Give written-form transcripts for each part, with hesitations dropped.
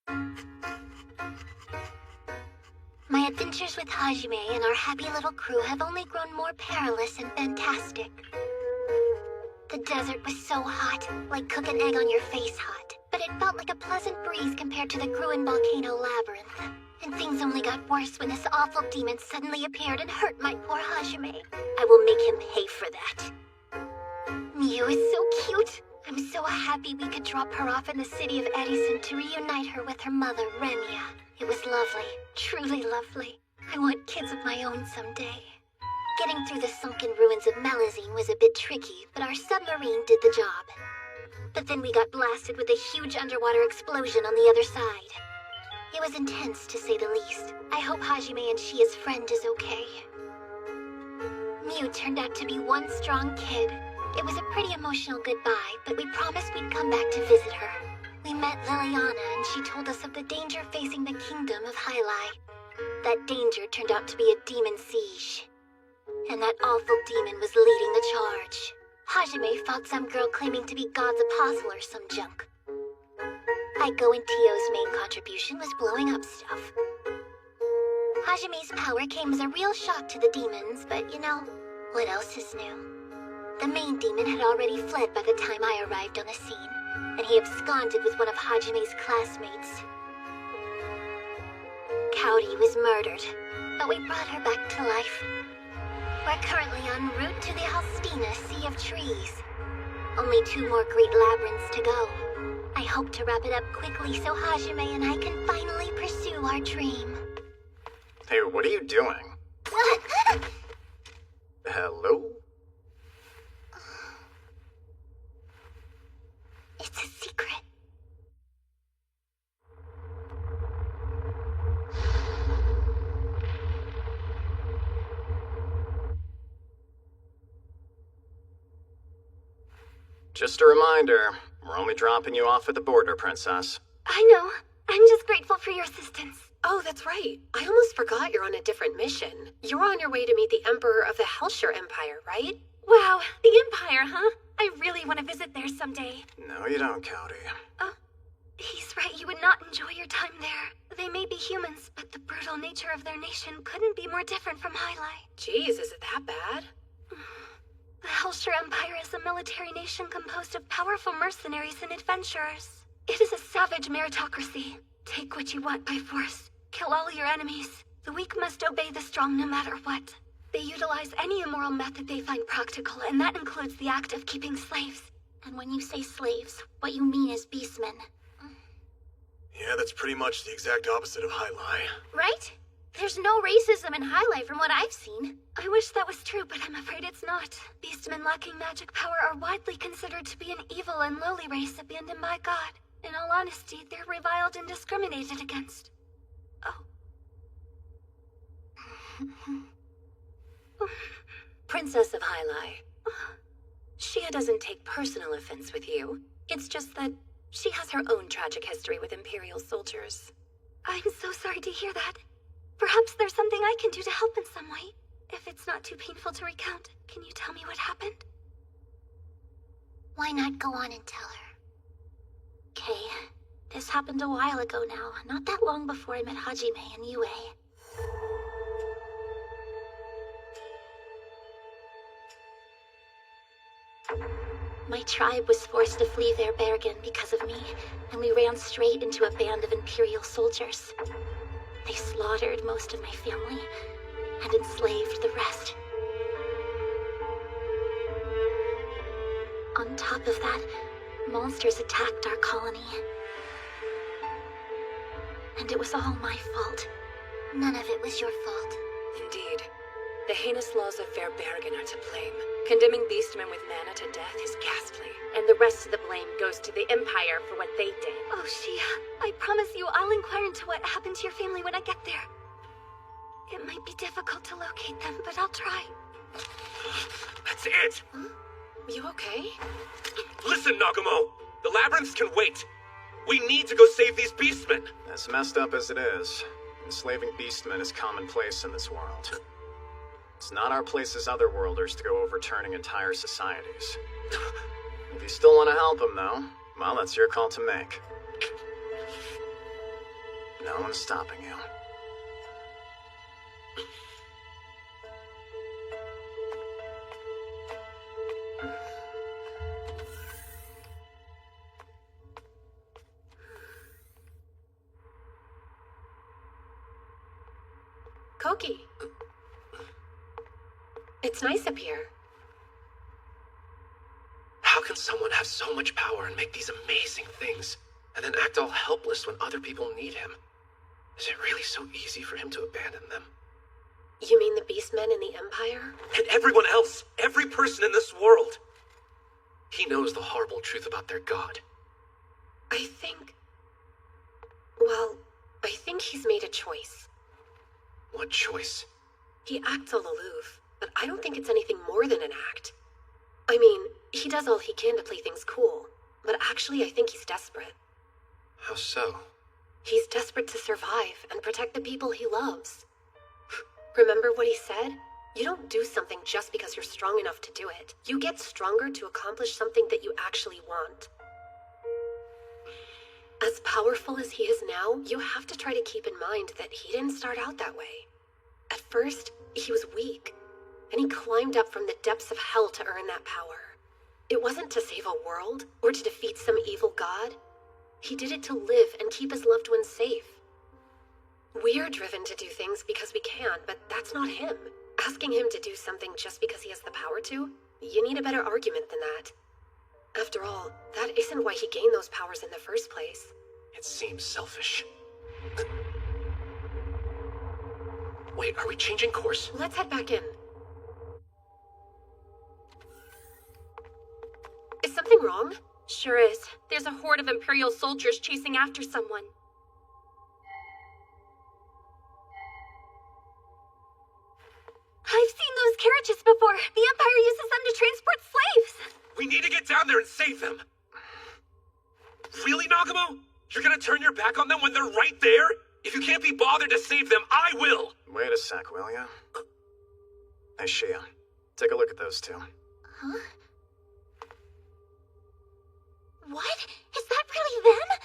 My adventures with Hajime and our happy little crew have only grown more perilous and fantastic. The desert was so hot, like cook an egg on your face hot, but it felt like a pleasant breeze compared to the Gruen volcano labyrinth. And things only got worse when this awful demon suddenly appeared and hurt my poor Hajime. I will make him pay for that. Miu is so cute. I'm so happy we could drop her off in the city of Edison to reunite her with her mother, Remia. It was lovely, truly lovely. I want kids of my own someday. Getting through the sunken ruins of Malazine was a bit tricky, but our submarine did the job. But then we got blasted with a huge underwater explosion on the other side. It was intense, to say the least. I hope Hajime and Shia's friend is okay. Miu turned out to be one strong kid. It was a pretty emotional goodbye, but we promised we'd come back to visit her. We met Liliana, and she told us of the danger facing the kingdom of Hyli. That danger turned out to be a demon siege. And that awful demon was leading the charge. Hajime fought some girl claiming to be God's apostle or some junk. Aiko and Tio's main contribution was blowing up stuff. Hajime's power came as a real shock to the demons, but you know, what else is new? The main demon had already fled by the time I arrived on the scene, and he absconded with one of Hajime's classmates. Cowdy was murdered, but we brought her back to life. We're currently en route to the Halstina Sea of Trees. Only 2 more great labyrinths to go. I hope to wrap it up quickly so Hajime and I can finally pursue our dream. Hey, what are you doing? Hello? It's a secret. Just a reminder, we're only dropping you off at the border, Princess. I know. I'm just grateful for your assistance. Oh, that's right. I almost forgot you're on a different mission. You're on your way to meet the Emperor of the Hellshire Empire, right? Wow, the Empire, huh? I really want to visit there someday. No, you don't, Cowdy. He's right, you would not enjoy your time there. They may be humans, but the brutal nature of their nation couldn't be more different from Hyli. Jeez, is it that bad? The Hellshire Empire is a military nation composed of powerful mercenaries and adventurers. It is a savage meritocracy. Take what you want by force. Kill all your enemies. The weak must obey the strong no matter what. They utilize any immoral method they find practical, and that includes the act of keeping slaves. And when you say slaves, what you mean is beastmen. Yeah, that's pretty much the exact opposite of Hyli. Right? There's no racism in Hyli from what I've seen. I wish that was true, but I'm afraid it's not. Beastmen lacking magic power are widely considered to be an evil and lowly race abandoned by God. In all honesty, they're reviled and discriminated against. Princess of Hyli. Shia doesn't take personal offense with you. It's just that she has her own tragic history with Imperial soldiers. I'm so sorry to hear that. Perhaps there's something I can do to help in some way. If it's not too painful to recount, can you tell me what happened? Why not go on and tell her? Okay, this happened a while ago now, not that long before I met Hajime and Yue. My tribe was forced to flee their Bergen because of me, and we ran straight into a band of Imperial soldiers. They slaughtered most of my family and enslaved the rest. On top of that, monsters attacked our colony. And it was all my fault. None of it was your fault. Indeed. The heinous laws of Fair Bergen are to blame. Condemning beastmen with mana to death is ghastly. And the rest of the blame goes to the Empire for what they did. Oh, Shia, I promise you I'll inquire into what happened to your family when I get there. It might be difficult to locate them, but I'll try. That's it! Huh? You okay? Listen, Nagumo! The labyrinths can wait! We need to go save these beastmen! As messed up as it is, enslaving beastmen is commonplace in this world. It's not our place as otherworlders to go overturning entire societies. If you still want to help them, though, well, that's your call to make. No one's stopping you. Koki. It's nice up here. How can someone have so much power and make these amazing things, and then act all helpless when other people need him? Is it really so easy for him to abandon them? You mean the Beastmen in the Empire? And everyone else, every person in this world. He knows the horrible truth about their god. I think he's made a choice. What choice? He acts all aloof, but I don't think it's anything more than an act. I mean, he does all he can to play things cool, but actually I think he's desperate. How so? He's desperate to survive and protect the people he loves. Remember what he said? You don't do something just because you're strong enough to do it. You get stronger to accomplish something that you actually want. As powerful as he is now, you have to try to keep in mind that he didn't start out that way. At first, he was weak, and he climbed up from the depths of hell to earn that power. It wasn't to save a world, or to defeat some evil god. He did it to live and keep his loved ones safe. We're driven to do things because we can, but that's not him. Asking him to do something just because he has the power to, you need a better argument than that. After all, that isn't why he gained those powers in the first place. It seems selfish. Wait, are we changing course? Let's head back in. Is something wrong? Sure is. There's a horde of Imperial soldiers chasing after someone. I've seen those carriages before. The Empire uses them to transport slaves. We need to get down there and save them. Really, Nagamo? You're gonna turn your back on them when they're right there? If you can't be bothered to save them, I will! Wait a sec, will ya? Hey, Shia. Take a look at those two. Huh? What? Is that really them?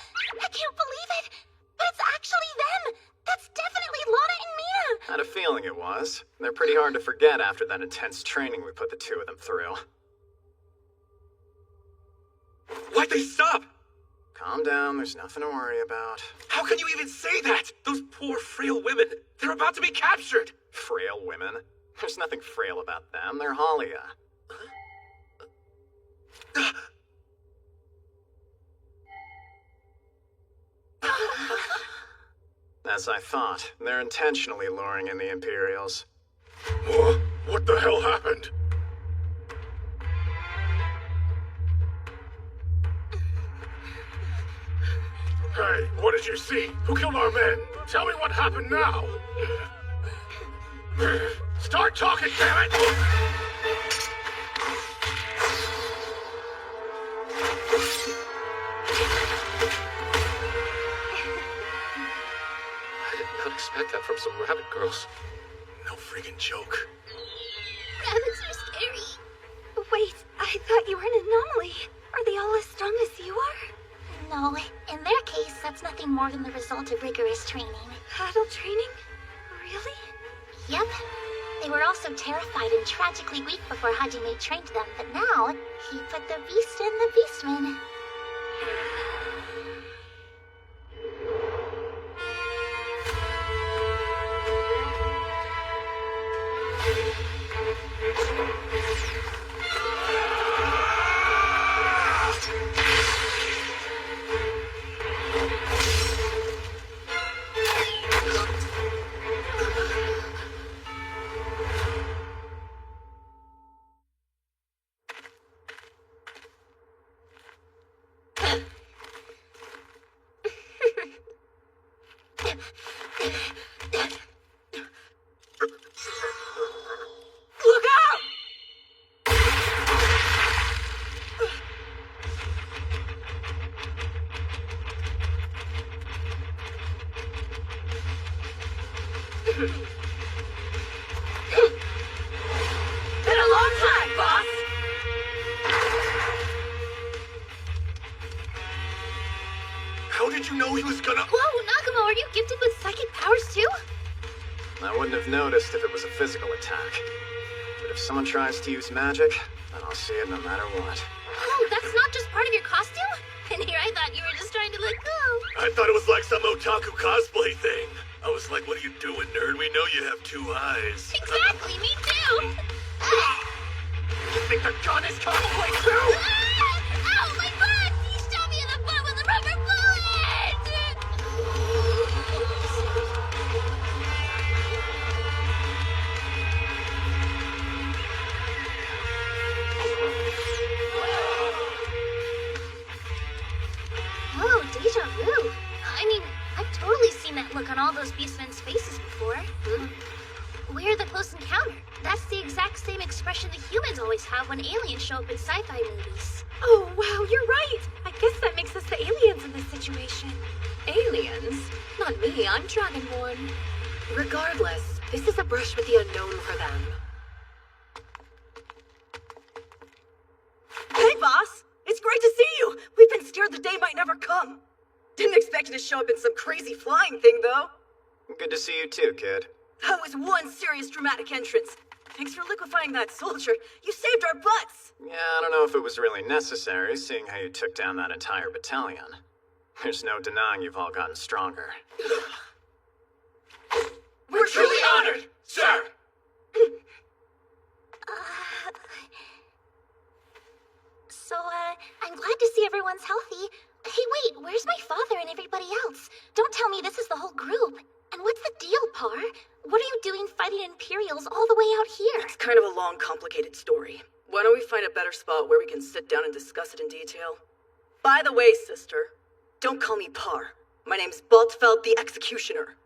I can't believe it! But it's actually them! That's definitely Lana and Mina! Had a feeling it was. They're pretty hard to forget after that intense training we put the two of them through. Why'd they stop? Calm down, there's nothing to worry about. How can you even say that? Those poor, frail women. They're about to be captured. Frail women? There's nothing frail about them, they're Halia. As I thought, they're intentionally luring in the Imperials. What the hell happened? Hey, what did you see? Who killed our men? Tell me what happened now. Start talking, damn it! I did not expect that from some rabbit girls. No freaking joke. Rabbits are scary. Wait, I thought you were an anomaly. Are they all as strong as you are? No, in their case, that's nothing more than the result of rigorous training. Battle training? Really? Yep. They were also terrified and tragically weak before Hajime trained them, but now, he put the beast in the beastman. Look out! Been a long time, boss! How did you know he was gonna... Whoa, Nagamo, are you gifted with psychic powers too? I wouldn't have noticed if it was a physical attack. But if someone tries to use magic, then I'll see it no matter what. Oh, that's not just part of your costume? And here I thought you were just trying to look cool. I thought it was like some otaku cosplay thing. I was like, what are you doing, nerd? We know you have 2 eyes. Exactly, me too. You think the gun is cosplay too? Ow, my butt! He shot me in the butt with a rubber bullet! Oh, deja vu. I mean, I've totally seen that look on all those beastmen's faces before. We're the close encounter. That's the exact same expression the humans always have when aliens show up in sci-fi movies. Oh, wow, you're right. I guess that makes us the aliens in this situation. Aliens? Not me, I'm Dragonborn. Regardless, this is a brush with the unknown for them. Hey, boss! It's great to see you! We've been scared the day might never come. Didn't expect you to show up in some crazy flying thing, though. Good to see you too, kid. That was one serious dramatic entrance. Thanks for liquefying that soldier. You saved our butts! Yeah, I don't know if it was really necessary, seeing how you took down that entire battalion. There's no denying you've all gotten stronger. We're truly honored, sir! So, I'm glad to see everyone's healthy. Hey, wait, where's my father and everybody else? Don't tell me this is the whole group. And what's the deal, Par? What are you doing fighting Imperials all the way out here? It's kind of a long, complicated story. Why don't we find a better spot where we can sit down and discuss it in detail? By the way, sister, don't call me Par. My name's Baltfeld the Executioner.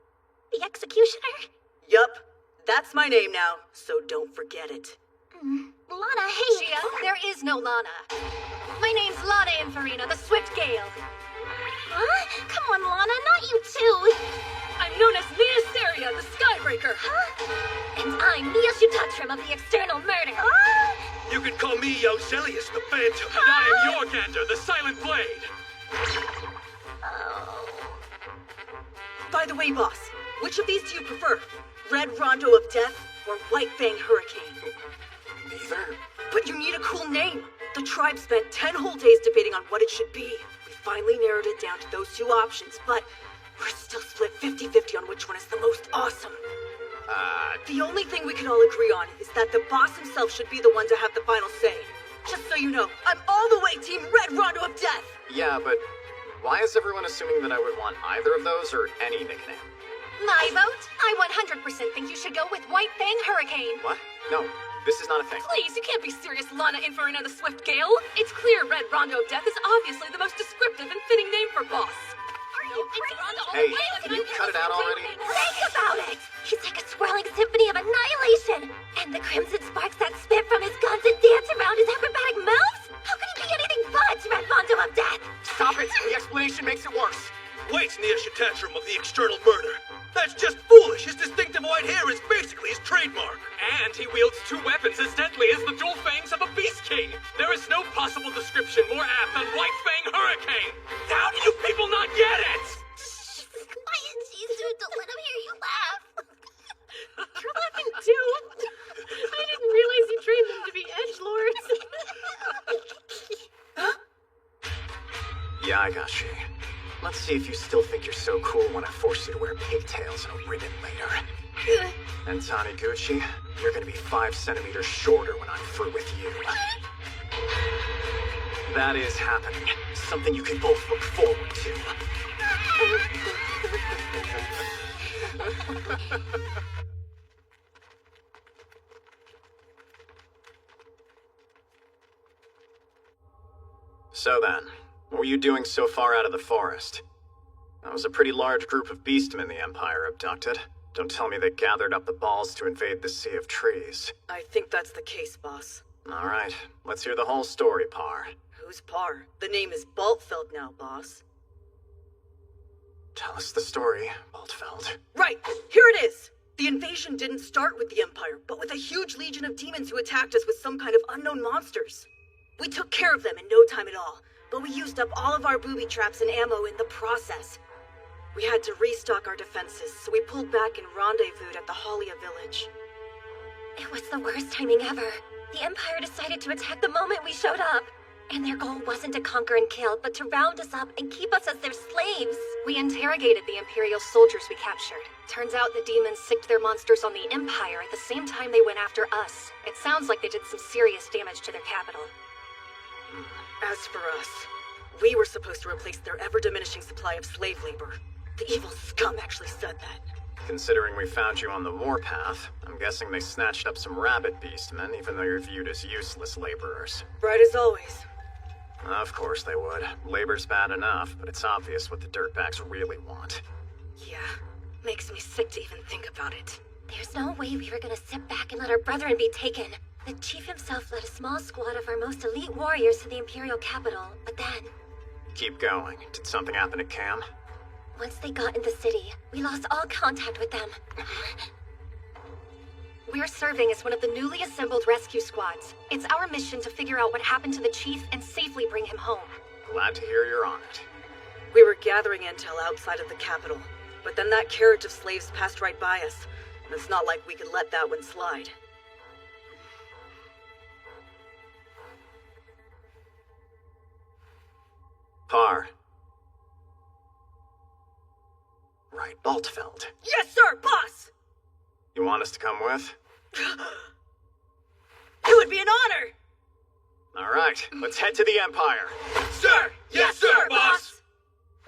The Executioner? Yup, that's my name now, so don't forget it. Lana, hey! Gia, there is no Lana. My name's Lana Infarina, the Swift Gale. Huh? Come on, Lana, not you too! I'm known as Nia Seria, the Skybreaker. Huh? And I'm Mia Shutatram of the External Murder. You can call me Yoselius the Phantom, and I am Jorgander, the Silent Blade. Oh. By the way, boss, which of these do you prefer? Red Rondo of Death or White Fang Hurricane? Neither? But you need a cool name. The tribe spent 10 whole days debating on what it should be. We finally narrowed it down to those 2 options, but we're still split 50-50 on which one is the most awesome. The only thing we can all agree on is that the boss himself should be the one to have the final say. Just so you know, I'm all the way Team Red Rondo of Death! Yeah, but why is everyone assuming that I would want either of those or any nickname? My vote? I 100% think you should go with White Fang Hurricane. What? No, this is not a thing. Please, you can't be serious, Lana Infarina, the Swift Gale. It's clear Red Rondo of Death is obviously the most descriptive and fitting name for boss. Are you crazy? Hey, can you cut it out already? Think about it! He's like a swirling symphony of annihilation! And the crimson sparks that spit from his guns and dance around his acrobatic mouths? How could he be anything but Red Rondo of Death? Stop it! The explanation makes it worse. Wait, Nia Shutatram of the External Murder. That's just foolish. His distinctive white hair is basically his trademark. And he wields 2 weapons as deadly as the dual fangs of a Beast King. There is no possible description more apt than White Fang Hurricane. How do you people not get it? Quiet, Jesus, don't let him hear you laugh. You're laughing too. I didn't realize you trained them to be edgelords. Yeah, I got you. Let's see if you still think you're so cool when I force you to wear pigtails and a ribbon later. And Taniguchi, you're gonna be 5 centimeters shorter when I'm through with you. That is happening. Something you can both look forward to. So then, what were you doing so far out of the forest? That was a pretty large group of beastmen the Empire abducted. Don't tell me they gathered up the balls to invade the Sea of Trees. I think that's the case, boss. Alright, let's hear the whole story, Par. Who's Par? The name is Baltfeld now, boss. Tell us the story, Baltfeld. Right, here it is! The invasion didn't start with the Empire, but with a huge legion of demons who attacked us with some kind of unknown monsters. We took care of them in no time at all, but we used up all of our booby traps and ammo in the process. We had to restock our defenses, so we pulled back and rendezvoused at the Halia village. It was the worst timing ever. The Empire decided to attack the moment we showed up. And their goal wasn't to conquer and kill, but to round us up and keep us as their slaves. We interrogated the Imperial soldiers we captured. Turns out the demons sicked their monsters on the Empire at the same time they went after us. It sounds like they did some serious damage to their capital. As for us, we were supposed to replace their ever-diminishing supply of slave labor. The evil scum actually said that. Considering we found you on the warpath, I'm guessing they snatched up some rabbit beastmen, even though you're viewed as useless laborers. Right as always. Of course they would. Labor's bad enough, but it's obvious what the dirtbags really want. Yeah, makes me sick to even think about it. There's no way we were gonna sit back and let our brethren be taken. The chief himself led a small squad of our most elite warriors to the Imperial capital, but then, Keep going. Did something happen at Cam? once they got in the city, we lost all contact with them. We're serving as one of the newly assembled rescue squads. It's our mission to figure out what happened to the chief and safely bring him home. Glad to hear you're on it. We were gathering intel outside of the capital, but then that carriage of slaves passed right by us. And it's not like we could let that one slide. Par. Right, Baltfeld. Yes, sir, boss! You want us to come with? It would be an honor! All right, let's head to the Empire. Sir! Yes, sir, boss!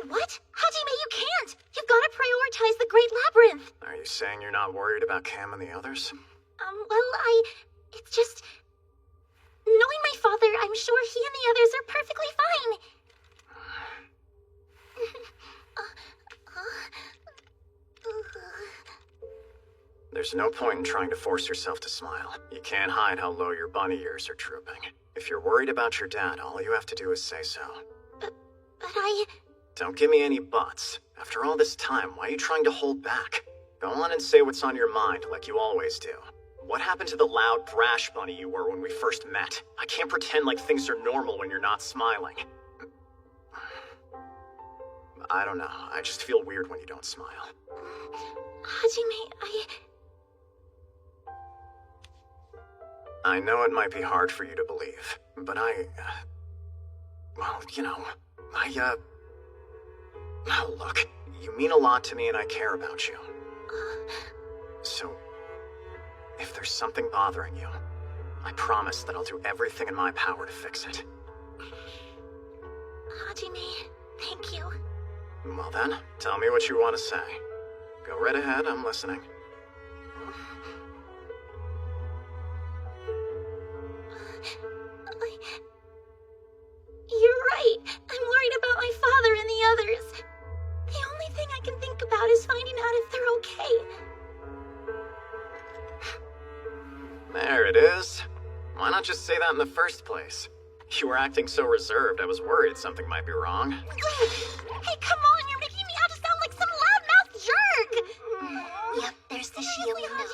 What? Hajime, you can't! You've got to prioritize the Great Labyrinth! Are you saying you're not worried about Cam and the others? It's just... Knowing my father, I'm sure he and the others are perfectly fine. There's no point in trying to force yourself to smile. You can't hide how low your bunny ears are drooping. If you're worried about your dad, all you have to do is say so. But I... Don't give me any buts. After all this time, why are you trying to hold back? Go on and say what's on your mind, like you always do. What happened to the loud, brash bunny you were when we first met? I can't pretend like things are normal when you're not smiling. I don't know. I just feel weird when you don't smile. Hajime, I know it might be hard for you to believe, but well, look, you mean a lot to me and I care about you. So, if there's something bothering you, I promise that I'll do everything in my power to fix it. Hajime, thank you. Well then, tell me what you want to say. Go right ahead, I'm listening. You're right. I'm worried about my father and the others. The only thing I can think about is finding out if they're okay. There it is. Why not just say that in the first place? You were acting so reserved, I was worried something might be wrong. Hey, come on, you're making me out to sound like some loudmouth jerk! Yep, there's the shield now. I am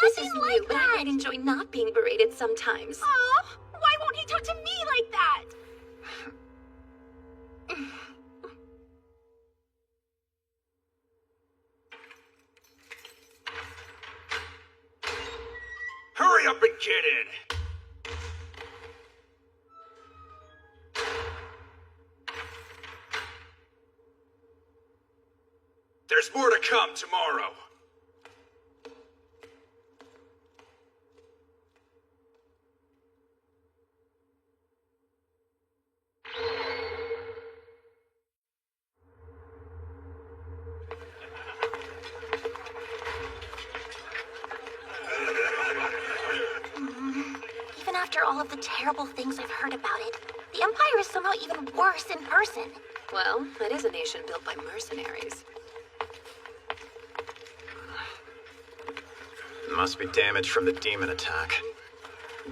This nothing is like new, but I that! might enjoy not being berated sometimes. Aw, why won't he talk to me like that? Hurry up and get in! There's more to come tomorrow. Even after all of the terrible things I've heard about it, the Empire is somehow even worse in person. Well, it is a nation built by mercenaries. Must be damage from the demon attack.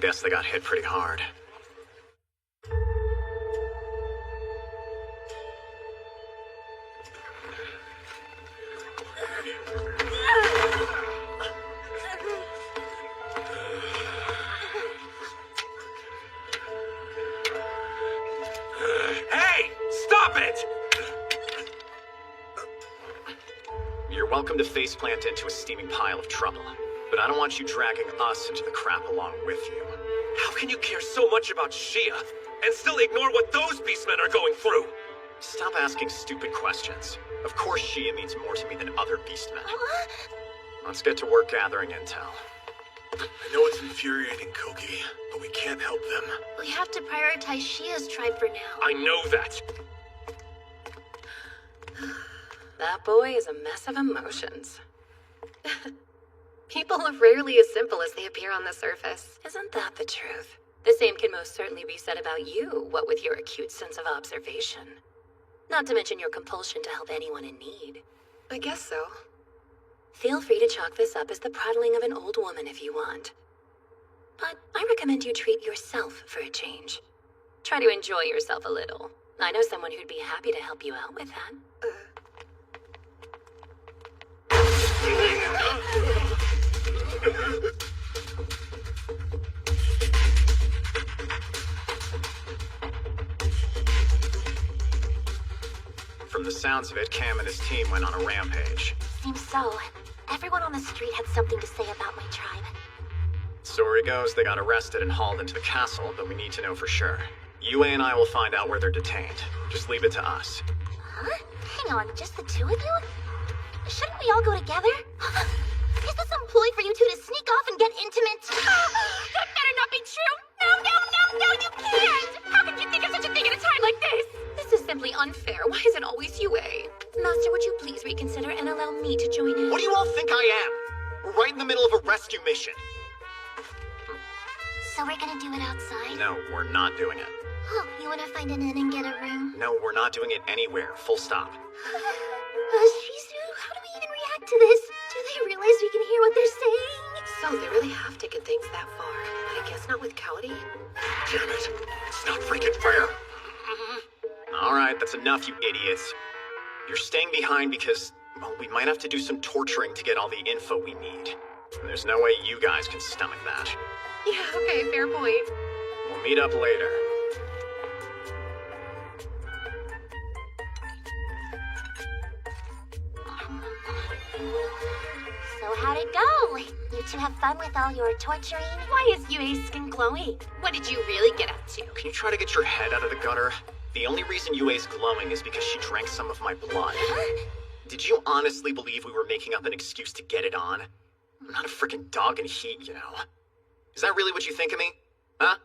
Guess they got hit pretty hard. Hey! Stop it! You're welcome to faceplant into a steaming pile of trouble, but I don't want you dragging us into the crap along with you. How can you care so much about Shia and still ignore what those beastmen are going through? Stop asking stupid questions. Of course Shia means more to me than other beastmen. Let's get to work gathering intel. I know it's infuriating, Koki, but we can't help them. We have to prioritize Shia's tribe for now. I know that. That boy is a mess of emotions. People are rarely as simple as they appear on the surface. Isn't that the truth? The same can most certainly be said about you, what with your acute sense of observation. Not to mention your compulsion to help anyone in need. I guess so. Feel free to chalk this up as the prattling of an old woman if you want. But I recommend you treat yourself for a change. Try to enjoy yourself a little. I know someone who'd be happy to help you out with that. From the sounds of it, Cam and his team went on a rampage. Seems so. Everyone on the street had something to say about my tribe. Story goes they got arrested and hauled into the castle, but we need to know for sure. Yue and I will find out where they're detained. Just leave it to us. Huh? Hang on, just the two of you? Shouldn't we all go together? Is this some ploy for you two to sneak off and get intimate? That better not be true! No, you can't! How could you think of such a thing at a time like this? This is simply unfair. Why is it always Yue? Master, would you please reconsider and allow me to join in? What do you all think I am? We're right in the middle of a rescue mission. So we're gonna do it outside? No, we're not doing it. Oh, you wanna find an inn and get a room? No, we're not doing it anywhere. Full stop. Shizu, how do we even react to this? Do they realize we can hear what they're saying? So they really have taken things that far. But I guess not with Cowdy. Damn it. It's not freaking fair. Alright, that's enough, you idiots. You're staying behind because, well, we might have to do some torturing to get all the info we need. And there's no way you guys can stomach that. Yeah, okay, fair point. We'll meet up later. So how'd it go? You two have fun with all your torturing? Why is Yue's skin glowing? What did you really get up to? Can you try to get your head out of the gutter? The only reason Yue's glowing is because she drank some of my blood. Did you honestly believe we were making up an excuse to get it on? I'm not a freaking dog in heat, you know. Is that really what you think of me? Huh?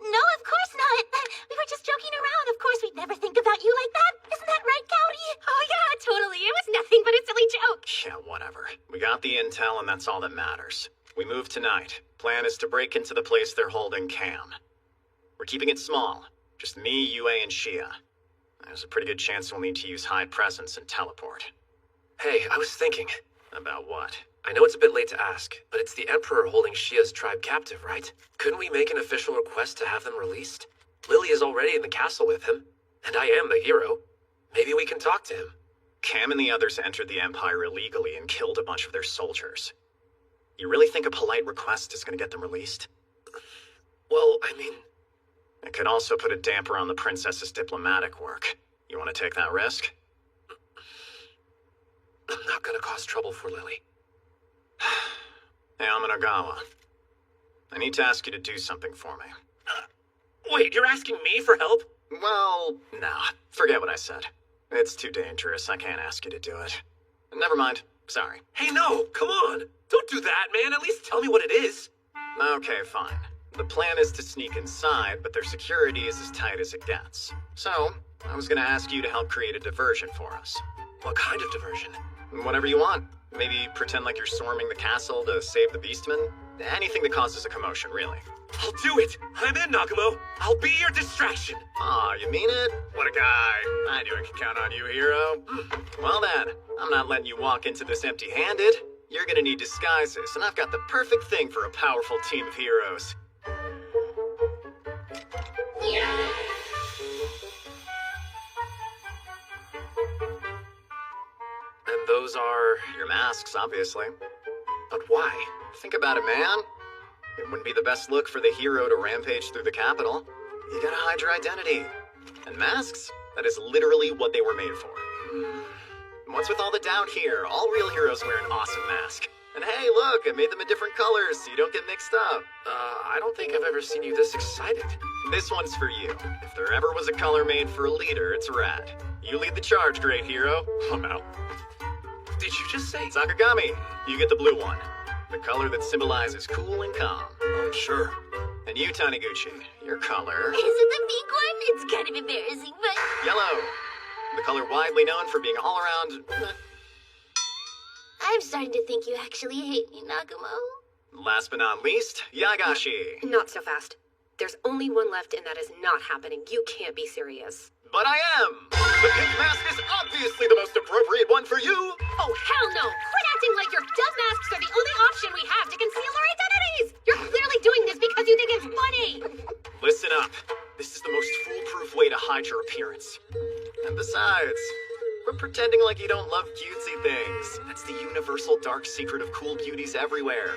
No, of course not. We were just joking around. Of course we'd never think about you like that. Isn't that right, Cowdy? Oh yeah, totally. It was nothing but a silly joke. Yeah, whatever. We got the intel and that's all that matters. We move tonight. Plan is to break into the place they're holding Cam. We're keeping it small. Just me, Yue, and Shia. There's a pretty good chance we'll need to use hide presence and teleport. Hey, I was thinking. About what? I know it's a bit late to ask, but it's the Emperor holding Shia's tribe captive, right? Couldn't we make an official request to have them released? Lily is already in the castle with him, and I am the hero. Maybe we can talk to him. Cam and the others entered the Empire illegally and killed a bunch of their soldiers. You really think a polite request is going to get them released? Well, I mean... It could also put a damper on the princess's diplomatic work. You want to take that risk? I'm not gonna cause trouble for Lily. Hey, Amanagawa. I need to ask you to do something for me. Wait, you're asking me for help? Well, nah. Forget what I said. It's too dangerous. I can't ask you to do it. Never mind. Sorry. Hey, no, come on. Don't do that, man. At least tell me what it is. Okay, fine. The plan is to sneak inside, but their security is as tight as it gets. So, I was gonna ask you to help create a diversion for us. What kind of diversion? Whatever you want. Maybe pretend like you're storming the castle to save the Beastmen. Anything that causes a commotion, really. I'll do it. I'm in, Nagumo. I'll be your distraction. Aw, you mean it? What a guy. I knew I could count on you, hero. Well then, I'm not letting you walk into this empty-handed. You're gonna need disguises, and I've got the perfect thing for a powerful team of heroes. And those are... Your masks, obviously. But why? Think about it, man. It wouldn't be the best look for the hero to rampage through the capital. You gotta hide your identity. And masks? That is literally what they were made for. What's with all the doubt here? All real heroes wear an awesome mask. And hey, look, I made them in different colors so you don't get mixed up. I don't think I've ever seen you this excited. This one's for you. If there ever was a color made for a leader, it's red. You lead the charge, great hero. I'm out. Did you just say? Sakagami, you get the blue one. The color that symbolizes cool and calm. Sure. And you, Taniguchi, your color... Is it the pink one? It's kind of embarrassing, but... Yellow. The color widely known for being all around... I'm starting to think you actually hate me, Nagumo. Last but not least, Yagashi. Not so fast. There's only one left, and that is not happening. You can't be serious. But I am! The pink mask is obviously the most appropriate one for you! Oh, hell no! Quit acting like your dumb masks are the only option we have to conceal our identities! You're clearly doing this because you think it's funny! Listen up. This is the most foolproof way to hide your appearance. And besides, we're pretending like you don't love cutesy things. That's the universal dark secret of cool beauties everywhere.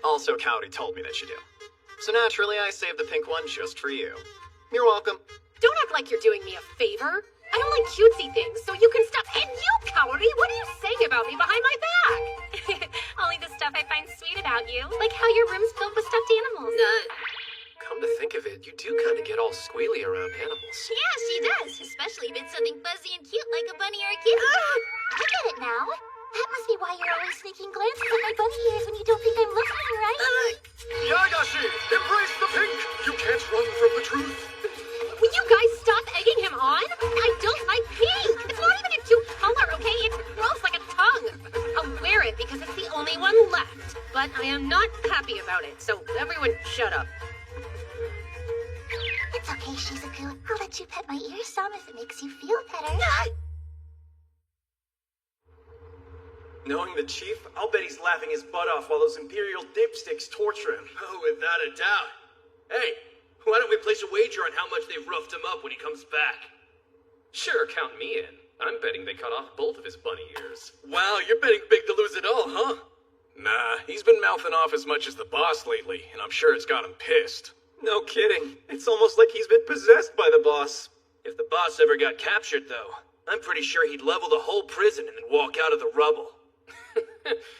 Also, Cowdy told me that you do. So naturally, I saved the pink one just for you. You're welcome. Don't act like you're doing me a favor. I don't like cutesy things, so you can stop. And you, Cowardly, what are you saying about me behind my back? Only the stuff I find sweet about you. Like how your room's filled with stuffed animals. Come to think of it, you do kind of get all squealy around animals. Yeah, she does. Especially if it's something fuzzy and cute like a bunny or a kitty. I get it now. That must be why you're always sneaking glances at my bunny ears when you don't think I'm looking, right? Yagashi, embrace the pink! You can't run from the truth. Will you guys stop egging him on? I don't like pink. It's not even a cute color, okay? It's gross like a tongue. I'll wear it because it's the only one left. But I am not happy about it, so everyone shut up. It's okay, Shizuku. I'll let you pet my ears some if it makes you feel better. Knowing the chief, I'll bet he's laughing his butt off while those Imperial dipsticks torture him. Oh, without a doubt. Hey, why don't we place a wager on how much they've roughed him up when he comes back? Sure, count me in. I'm betting they cut off both of his bunny ears. Wow, you're betting big to lose it all, huh? Nah, he's been mouthing off as much as the boss lately, and I'm sure it's got him pissed. No kidding. It's almost like he's been possessed by the boss. If the boss ever got captured, though, I'm pretty sure he'd level the whole prison and then walk out of the rubble.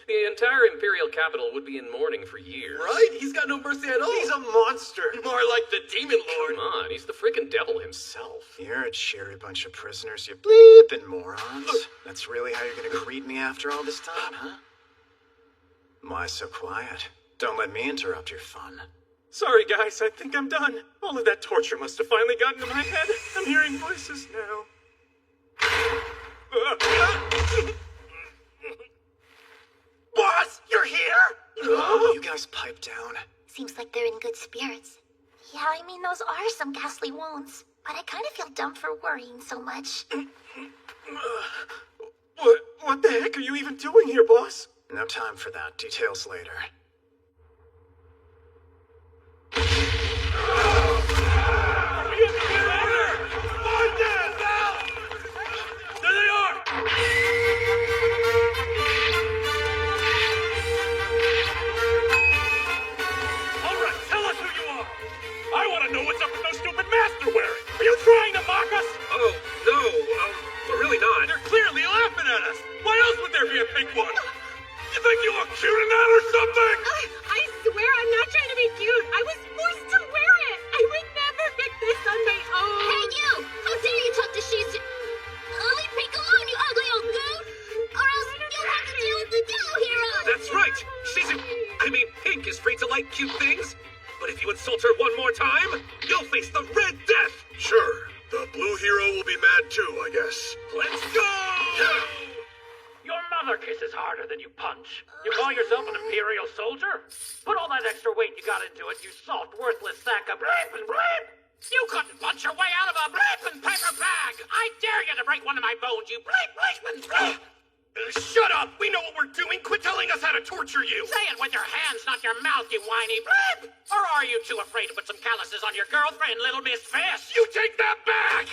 The entire Imperial capital would be in mourning for years. Right? He's got no mercy at all. He's a monster. More like the Demon Lord. Come on, he's the freaking devil himself. You're a cheery bunch of prisoners, you bleeping morons. That's really how you're gonna greet me after all this time, huh? Why so quiet? Don't let me interrupt your fun. Sorry, guys. I think I'm done. All of that torture must have finally gotten to my head. I'm hearing voices now. Boss, you're here? You guys pipe down. Seems like they're in good spirits. Yeah, I mean, those are some ghastly wounds. But I kind of feel dumb for worrying so much. What the heck are you even doing here, boss? No time for that. Details later. There they are! All right, tell us who you are. I want to know what's up with those stupid masks they're wearing. Are you trying to mock us? Oh, no, but really not. They're clearly laughing at us. Why else would there be a pink one? You think you look cute in that or something? I swear I'm not trying to be cute. I was forced to wear it. I would never pick this on my own. Hey, you! How dare you talk to Shizu? Leave Pink alone, you ugly old goon! Or else you'll have to deal with the yellow hero! That's right. Pink is free to like cute things. But if you insult her one more time, you'll face the Red Death. Sure, the blue hero will be mad too, I guess. Let's go! Your mother kisses harder than you punch. You call yourself an Imperial soldier? Put all that extra weight you got into it, you soft, worthless sack of bleep and bleep! You couldn't punch your way out of a bleep and paper bag! I dare you to break one of my bones, you bleep, bleep and bleep! Shut up! We know what we're doing! Quit telling us how to torture you! Say it with your hands, not your mouth, you whiny bleep! Or are you too afraid to put some calluses on your girlfriend, Little Miss Fish? You take that back!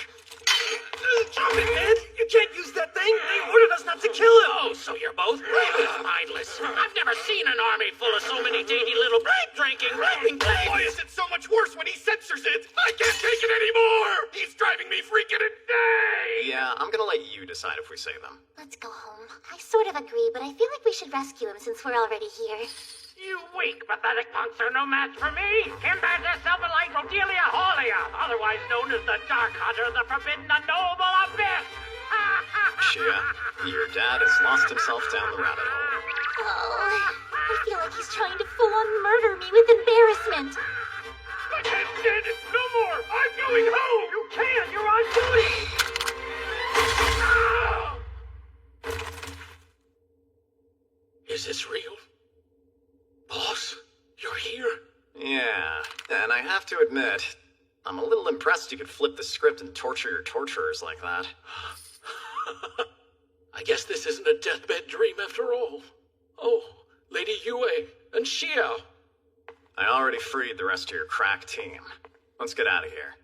Drop it, Ed! You can't use that thing! They ordered us not to kill him! Oh, so you're both bleep mindless. I've never seen an army full of so many dainty little bleep drinking, bleeping bleep! Why is it so much worse when he censors it? I can't take it anymore! He's driving me freaking insane! Yeah, I'm gonna let you decide if we save him. Let's go home. I sort of agree, but I feel like we should rescue him since we're already here. You weak, pathetic punks are no match for me! Imbata Selvalite Rodelia Holia, otherwise known as the Dark Hunter, the Forbidden Unknowable Abyss! Shia, your dad has lost himself down the rabbit hole. Oh, I feel like he's trying to full-on murder me with embarrassment. I can't stand it! No more! I'm going home! You can! You're on duty! Is this real? Boss, you're here? Yeah, and I have to admit, I'm a little impressed you could flip the script and torture your torturers like that. I guess this isn't a deathbed dream after all. Oh, Lady Yue and Xiao. I already freed the rest of your crack team. Let's get out of here.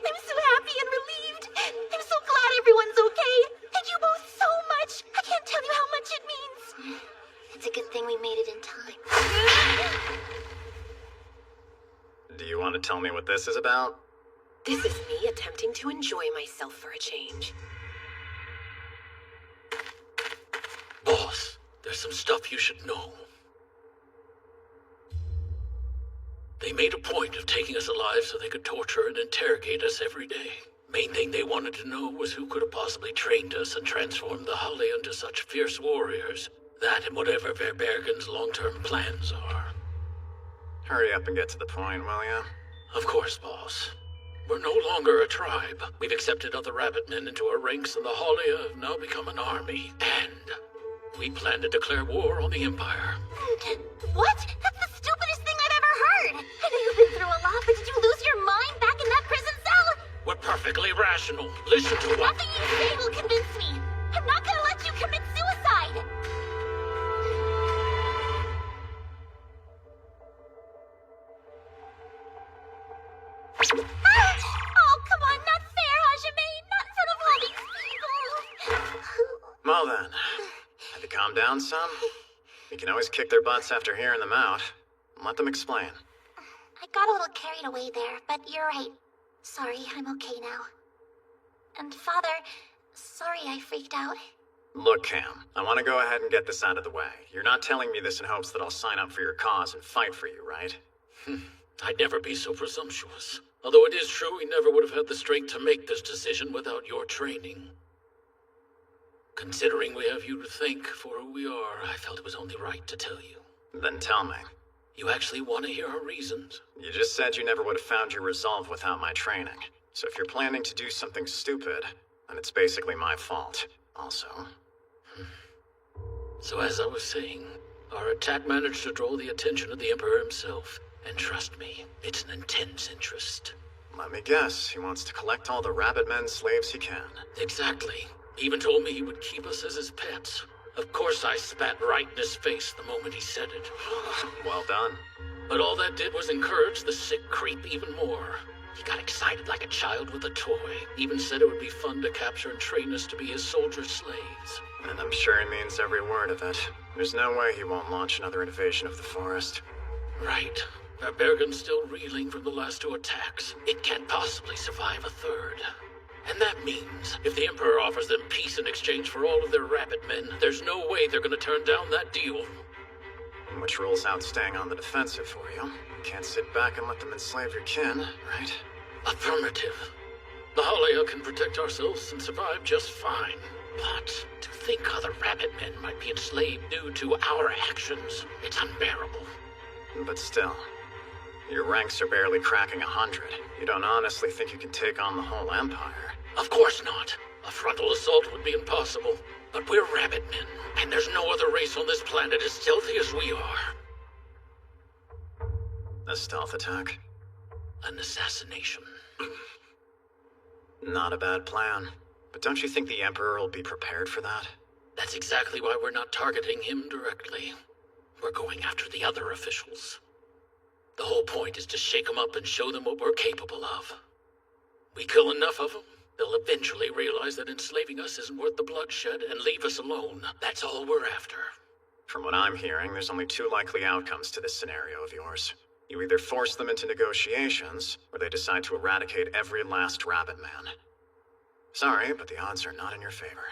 I'm so happy and relieved. I'm so glad everyone's okay. Thank you both so much. I can't tell you how much it means. It's a good thing we made it in time. Do you want to tell me what this is about? This is me attempting to enjoy myself for a change. Boss, there's some stuff you should know. They made a point of taking us alive so they could torture and interrogate us every day. Main thing they wanted to know was who could have possibly trained us and transformed the Holly into such fierce warriors. That and whatever Verbergen's long-term plans are. Hurry up and get to the point, will ya? Of course, boss. We're no longer a tribe. We've accepted other rabbit men into our ranks, and the Holly have now become an army. And we plan to declare war on the Empire. What? That's the stupidest thing I've ever heard. I know you've been through a lot, but did you lose your mind back in that prison cell? We're perfectly rational. Listen to what... Nothing you say will convince me. I'm not gonna let you commit suicide. Oh, come on, not fair, Hajime. Not in front of all these people. Well then, had to calm down some? You can always kick their butts after hearing them out. Let them explain. I got a little carried away there, but you're right. Sorry, I'm okay now. And Father, sorry I freaked out. Look, Cam, I want to go ahead and get this out of the way. You're not telling me this in hopes that I'll sign up for your cause and fight for you, right? I'd never be so presumptuous. Although it is true we never would have had the strength to make this decision without your training. Considering we have you to thank for who we are, I felt it was only right to tell you. Then tell me. You actually want to hear our reasons? You just said you never would have found your resolve without my training. So if you're planning to do something stupid, then it's basically my fault. Also. So as I was saying, our attack managed to draw the attention of the Emperor himself. And trust me, it's an intense interest. Let me guess, he wants to collect all the rabbit men slaves he can. Exactly. He even told me he would keep us as his pets. Of course I spat right in his face the moment he said it. Well done. But all that did was encourage the sick creep even more. He got excited like a child with a toy. Even said it would be fun to capture and train us to be his soldier slaves. And I'm sure he means every word of it. There's no way he won't launch another invasion of the forest. Right. Bergen's still reeling from the last two attacks. It can't possibly survive a third. And that means, if the Emperor offers them peace in exchange for all of their rabbit men, there's no way they're gonna turn down that deal. Which rules out staying on the defensive for you. Can't sit back and let them enslave your kin, right? Affirmative. The Halia can protect ourselves and survive just fine. But to think other rabbit men might be enslaved due to our actions, it's unbearable. But still, your ranks are barely cracking 100. You don't honestly think you can take on the whole empire? Of course not. A frontal assault would be impossible. But we're rabbit men, and there's no other race on this planet as stealthy as we are. A stealth attack? An assassination. Not a bad plan. But don't you think the Emperor will be prepared for that? That's exactly why we're not targeting him directly. We're going after the other officials. The whole point is to shake them up and show them what we're capable of. We kill enough of them, they'll eventually realize that enslaving us isn't worth the bloodshed and leave us alone. That's all we're after. From what I'm hearing, there's only two likely outcomes to this scenario of yours. You either force them into negotiations, or they decide to eradicate every last Rabbit Man. Sorry, but the odds are not in your favor.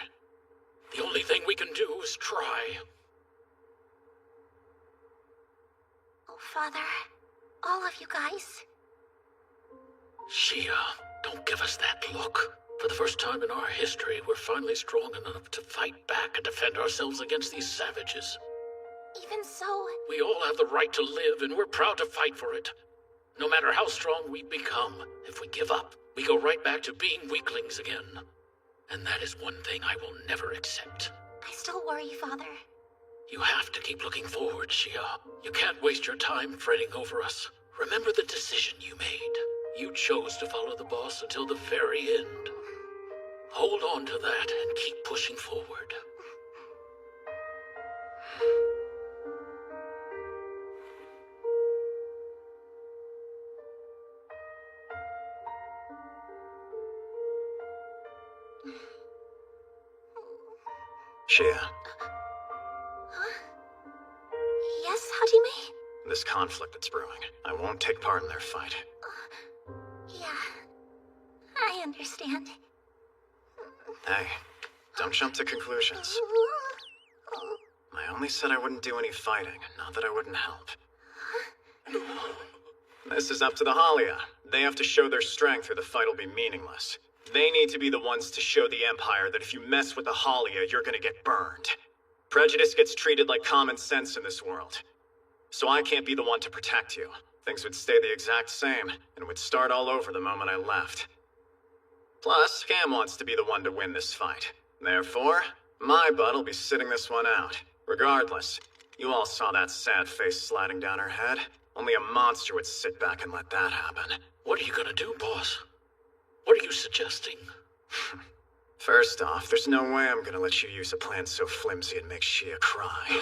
The only thing we can do is try. Oh, Father, all of you guys. Shia, don't give us that look. For the first time in our history, we're finally strong enough to fight back and defend ourselves against these savages. Even so, We all have the right to live, and we're proud to fight for it. No matter how strong we become, if we give up, we go right back to being weaklings again. And that is one thing I will never accept. I still worry, Father. You have to keep looking forward, Shia. You can't waste your time fretting over us. Remember the decision you made. You chose to follow the boss until the very end. Hold on to that and keep pushing forward. Shia, Yes, Hajime? this conflict that's brewing, I won't take part in their fight. Yeah, I understand. Hey, don't jump to conclusions. I only said I wouldn't do any fighting, not that I wouldn't help. This is up to the Halia. They have to show their strength or the fight will be meaningless. They need to be the ones to show the Empire that if you mess with the Halia, you're gonna get burned. Prejudice gets treated like common sense in this world. So I can't be the one to protect you. Things would stay the exact same, and would start all over the moment I left. Plus, Cam wants to be the one to win this fight. Therefore, my butt'll be sitting this one out. Regardless, you all saw that sad face sliding down her head. Only a monster would sit back and let that happen. What are you gonna do, boss? What are you suggesting? First off, there's no way I'm gonna let you use a plan so flimsy and make Shia cry.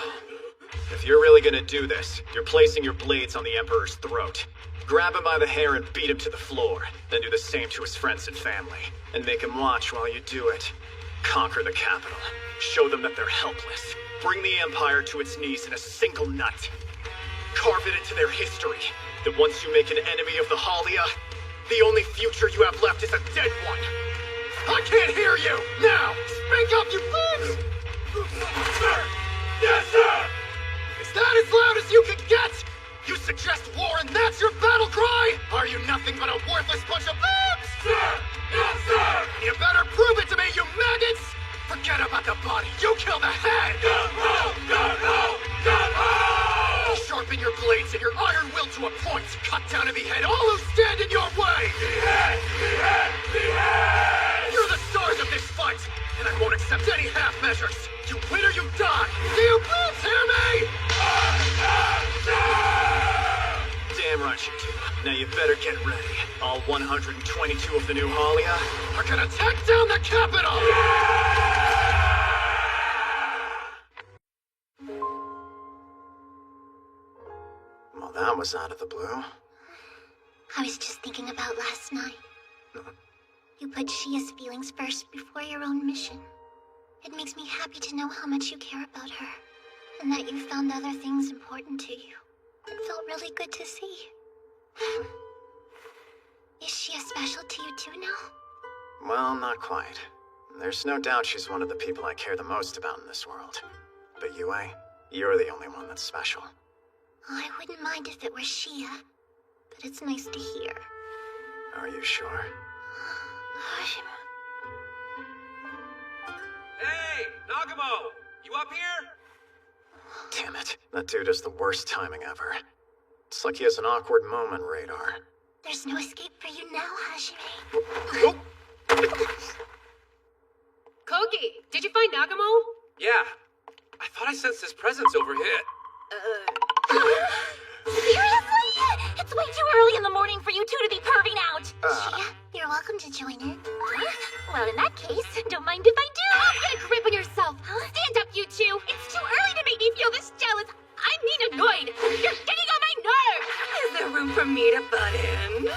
If you're really gonna do this, you're placing your blades on the Emperor's throat. Grab him by the hair and beat him to the floor. Then do the same to his friends and family. And make him watch while you do it. Conquer the capital. Show them that they're helpless. Bring the Empire to its knees in a single night. Carve it into their history. That once you make an enemy of the Halia, the only future you have left is a dead one. I can't hear you! Now! Speak up, you fools! Sir! Yes, sir! Is that as loud as you can get? You suggest war and that's your battle cry? Are you nothing but a worthless bunch of boobs? Sir! Yes, sir! You better prove it to me, you maggots! Forget about the body, you kill the head! Gung-ho! Gung-ho! Gung-ho! Sharpen your blades and your iron will to a point. Cut down and behead all who stand in your way! Behead! Behead! Behead! You're the stars of this fight, and I won't accept any half measures. You win or you die! Do you both hear me? Damn right you do. Now you better get ready. All 122 of the new Halia are gonna take down the capital! Well, that was out of the blue. I was just thinking about last night. You put Shia's feelings first before your own mission. It makes me happy to know how much you care about her, and that you found other things important to you. It felt really good to see. Is Shia special to you too now? Well, not quite. There's no doubt she's one of the people I care the most about in this world. But Yue, you're the only one that's special. I wouldn't mind if it were Shia, but it's nice to hear. Are you sure? Hey, Nagamo! You up here? Damn it. That dude has the worst timing ever. It's like he has an awkward moment radar. There's no escape for you now, Hajime. Kogi, did you find Nagamo? Yeah. I thought I sensed his presence over here. Seriously? It's way too early in the morning for you two to be perving out. Shia, you're welcome to join in. Well, in that case, don't mind if I do. Get a grip on yourself. Stand up, you two. It's too early to make me feel this jealous. I mean annoyed. You're getting on my nerves. Is there room for me to butt in?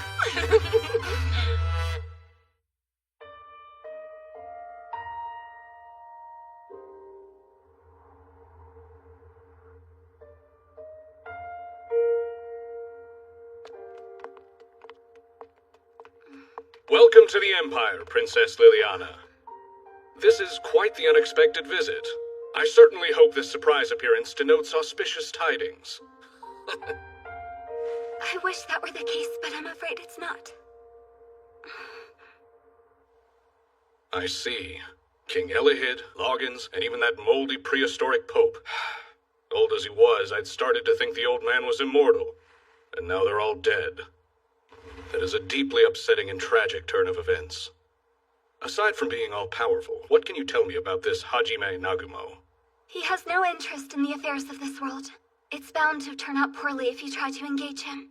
Welcome to the Empire, Princess Liliana. This is quite the unexpected visit. I certainly hope this surprise appearance denotes auspicious tidings. I wish that were the case, but I'm afraid it's not. I see. King Elihid, Loggins, and even that moldy prehistoric pope. Old as he was, I'd started to think the old man was immortal. And now they're all dead. That is a deeply upsetting and tragic turn of events. Aside from being all-powerful, what can you tell me about this Hajime Nagumo? He has no interest in the affairs of this world. It's bound to turn out poorly if you try to engage him.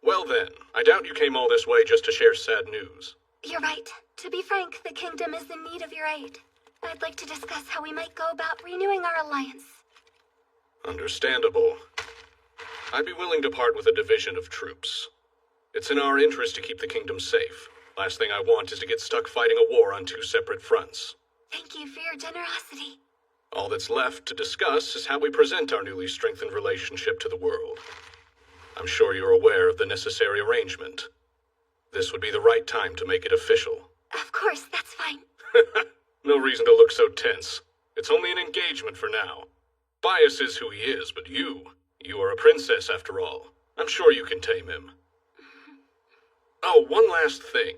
Well then, I doubt you came all this way just to share sad news. You're right. To be frank, the kingdom is in need of your aid. I'd like to discuss how we might go about renewing our alliance. Understandable. I'd be willing to part with a division of troops. It's in our interest to keep the kingdom safe. Last thing I want is to get stuck fighting a war on two separate fronts. Thank you for your generosity. All that's left to discuss is how we present our newly strengthened relationship to the world. I'm sure you're aware of the necessary arrangement. This would be the right time to make it official. Of course, that's fine. No reason to look so tense. It's only an engagement for now. Bias is who he is, but you are a princess after all. I'm sure you can tame him. Oh, one last thing.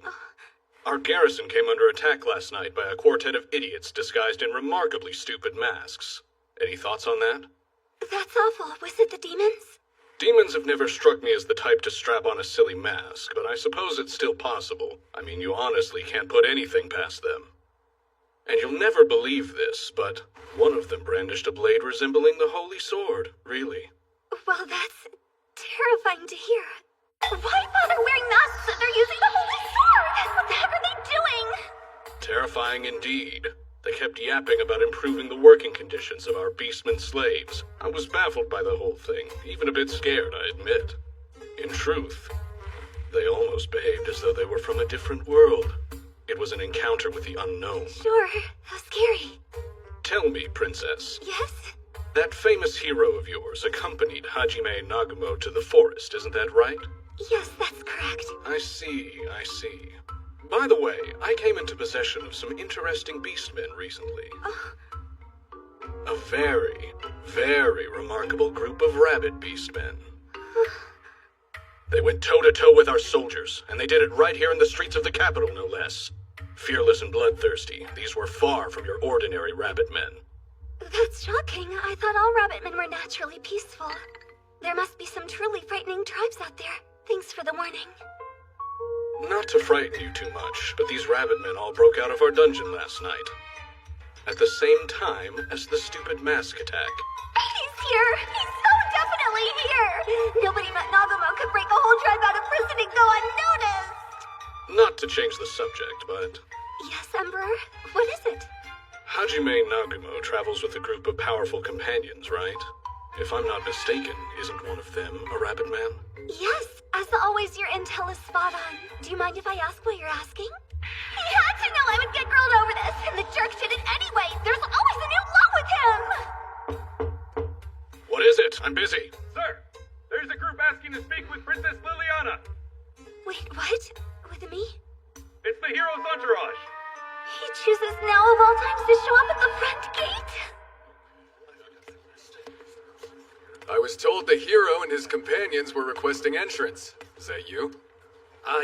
Our garrison came under attack last night by a quartet of idiots disguised in remarkably stupid masks. Any thoughts on that? That's awful. Was it the demons? Demons have never struck me as the type to strap on a silly mask, but I suppose it's still possible. I mean, you honestly can't put anything past them. And you'll never believe this, but one of them brandished a blade resembling the Holy Sword, really. Well, that's terrifying to hear. Why bother wearing masks if they're using the Holy Sword? What the heck are they doing? Terrifying indeed. They kept yapping about improving the working conditions of our beastmen slaves. I was baffled by the whole thing, even a bit scared, I admit. In truth, they almost behaved as though they were from a different world. It was an encounter with the unknown. Sure, how scary. Tell me, Princess. Yes? That famous hero of yours accompanied Hajime Nagumo to the forest, isn't that right? Yes, that's correct. I see. By the way, I came into possession of some interesting beastmen recently. A very, very remarkable group of rabbit beastmen. They went toe-to-toe with our soldiers, and they did it right here in the streets of the capital, no less. Fearless and bloodthirsty, these were far from your ordinary rabbit men. That's shocking. I thought all rabbit men were naturally peaceful. There must be some truly frightening tribes out there. Thanks for the warning. Not to frighten you too much, but these rabbit men all broke out of our dungeon last night. At the same time as the stupid mask attack. He's here! He's so definitely here! Nobody but Nagumo could break a whole tribe out of prison and go unnoticed! Not to change the subject, but... Yes, Emperor? What is it? Hajime Nagumo travels with a group of powerful companions, right? If I'm not mistaken, isn't one of them a rabbit man? Yes, as always your intel is spot on. Do you mind if I ask what you're asking? He had to know I would get grilled over this, and the jerk did it anyway! There's always a new law with him! What is it? I'm busy. Sir, there's a group asking to speak with Princess Liliana. Wait, what? With me? It's the hero's entourage. He chooses now of all times to show up at the front gate? I was told the hero and his companions were requesting entrance. Is that you?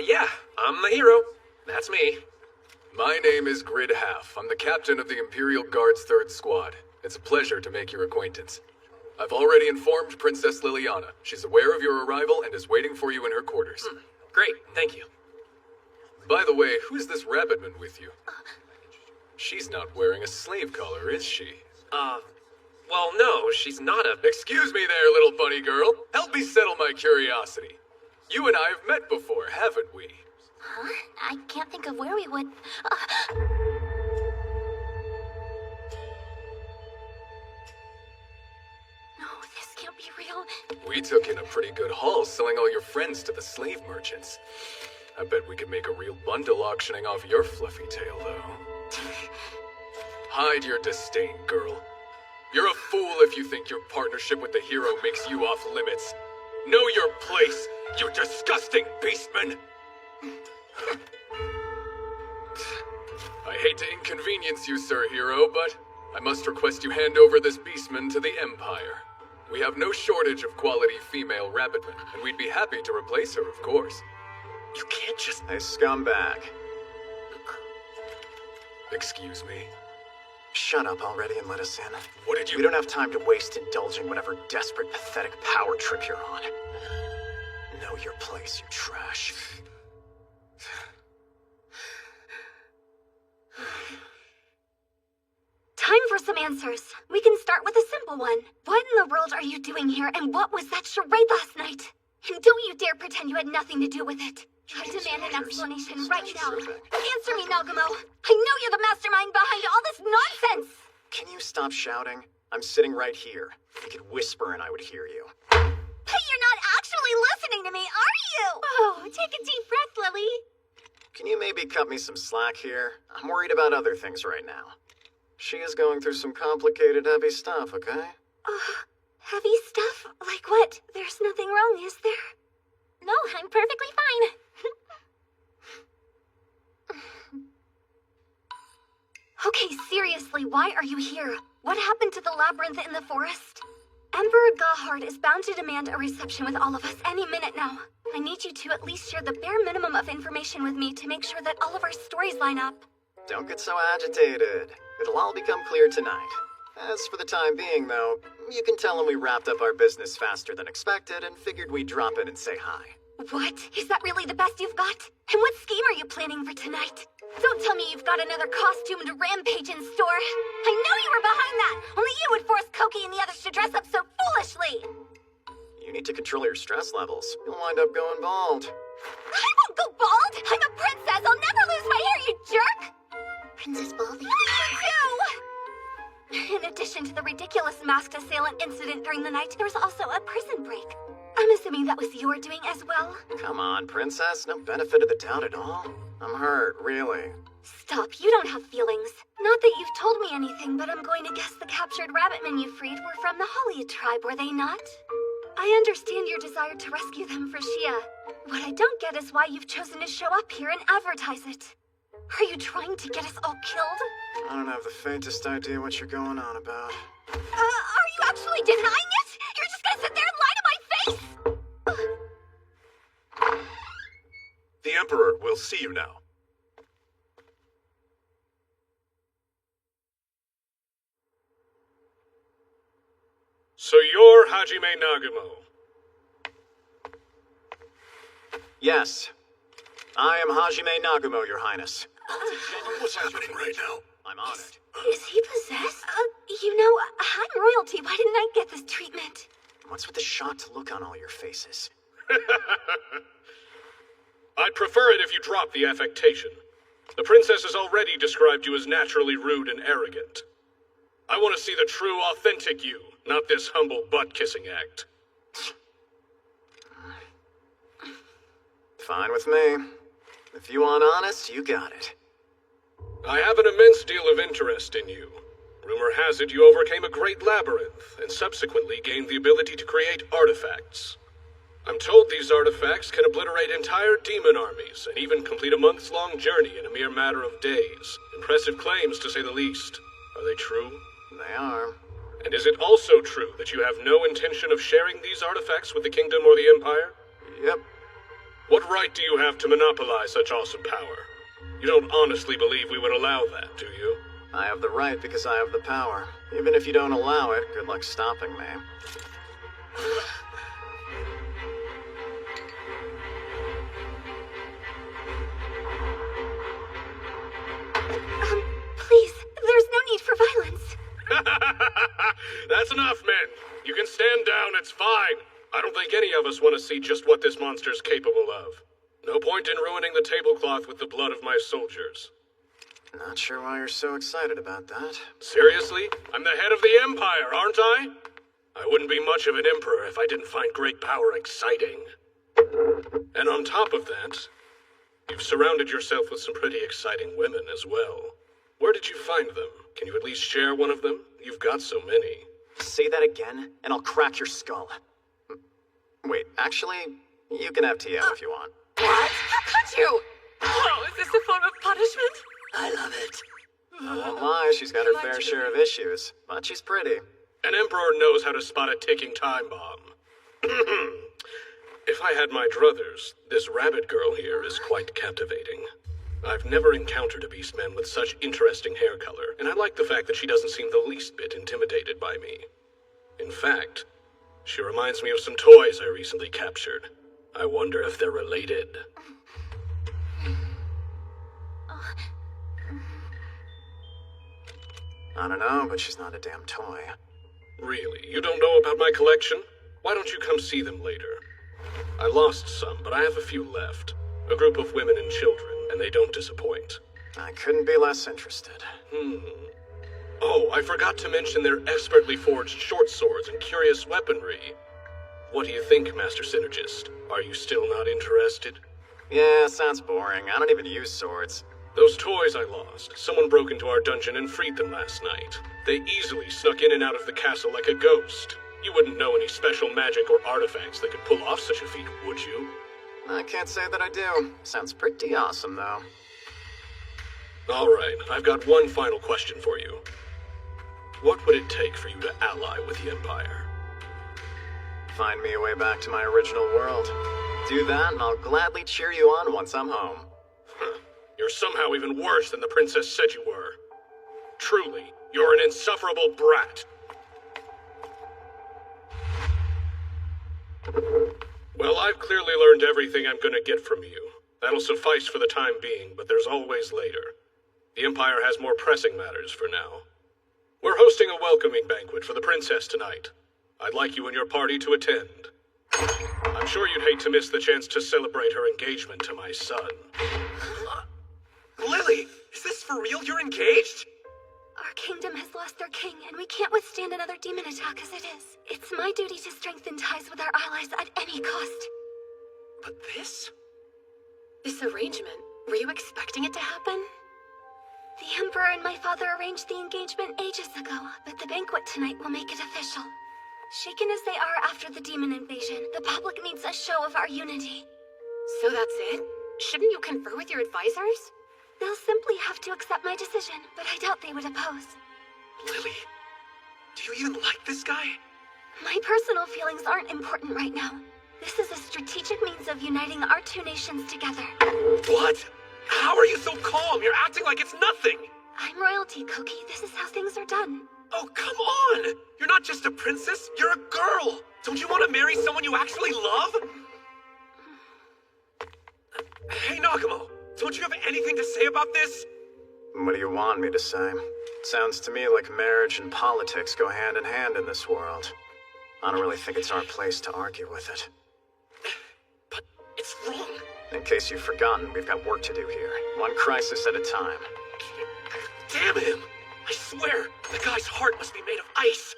Yeah, I'm the hero. That's me. My name is Grid Half. I'm the captain of the Imperial Guard's 3rd Squad. It's a pleasure to make your acquaintance. I've already informed Princess Liliana. She's aware of your arrival and is waiting for you in her quarters. Great, thank you. By the way, who's this rabbitman with you? She's not wearing a slave collar, is she? Well, no, she's not a... Excuse me there, little bunny girl. Help me settle my curiosity. You and I have met before, haven't we? Huh? I can't think of where we would... No, this can't be real. We took in a pretty good haul selling all your friends to the slave merchants. I bet we could make a real bundle auctioning off your fluffy tail, though. Hide your disdain, girl. You're a fool if you think your partnership with the hero makes you off limits. Know your place, you disgusting beastman! I hate to inconvenience you, Sir Hero, but I must request you hand over this beastman to the Empire. We have no shortage of quality female rabbitmen, and we'd be happy to replace her, of course. You can't just... Hey, scumbag. Excuse me. Shut up already and let us in. What did you... We don't have time to waste indulging whatever desperate, pathetic power trip you're on. Know your place, you trash. Time for some answers. We can start with a simple one. What in the world are you doing here, and what was that charade last night? And don't you dare pretend you had nothing to do with it. I demand an explanation right now. Answer me, Nagumo. I know you're the mastermind behind all this nonsense! Can you stop shouting? I'm sitting right here. You could whisper and I would hear you. But you're not actually listening to me, are you? Oh, take a deep breath, Lily. Can you maybe cut me some slack here? I'm worried about other things right now. She is going through some complicated, heavy stuff, okay? Heavy stuff? Like what? There's nothing wrong, is there? No, I'm perfectly fine. Okay, seriously, why are you here? What happened to the labyrinth in the forest? Emperor Gahard is bound to demand a reception with all of us any minute now. I need you to at least share the bare minimum of information with me to make sure that all of our stories line up. Don't get so agitated. It'll all become clear tonight. As for the time being, though, you can tell him we wrapped up our business faster than expected and figured we'd drop in and say hi. What? Is that really the best you've got? And what scheme are you planning for tonight? Don't tell me you've got another costumed rampage in store. I knew you were behind that! Only you would force Koki and the others to dress up so foolishly! You need to control your stress levels. You'll wind up going bald. I won't go bald! I'm a princess! I'll never lose my hair, you jerk! Princess Baldy. You! In addition to the ridiculous masked assailant incident during the night, there was also a prison break. I'm assuming that was your doing as well? Come on, princess. No benefit of the doubt at all. I'm hurt, really. Stop, you don't have feelings. Not that you've told me anything, but I'm going to guess the captured rabbitmen you freed were from the Holly tribe, were they not? I understand your desire to rescue them for Shia. What I don't get is why you've chosen to show up here and advertise it. Are you trying to get us all killed? I don't have the faintest idea what you're going on about. Are you actually denying it? You're just gonna sit there and lie to my face? The Emperor will see you now. So you're Hajime Nagumo. Yes. I am Hajime Nagumo, Your Highness. What's happening right now? I'm on it. Is he possessed? You know, I'm royalty. Why didn't I get this treatment? What's with the shocked look on all your faces? I'd prefer it if you dropped the affectation. The princess has already described you as naturally rude and arrogant. I want to see the true, authentic you, not this humble butt-kissing act. Fine with me. If you want honest, you got it. I have an immense deal of interest in you. Rumor has it you overcame a great labyrinth, and subsequently gained the ability to create artifacts. I'm told these artifacts can obliterate entire demon armies, and even complete a months-long journey in a mere matter of days. Impressive claims, to say the least. Are they true? They are. And is it also true that you have no intention of sharing these artifacts with the kingdom or the empire? Yep. What right do you have to monopolize such awesome power? You don't honestly believe we would allow that, do you? I have the right because I have the power. Even if you don't allow it, good luck stopping me. Please, there's no need for violence. That's enough, men. You can stand down, it's fine. I don't think any of us want to see just what this monster's capable of. No point in ruining the tablecloth with the blood of my soldiers. Not sure why you're so excited about that. Seriously? I'm the head of the Empire, aren't I? I wouldn't be much of an emperor if I didn't find great power exciting. And on top of that, you've surrounded yourself with some pretty exciting women as well. Where did you find them? Can you at least share one of them? You've got so many. Say that again, and I'll crack your skull. Wait, actually, you can have TO if you want. What? How could you! Oh, is this a form of punishment? I love it. I won't lie, she's got her fair share of issues, but she's pretty. An emperor knows how to spot a ticking time bomb. If I had my druthers, this rabbit girl here is quite captivating. I've never encountered a beastman with such interesting hair color, and I like the fact that she doesn't seem the least bit intimidated by me. In fact, she reminds me of some toys I recently captured. I wonder if they're related. I don't know, but she's not a damn toy. Really? You don't know about my collection? Why don't you come see them later? I lost some, but I have a few left. A group of women and children, and they don't disappoint. I couldn't be less interested. Oh, I forgot to mention their expertly forged short swords and curious weaponry. What do you think, Master Synergist? Are you still not interested? Yeah, sounds boring. I don't even use swords. Those toys I lost. Someone broke into our dungeon and freed them last night. They easily snuck in and out of the castle like a ghost. You wouldn't know any special magic or artifacts that could pull off such a feat, would you? I can't say that I do. Sounds pretty awesome, though. All right, I've got one final question for you. What would it take for you to ally with the Empire? Find me a way back to my original world. Do that, and I'll gladly cheer you on once I'm home. You're somehow even worse than the princess said you were. Truly, you're an insufferable brat. Well, I've clearly learned everything I'm gonna get from you. That'll suffice for the time being, but there's always later. The Empire has more pressing matters for now. We're hosting a welcoming banquet for the princess tonight. I'd like you and your party to attend. I'm sure you'd hate to miss the chance to celebrate her engagement to my son. Lily, is this for real? You're engaged? Our kingdom has lost their king, and we can't withstand another demon attack as it is. It's my duty to strengthen ties with our allies at any cost. But this? This arrangement, were you expecting it to happen? The Emperor and my father arranged the engagement ages ago, but the banquet tonight will make it official. Shaken as they are after the demon invasion, the public needs a show of our unity. So that's it? Shouldn't you confer with your advisors? They'll simply have to accept my decision, but I doubt they would oppose. Lily, do you even like this guy? My personal feelings aren't important right now. This is a strategic means of uniting our two nations together. What? How are you so calm? You're acting like it's nothing! I'm royalty, Koki. This is how things are done. Oh, come on! You're not just a princess, you're a girl! Don't you want to marry someone you actually love? Hey, Nagumo, don't you have anything to say about this? What do you want me to say? Sounds to me like marriage and politics go hand in hand in this world. I don't really think it's our place to argue with it. But it's wrong. In case you've forgotten, we've got work to do here. One crisis at a time. Damn him! I swear, the guy's heart must be made of ice.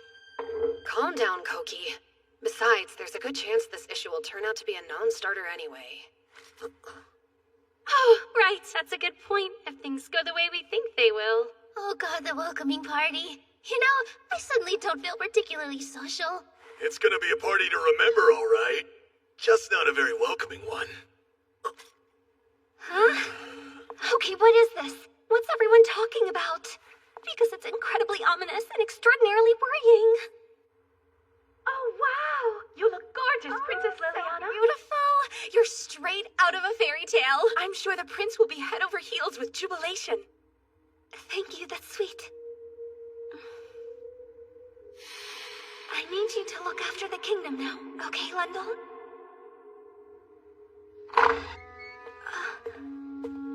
Calm down, Koki. Besides, there's a good chance this issue will turn out to be a non-starter anyway. Oh, right. That's a good point. If things go the way we think they will. Oh god, the welcoming party. You know, I suddenly don't feel particularly social. It's gonna be a party to remember, all right. Just not a very welcoming one. Huh? Okay, what is this? What's everyone talking about? Because it's incredibly ominous and extraordinarily worrying. Oh, wow! You look gorgeous, Princess Liliana. Beautiful! You're straight out of a fairy tale. I'm sure the prince will be head over heels with jubilation. Thank you, that's sweet. I need you to look after the kingdom now, okay, Lundel?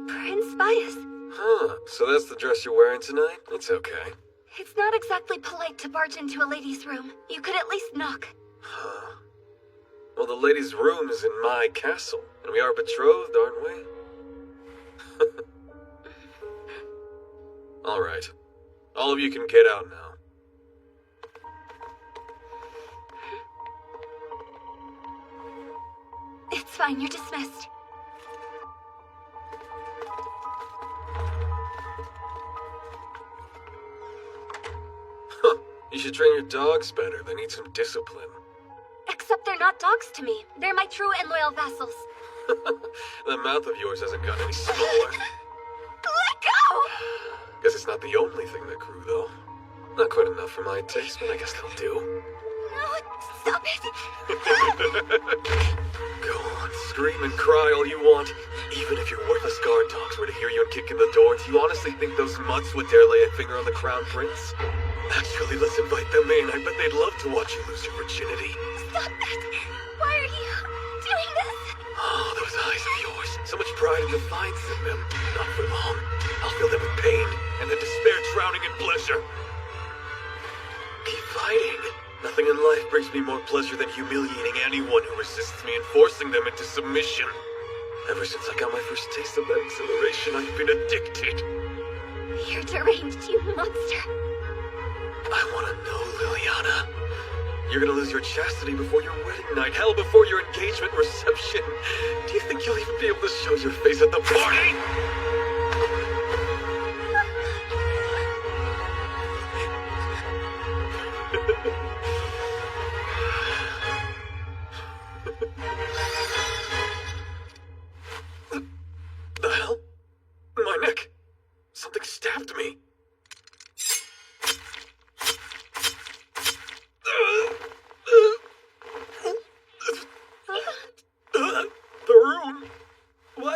Prince Bias. Huh, so that's the dress you're wearing tonight? It's okay. It's not exactly polite to barge into a lady's room. You could at least knock. Huh. Well, the lady's room is in my castle, and we are betrothed, aren't we? All right. All of you can get out now. It's fine, you're dismissed. You should train your dogs better. They need some discipline. Except they're not dogs to me. They're my true and loyal vassals. That mouth of yours hasn't gotten any smaller. Let go! Guess it's not the only thing that grew, though. Not quite enough for my taste, but I guess they'll do. No, stop it! Go on, scream and cry all you want. Even if your worthless guard dogs were to hear you and kick in the door, do you honestly think those mutts would dare lay a finger on the crown prince? Actually, let's invite them in. I bet they'd love to watch you lose your virginity. Stop that! Why are you doing this? Oh, those eyes of yours. So much pride and defiance in them. Not for long. I'll fill them with pain, and then despair drowning in pleasure. Keep fighting. Nothing in life brings me more pleasure than humiliating anyone who resists me and forcing them into submission. Ever since I got my first taste of that exhilaration, I've been addicted. You're deranged, you monster. I want to know, Liliana. You're gonna lose your chastity before your wedding night, hell, before your engagement reception. Do you think you'll even be able to show your face at the party? The hell? My neck. Something stabbed me. The room. Why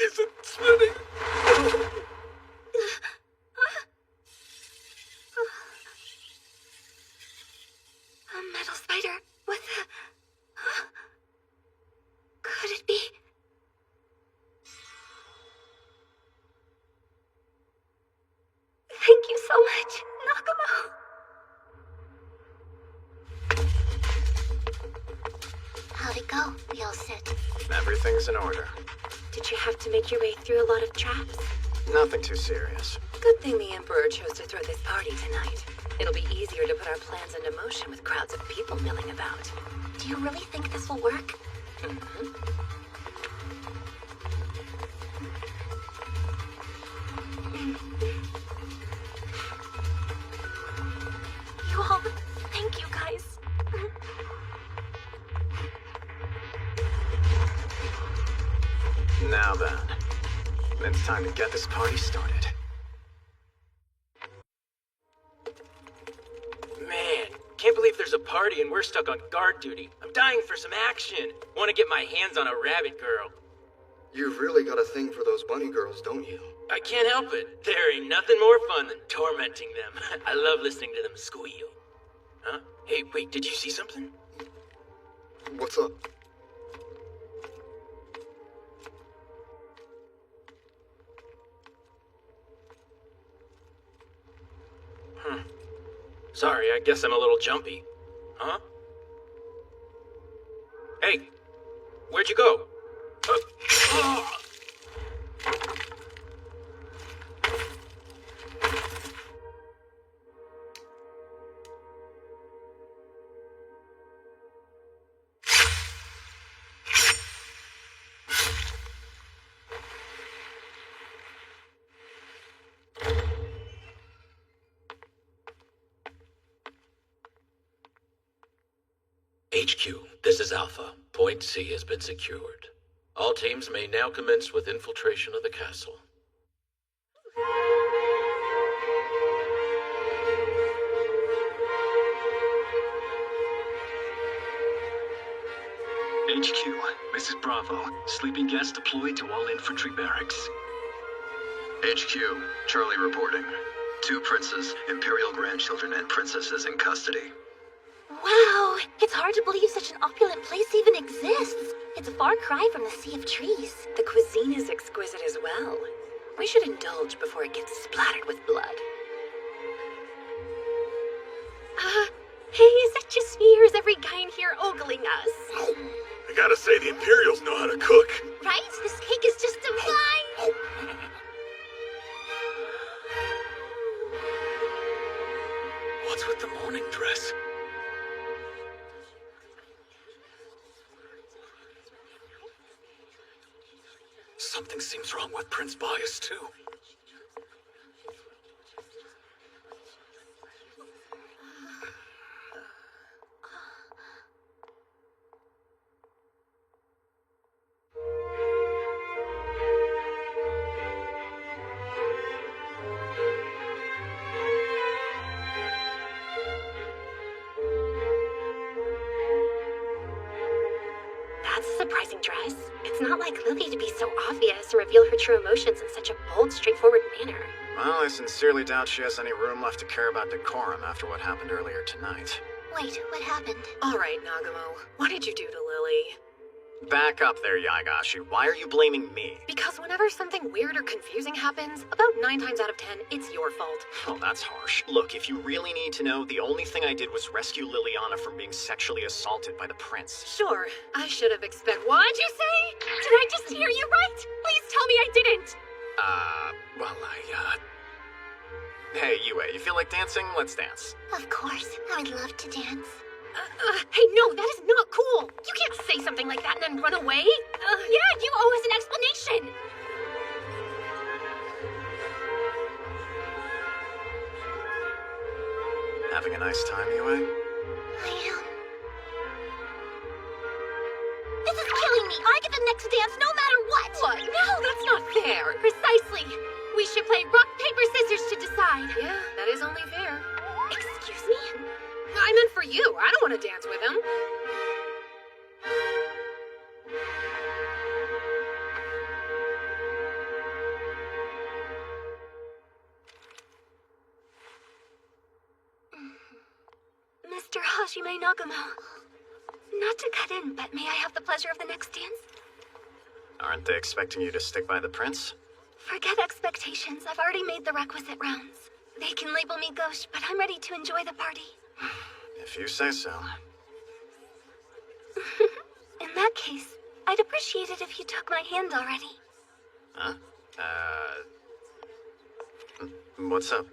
is it spinning? A metal spider? What the... Could it be? Thank you so much, Nakamo. How'd it go? We all sit. Everything's in order. Did you have to make your way through a lot of traps? Nothing too serious. Good thing the Emperor chose to throw this party tonight. It'll be easier to put our plans into motion with crowds of people milling about. Do you really think this will work? Mm-hmm. You all, thank you guys. Now then, it's time to get this party started. Man, can't believe there's a party and we're stuck on guard duty. I'm dying for some action. Want to get my hands on a rabbit girl. You've really got a thing for those bunny girls, don't you? I can't help it. There ain't nothing more fun than tormenting them. I love listening to them squeal. Huh? Hey, wait, did you see something? What's up? Sorry, I guess I'm a little jumpy. Huh? Hey, where'd you go? HQ, this is Alpha. Point C has been secured. All teams may now commence with infiltration of the castle. HQ, this is Bravo. Sleeping gas deployed to all infantry barracks. HQ, Charlie reporting. 2 princes, imperial grandchildren, and princesses in custody. Wow, it's hard to believe such an opulent place even exists. It's a far cry from the Sea of Trees. The cuisine is exquisite as well. We should indulge before it gets splattered with blood. Hey, is that just me or is every guy in here ogling us? I gotta say, the Imperials know how to cook. Right? This cake is just divine. What's with the morning dress? Something seems wrong with Prince Bias, too. surprising dress. It's not like Lily to be so obvious or reveal her true emotions in such a bold, straightforward manner. Well, I sincerely doubt she has any room left to care about decorum after what happened earlier tonight. Wait, what happened? All right, Nagumo. What did you do to Lily? Back up there, Yagashi. Why are you blaming me? Because whenever something weird or confusing happens, about 9 times out of 10, it's your fault. Well, that's harsh. Look, if you really need to know, the only thing I did was rescue Liliana from being sexually assaulted by the prince. Sure, I should have expected. What'd you say? Did I just hear you right? Please tell me I didn't. Hey, Yue, you feel like dancing? Let's dance. Of course, I would love to dance. Hey, no, that is not cool. You can't say something like that and then run away. Yeah, you owe us an explanation. Having a nice time, Yue? I am. This is killing me. I get the next dance no matter what. What? No, that's not fair. Precisely. We should play rock, paper, scissors to decide. Yeah, that is only fair. Excuse me? I meant for you. I don't want to dance with him. Mr. Hajime Nagumo. Not to cut in, but may I have the pleasure of the next dance? Aren't they expecting you to stick by the prince? Forget expectations. I've already made the requisite rounds. They can label me gauche, but I'm ready to enjoy the party. If you say so. In that case, I'd appreciate it if you took my hand already. Huh? What's up?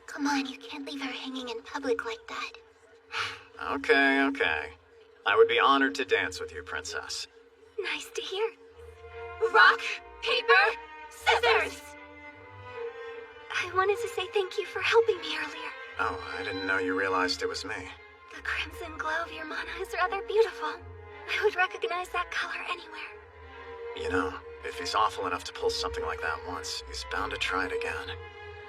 Come on, you can't leave her hanging in public like that. Okay. I would be honored to dance with you, princess. Nice to hear. Rock, paper, scissors! I wanted to say thank you for helping me earlier. Oh, I didn't know you realized it was me. The crimson glow of your mana is rather beautiful. I would recognize that color anywhere. You know, if he's awful enough to pull something like that once, he's bound to try it again.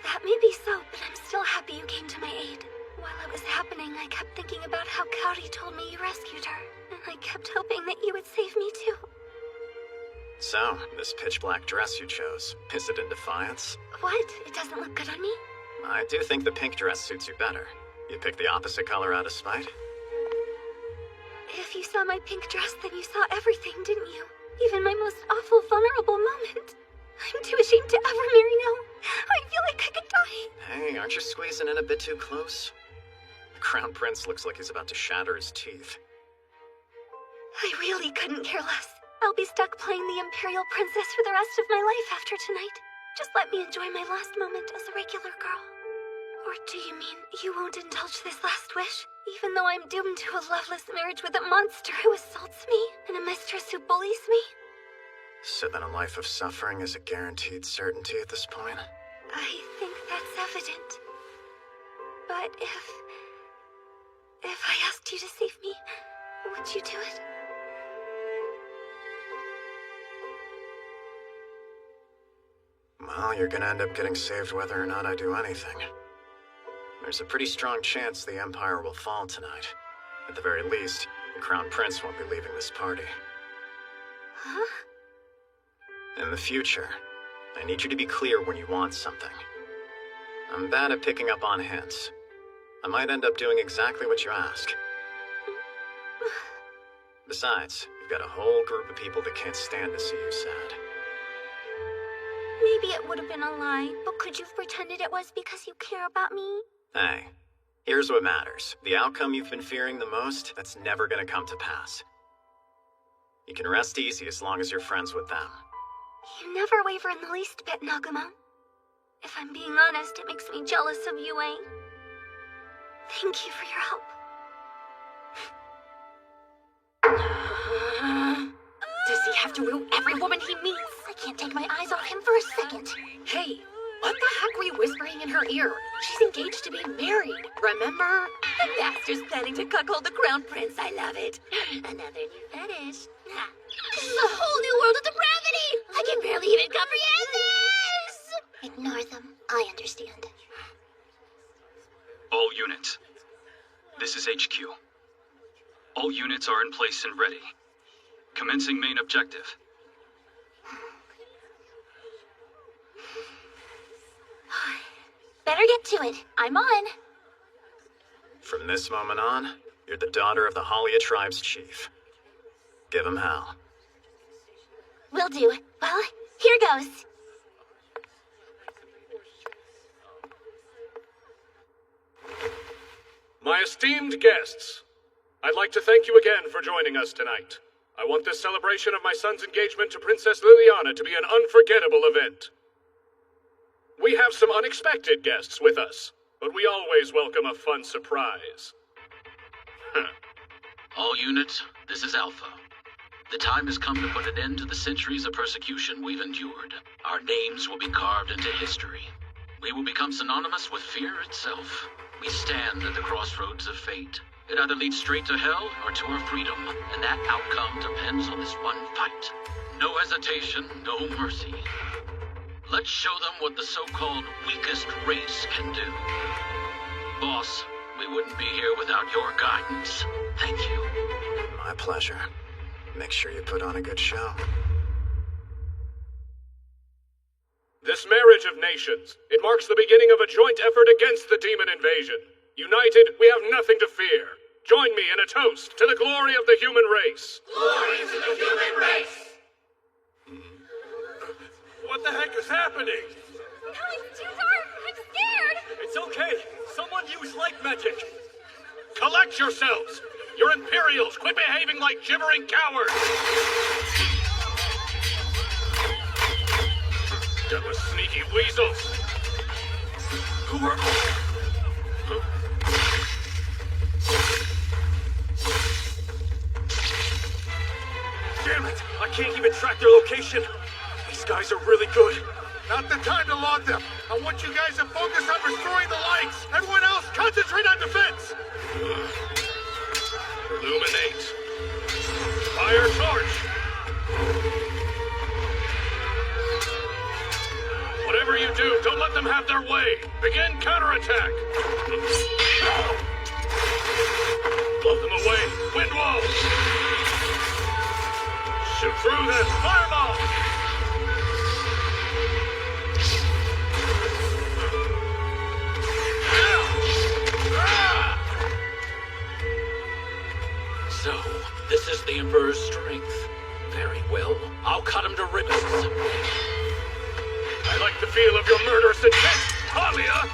That may be so, but I'm still happy you came to my aid. While it was happening, I kept thinking about how Kaori told me you rescued her, and I kept hoping that you would save me too. So, this pitch black dress you chose, is it in defiance? What? It doesn't look good on me? I do think the pink dress suits you better. You picked the opposite color out of spite? If you saw my pink dress, then you saw everything, didn't you? Even my most awful, vulnerable moment. I'm too ashamed to ever marry now. I feel like I could die. Hey, aren't you squeezing in a bit too close? The Crown Prince looks like he's about to shatter his teeth. I really couldn't care less. I'll be stuck playing the Imperial Princess for the rest of my life after tonight. Just let me enjoy my last moment as a regular girl. Or do you mean you won't indulge this last wish? Even though I'm doomed to a loveless marriage with a monster who assaults me and a mistress who bullies me? So then a life of suffering is a guaranteed certainty at this point? I think that's evident. But if I asked you to save me, would you do it? Well, you're gonna end up getting saved whether or not I do anything. There's a pretty strong chance the Empire will fall tonight. At the very least, the Crown Prince won't be leaving this party. Huh? In the future, I need you to be clear when you want something. I'm bad at picking up on hints. I might end up doing exactly what you ask. Besides, you've got a whole group of people that can't stand to see you sad. Maybe it would have been a lie, but could you have pretended it was because you care about me? Hey, here's what matters. The outcome you've been fearing the most, that's never gonna come to pass. You can rest easy as long as you're friends with them. You never waver in the least bit, Nagumo. If I'm being honest, it makes me jealous of Yue. Thank you for your help. Does he have to woo every woman he meets? I can't take my eyes off him for a second. Hey, what the heck were you whispering in her ear? She's engaged to be married, remember? The master's planning to cuckold the Crown Prince. I love it. Another new fetish. This is a whole new world of depravity! I can barely even comprehend this! Ignore them. I understand. All units. This is HQ. All units are in place and ready. Commencing main objective. Better get to it. I'm on. From this moment on, you're the daughter of the Halia tribe's chief. Give him hell. Will do. Well, here goes. My esteemed guests, I'd like to thank you again for joining us tonight. I want this celebration of my son's engagement to Princess Liliana to be an unforgettable event. We have some unexpected guests with us, but we always welcome a fun surprise. All units, this is Alpha. The time has come to put an end to the centuries of persecution we've endured. Our names will be carved into history. We will become synonymous with fear itself. We stand at the crossroads of fate. It either leads straight to hell or to our freedom, and that outcome depends on this one fight. No hesitation, no mercy. Let's show them what the so-called weakest race can do. Boss, we wouldn't be here without your guidance. Thank you. My pleasure. Make sure you put on a good show. This marriage of nations, it marks the beginning of a joint effort against the demon invasion. United, we have nothing to fear. Join me in a toast to the glory of the human race. Glory to the human race! What the heck is happening? No, it's too dark. I'm scared. It's okay. Someone use light magic. Collect yourselves! You're Imperials! Quit behaving like gibbering cowards! Those sneaky weasels! Who are... Damn it! I can't even track their location. These guys are really good. Not the time to log them. I want you guys to focus on restoring the lights. Everyone else, concentrate on defense. Illuminate. Fire torch. Whatever you do, don't let them have their way. Begin counterattack. Blow them away. Wind wall. Shoot through them. Fireball. So, this is the Emperor's strength. Very well. I'll cut him to ribbons. I like the feel of your murderous intent, Halia!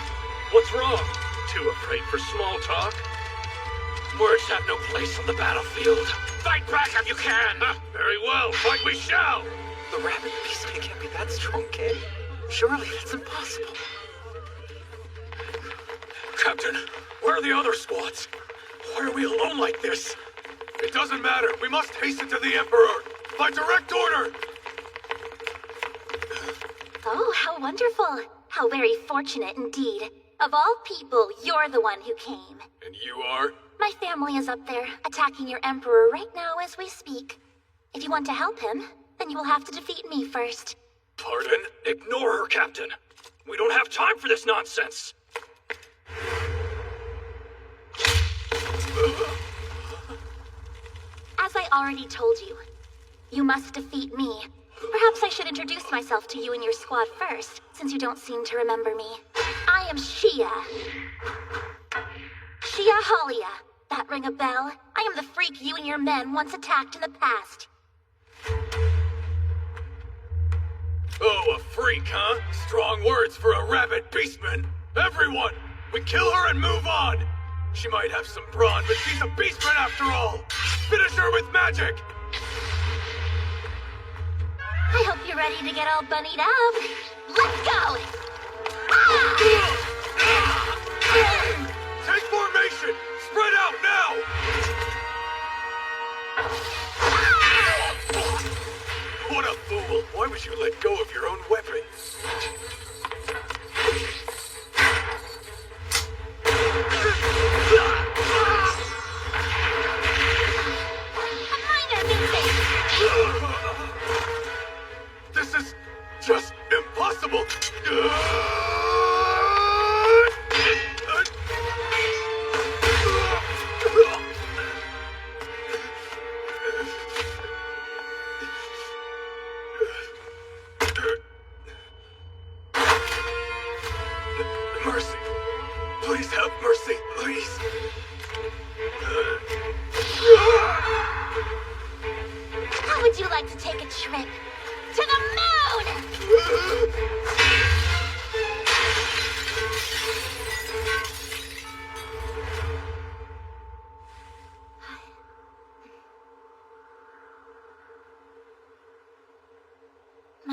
What's wrong? Too afraid for small talk? Words have no place on the battlefield. Fight back if you can! Very well, fight we shall! The rabbit beastman can't be that strong, can he? Surely that's impossible. Captain, where are the other squads? Why are we alone like this? It doesn't matter. We must hasten to the Emperor. By direct order! Oh, how wonderful. How very fortunate indeed. Of all people, you're the one who came. And you are? My family is up there, attacking your Emperor right now as we speak. If you want to help him, then you will have to defeat me first. Pardon? Ignore her, Captain. We don't have time for this nonsense. As I already told you, you must defeat me. Perhaps I should introduce myself to you and your squad first, since you don't seem to remember me. I am Shia. Shia Halia. That ring a bell? I am the freak you and your men once attacked in the past. Oh, a freak, huh? Strong words for a rabid beastman. Everyone, we kill her and move on. She might have some brawn, but she's a beastman after all. Finish her with magic. I hope you're ready to get all bunnied up. Let's go! Ah! Take formation! Spread out now! What a fool! Why would you let go of your own weapon? This is just impossible!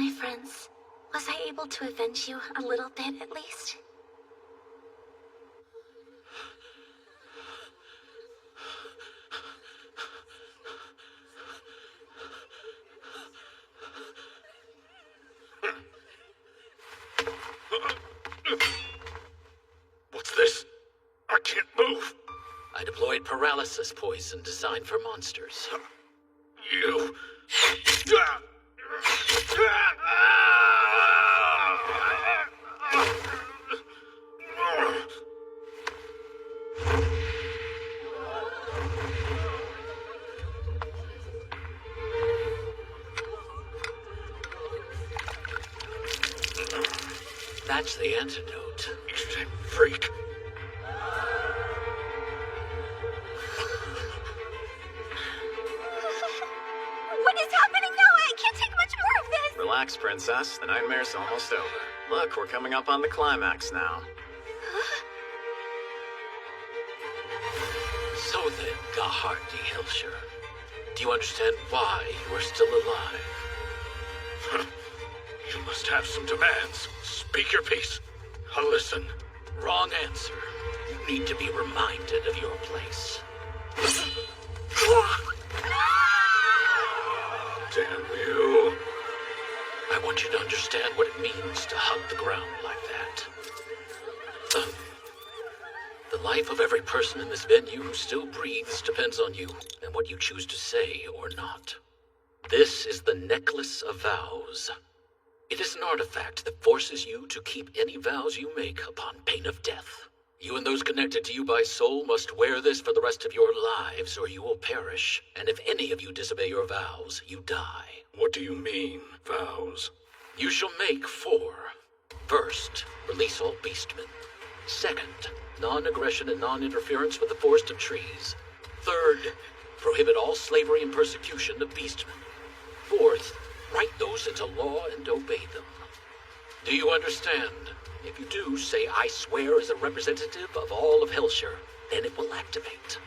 My friends, was I able to avenge you a little bit at least? What's this? I can't move. I deployed paralysis poison designed for monsters. You... That's the antidote. You freak. What is happening now? I can't take much more of this! Relax, Princess. The nightmare's almost over. Look, we're coming up on the climax now. So then, Gahard D. Hilsher, do you understand why you are still alive? You must have some demands. Speak your piece. I'll listen. Wrong answer. You need to be reminded of your place. Damn you. I want you to understand what it means to hug the ground like that. The life of every person in this venue who still breathes depends on you and what you choose to say or not. This is the Necklace of Vows. It is an artifact that forces you to keep any vows you make upon pain of death. You and those connected to you by soul must wear this for the rest of your lives, or you will perish. And if any of you disobey your vows, you die. What do you mean, vows? You shall make 4. First, release all beastmen. Second, non-aggression and non-interference with the forest of trees. Third, prohibit all slavery and persecution of beastmen. Fourth, write those into law and obey them. Do you understand? If you do, say, I swear as a representative of all of Hilsher, then it will activate.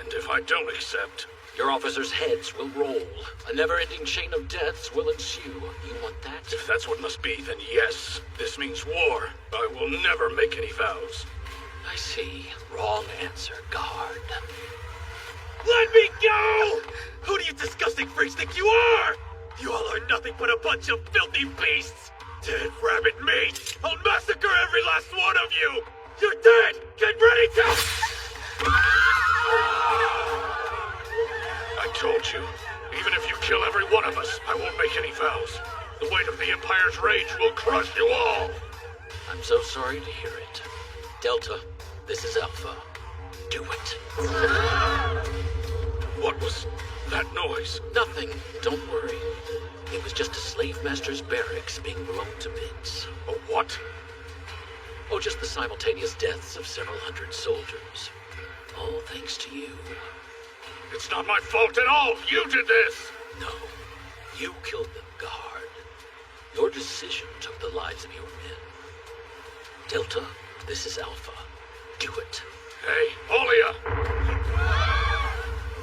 And if I don't accept? Your officers' heads will roll. A never-ending chain of deaths will ensue. You want that? If that's what must be, then yes. This means war. I will never make any vows. I see. Wrong answer, guard. Let me go! Who do you disgusting freaks think you are? You all are nothing but a bunch of filthy beasts! Dead rabbit meat! I'll massacre every last one of you! You're dead! Get ready to... I told you, even if you kill every one of us, I won't make any vows. The weight of the Empire's rage will crush you all! I'm so sorry to hear it. Delta, this is Alpha. Do it. What was that noise? Nothing. Don't worry. It was just a slave master's barracks being blown to bits. A what? Oh, just the simultaneous deaths of several hundred soldiers. All thanks to you. It's not my fault at all! You did this! No. You killed them, Gahard. Your decision took the lives of your men. Delta, this is Alpha. Do it. Hey, Olia!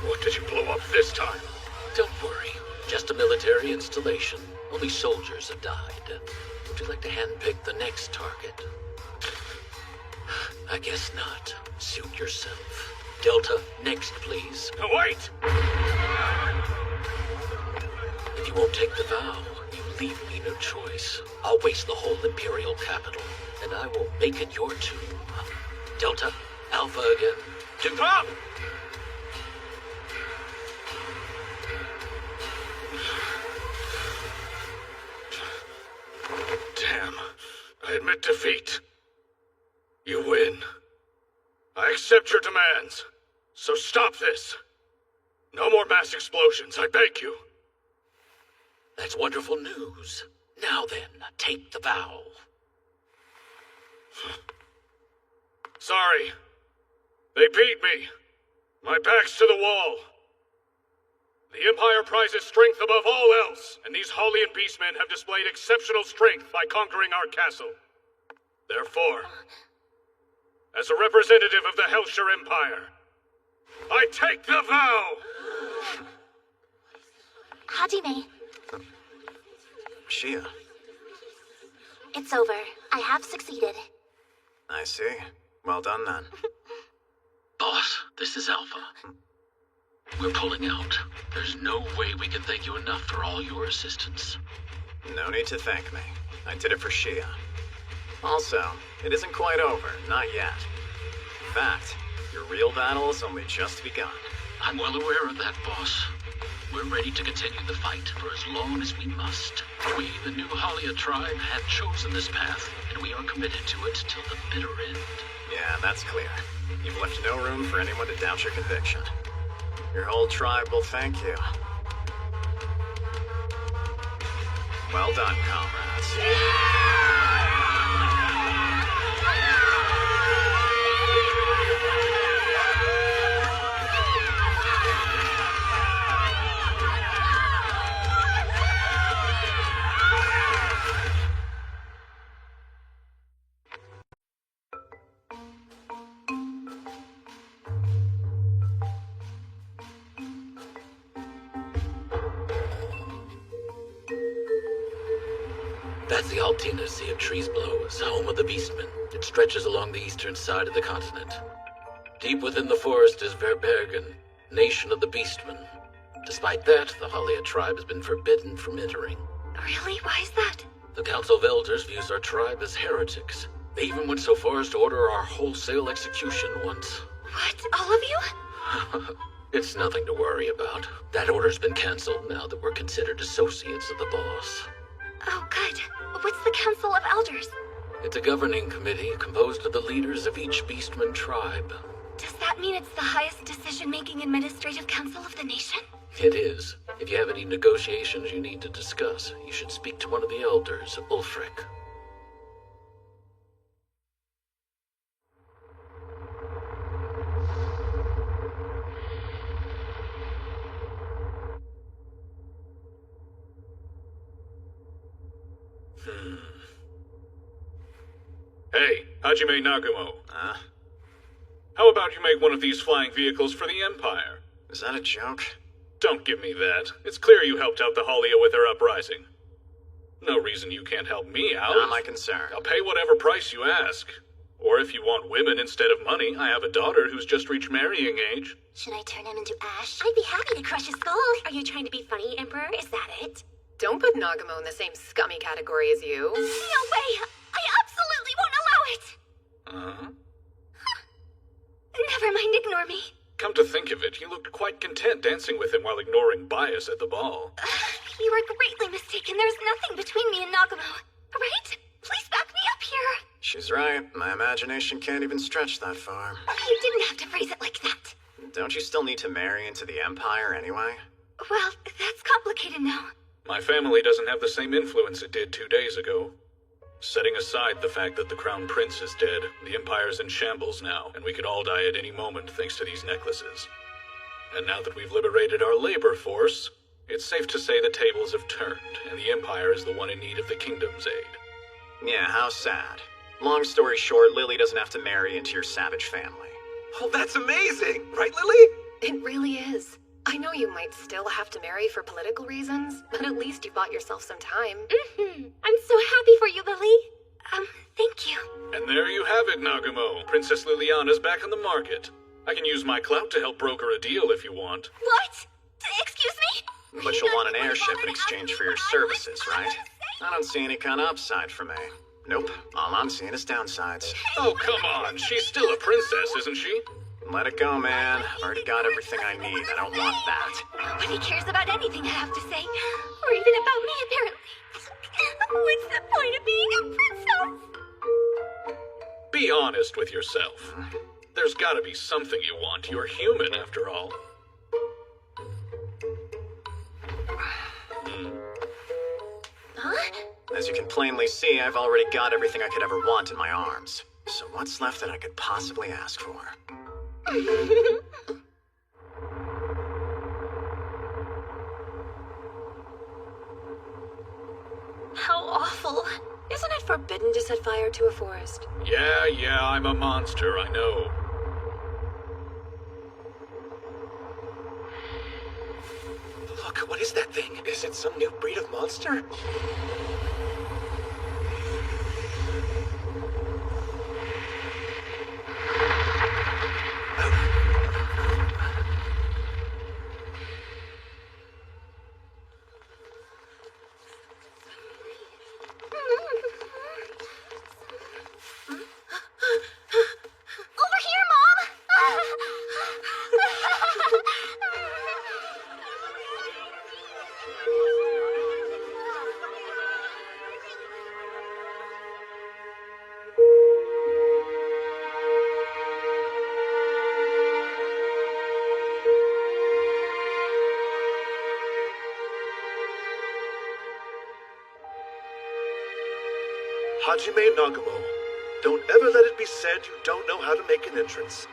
What did you blow up this time? Don't worry. Just a military installation. Only soldiers have died. Would you like to handpick the next target? I guess not. Suit yourself. Delta, next, please. No, wait! If you won't take the vow, you leave me no choice. I'll waste the whole Imperial capital, and I will make it your tomb. Delta, Alpha again. To Stop! Damn. I admit defeat. You win. I accept your demands. So stop this. No more mass explosions, I beg you. That's wonderful news. Now then, take the vow. Sorry. They beat me. My back's to the wall. The Empire prizes strength above all else, and these Holian beastmen have displayed exceptional strength by conquering our castle. Therefore, as a representative of the Helsher Empire, I take the vow! Hajime. Shia. It's over. I have succeeded. I see. Well done, then. Boss, this is Alpha. We're pulling out. There's no way we can thank you enough for all your assistance. No need to thank me. I did it for Shia. Also, it isn't quite over. Not yet. In fact, your real battle has only just begun. I'm well aware of that, boss. We're ready to continue the fight for as long as we must. We, the new Halia tribe, have chosen this path, and we are committed to it till the bitter end. Yeah, that's clear. You've left no room for anyone to doubt your conviction. Your whole tribe will thank you. Well done, comrades. That's the Altina Sea of Trees Below us, home of the Beastmen. It stretches along the eastern side of the continent. Deep within the forest is Verbergen, nation of the Beastmen. Despite that, the Halia tribe has been forbidden from entering. Really? Why is that? The Council of Elders views our tribe as heretics. They even went so far as to order our wholesale execution once. What? All of you? It's nothing to worry about. That order's been cancelled now that we're considered associates of the boss. Oh, good. What's the Council of Elders? It's a governing committee composed of the leaders of each Beastman tribe. Does that mean it's the highest decision-making administrative council of the nation? It is. If you have any negotiations you need to discuss, you should speak to one of the elders, Ulfric. Hey, Hajime Nagumo. How about you make one of these flying vehicles for the Empire? Is that a joke? Don't give me that. It's clear you helped out the Halia with their uprising. No reason you can't help me out. Not my concern. I'll pay whatever price you ask. Or if you want women instead of money, I have a daughter who's just reached marrying age. Should I turn him into ash? I'd be happy to crush his skull. Are you trying to be funny, Emperor? Is that it? Don't put Nagumo in the same scummy category as you. No way! I absolutely won't allow it! Never mind, ignore me. Come to think of it, you looked quite content dancing with him while ignoring bias at the ball. You are greatly mistaken. There's nothing between me and Nagumo. Right? Please back me up here. She's right. My imagination can't even stretch that far. You didn't have to phrase it like that. Don't you still need to marry into the Empire anyway? Well, that's complicated now. My family doesn't have the same influence it did 2 days ago. Setting aside the fact that the Crown Prince is dead, the Empire's in shambles now, and we could all die at any moment thanks to these necklaces. And now that we've liberated our labor force, it's safe to say the tables have turned, and the Empire is the one in need of the Kingdom's aid. Yeah, how sad. Long story short, Lily doesn't have to marry into your savage family. Oh, that's amazing! Right, Lily? It really is. I know you might still have to marry for political reasons, but at least you bought yourself some time. I'm so happy for you, Lily. Thank you. And there you have it, Nagumo. Princess Liliana's back on the market. I can use my clout to help broker a deal if you want. What? Excuse me? But you'll want an airship in exchange for your services, right? I don't see any kind of upside for me. Nope, all I'm seeing is downsides. Oh, come on. She's still a princess, isn't she? Let it go, man. I've already got everything I need. I don't want that. Nobody cares about anything I have to say. Or even about me, apparently. What's the point of being a princess? Be honest with yourself. There's gotta be something you want. You're human, after all. Huh? As you can plainly see, I've already got everything I could ever want in my arms. So what's left that I could possibly ask for? How awful. Isn't it forbidden to set fire to a forest? Yeah, I'm a monster, I know. Look, what is that thing? Is it some new breed of monster? Over here, Mom! Hajime Nagamo, don't ever let it be said you don't know how to make an entrance.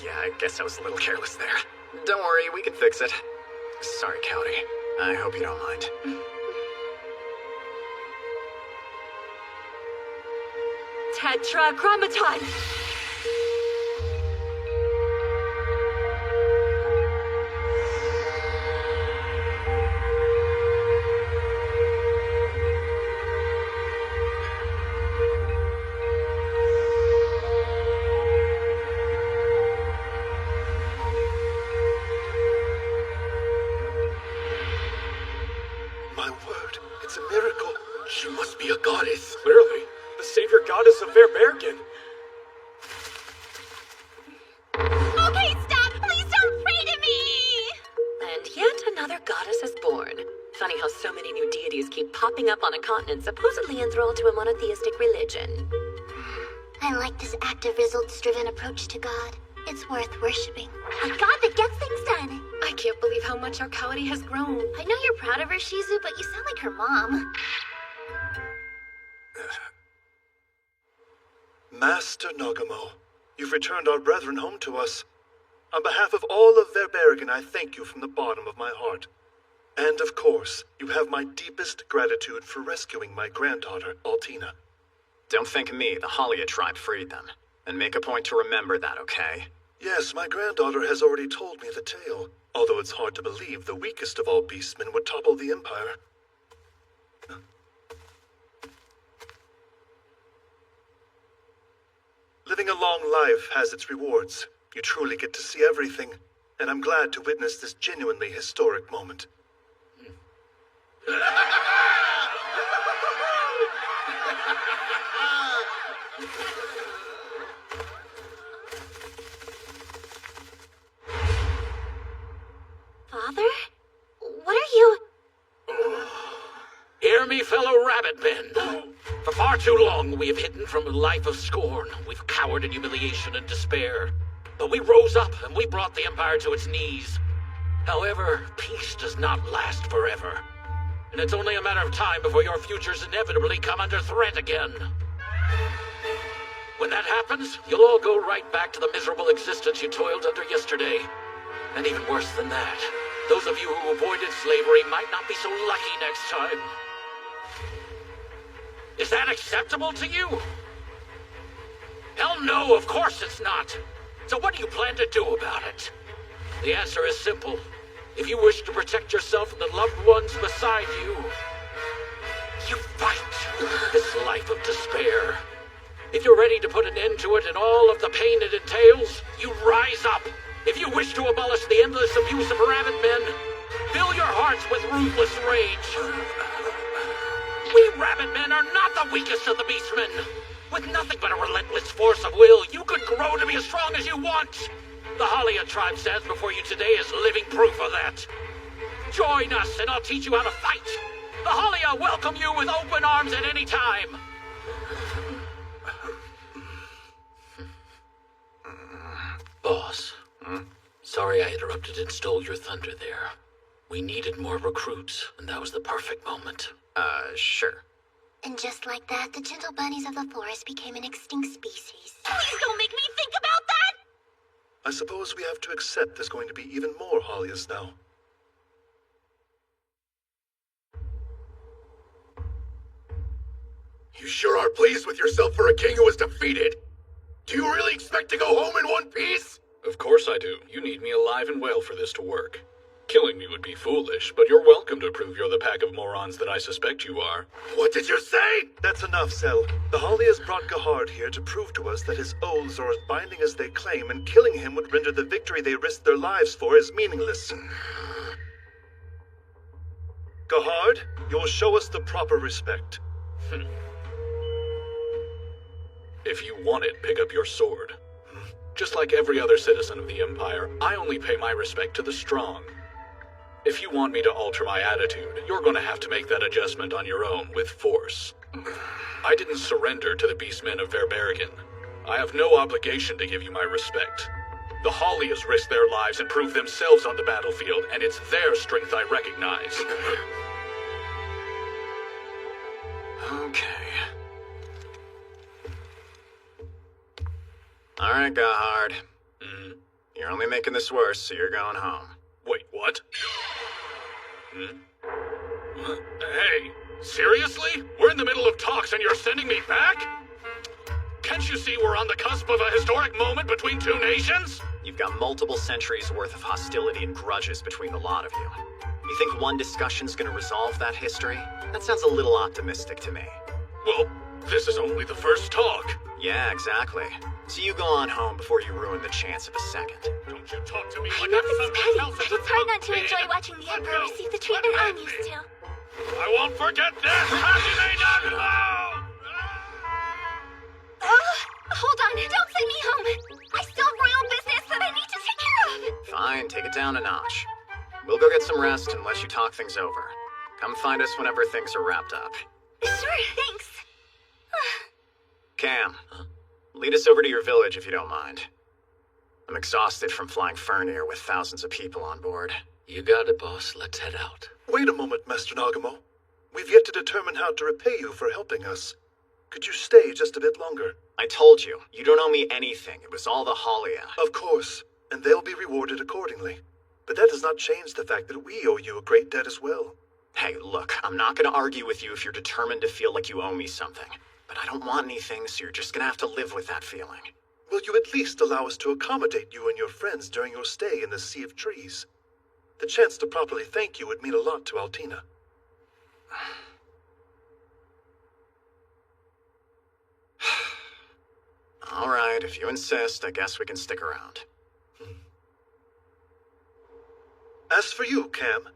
Yeah, I guess I was a little careless there. Don't worry, we can fix it. Sorry, Cowdy. I hope you don't mind. Tetragrammaton! My word, it's a miracle. She must be a goddess. Clearly, the savior goddess of Verbergen. Okay, stop! Please don't pray to me! And yet another goddess is born. Funny how so many new deities keep popping up on a continent supposedly enthralled to a monotheistic religion. I like this active, results-driven approach to God. It's worth worshipping. A god that gets things done. I can't believe how much our Cowdy has grown. I know you're proud of her, Shizu, but you sound like her mom. Master Nagamo, you've returned our brethren home to us. On behalf of all of Verbergen, I thank you from the bottom of my heart. And of course, you have my deepest gratitude for rescuing my granddaughter, Altina. Don't think me, the Halia tribe freed them. And make a point to remember that, okay? Yes, my granddaughter has already told me the tale, although it's hard to believe the weakest of all beastmen would topple the Empire. Living a long life has its rewards. You truly get to see everything, and I'm glad to witness this genuinely historic moment. Father? What are you... Hear me, fellow rabbit men. For far too long, we have hidden from a life of scorn. We've cowered in humiliation and despair. But we rose up and we brought the Empire to its knees. However, peace does not last forever. And it's only a matter of time before your futures inevitably come under threat again. When that happens, you'll all go right back to the miserable existence you toiled under yesterday. And even worse than that, those of you who avoided slavery might not be so lucky next time. Is that acceptable to you? Hell no, of course it's not. So what do you plan to do about it? The answer is simple. If you wish to protect yourself and the loved ones beside you, you fight this life of despair. If you're ready to put an end to it and all of the pain it entails, you rise up. If you wish to abolish the endless abuse of rabbit men, fill your hearts with ruthless rage. We rabbit men are not the weakest of the beastmen. With nothing but a relentless force of will, you could grow to be as strong as you want. The Halia tribe stands before you today as living proof of that. Join us and I'll teach you how to fight. The Halia welcome you with open arms at any time. Boss, sorry I interrupted and stole your thunder there. We needed more recruits, and that was the perfect moment. Sure. And just like that, the gentle bunnies of the forest became an extinct species. Please don't make me think about that! I suppose we have to accept there's going to be even more Halias now. You sure are pleased with yourself for a king who was defeated. Do you really expect to go home in one piece? Of course I do. You need me alive and well for this to work. Killing me would be foolish, but you're welcome to prove you're the pack of morons that I suspect you are. What did you say? That's enough, Cell. The Holliers brought Gahard here to prove to us that his oaths are as binding as they claim, and killing him would render the victory they risked their lives for as meaningless. Gahard, you'll show us the proper respect. If you want it, pick up your sword. Just like every other citizen of the Empire, I only pay my respect to the strong. If you want me to alter my attitude, you're going to have to make that adjustment on your own with force. I didn't surrender to the beastmen of Verbergen. I have no obligation to give you my respect. The Holliers risked their lives and proved themselves on the battlefield, and it's their strength I recognize. Okay. Alright, Gahard. You're only making this worse, so you're going home. Wait, what? Hey, seriously? We're in the middle of talks and you're sending me back? Can't you see we're on the cusp of a historic moment between two nations? You've got multiple centuries worth of hostility and grudges between the lot of you. You think one discussion's gonna resolve that history? That sounds a little optimistic to me. Well, this is only the first talk. Yeah, exactly. So you go on home before you ruin the chance of a second. Don't you talk to me I like know I'm it's something petty, else. but it's hard not to enjoy watching the Emperor receive the treatment I'm used to. I won't forget this! Hajime Nagamo! Hold on, don't send me home. I still have royal business that I need to take care of. Fine, take it down a notch. We'll go get some rest and let you talk things over. Come find us whenever things are wrapped up. Sure, thanks. Cam, lead us over to your village if you don't mind. I'm exhausted from flying Fernir with thousands of people on board. You got it, boss. Let's head out. Wait a moment, Master Nagamo. We've yet to determine how to repay you for helping us. Could you stay just a bit longer? I told you, you don't owe me anything. It was all the Halia. Of course, and they'll be rewarded accordingly. But that does not change the fact that we owe you a great debt as well. Hey, look, I'm not gonna argue with you if you're determined to feel like you owe me something. But I don't want anything, so you're just gonna have to live with that feeling. Will you at least allow us to accommodate you and your friends during your stay in the Sea of Trees? The chance to properly thank you would mean a lot to Altina. All right, if you insist, I guess we can stick around. As for you, Cam,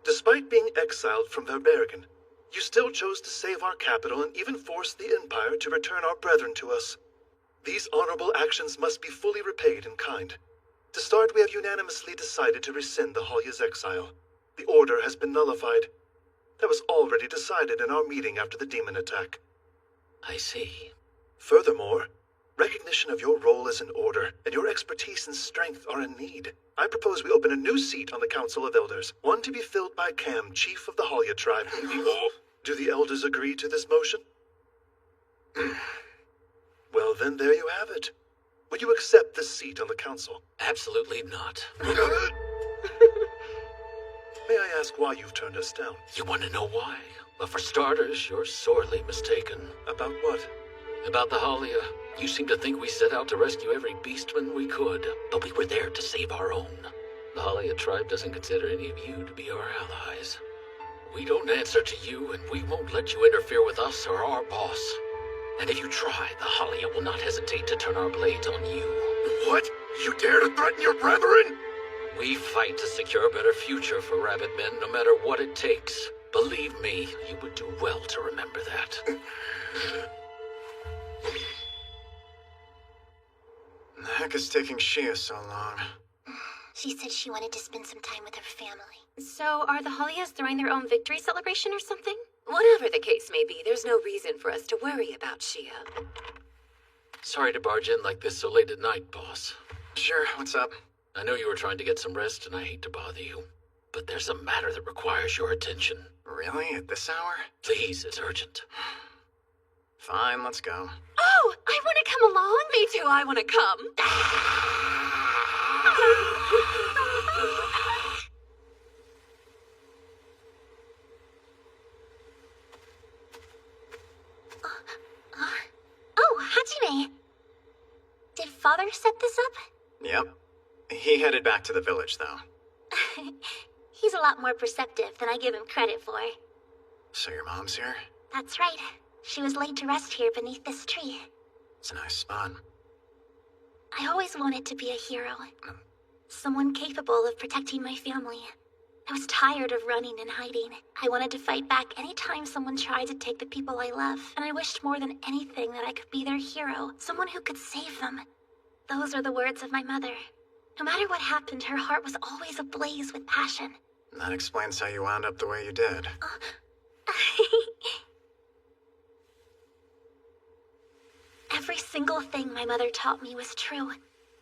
despite being exiled from Verbergen, you still chose to save our capital and even force the Empire to return our brethren to us. These honorable actions must be fully repaid in kind. To start, we have unanimously decided to rescind the Halia's exile. The order has been nullified. That was already decided in our meeting after the demon attack. I see. Furthermore, recognition of your role as an order and your expertise and strength are in need. I propose we open a new seat on the Council of Elders, one to be filled by Cam, chief of the Halia tribe. Do the elders agree to this motion? Well, then there you have it. Will you accept this seat on the council? Absolutely not. May I ask why you've turned us down? You want to know why? Well, for starters, you're sorely mistaken. About what? About the Halia. You seem to think we set out to rescue every beastman we could, but we were there to save our own. The Halia tribe doesn't consider any of you to be our allies. We don't answer to you, and we won't let you interfere with us or our boss. And if you try, the Halia will not hesitate to turn our blades on you. What? You dare to threaten your brethren? We fight to secure a better future for rabbit men, no matter what it takes. Believe me, you would do well to remember that. The heck is taking Shia so long? She said she wanted to spend some time with her family. So, are the Halias throwing their own victory celebration or something? Whatever the case may be, there's no reason for us to worry about Shia. Sorry to barge in like this so late at night, boss. Sure, what's up? I know you were trying to get some rest, and I hate to bother you. But there's a matter that requires your attention. Really? At this hour? Please, it's urgent. Fine, let's go. Oh, I want to come along. Me too, I want to come. Oh, Hajime! Did Father set this up? Yep. He headed back to the village, though. He's a lot more perceptive than I give him credit for. So your mom's here? That's right. She was laid to rest here beneath this tree. It's a nice spot. I always wanted to be a hero. Someone capable of protecting my family. I was tired of running and hiding. I wanted to fight back any time someone tried to take the people I love, and I wished more than anything that I could be their hero, someone who could save them. Those are the words of my mother. No matter what happened, her heart was always ablaze with passion. That explains how you wound up the way you did. Every single thing my mother taught me was true.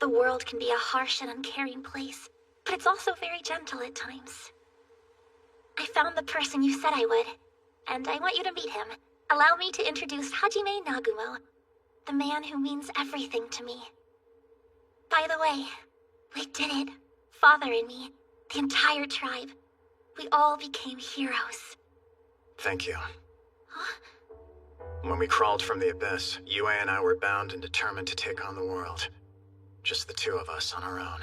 The world can be a harsh and uncaring place, but it's also very gentle at times. I found the person you said I would, and I want you to meet him. Allow me to introduce Hajime Nagumo, the man who means everything to me. By the way, we did it. Father and me, the entire tribe. We all became heroes. Thank you. When we crawled from the abyss, Yue and I were bound and determined to take on the world. Just the two of us on our own.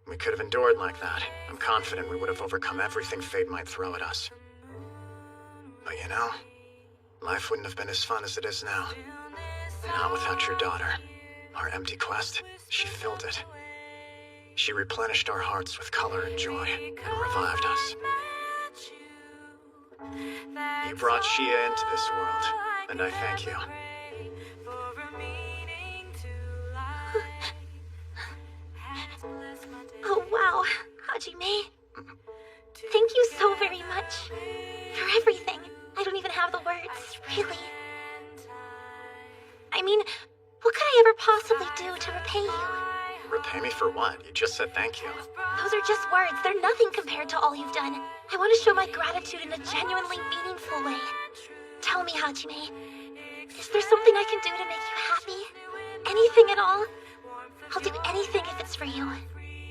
We could have endured like that. I'm confident we would have overcome everything fate might throw at us. But you know, life wouldn't have been as fun as it is now. Not without your daughter. Our empty quest, she filled it. She replenished our hearts with color and joy, and revived us. You brought Shia into this world, and I thank you. Oh wow, Hajime. Thank you so very much. For everything. I don't even have the words, really. I mean, what could I ever possibly do to repay you? Repay me for what? You just said thank you. Those are just words. They're nothing compared to all you've done. I want to show my gratitude in a genuinely meaningful way. Tell me, Hajime, is there something I can do to make you happy? Anything at all? I'll do anything if it's for you.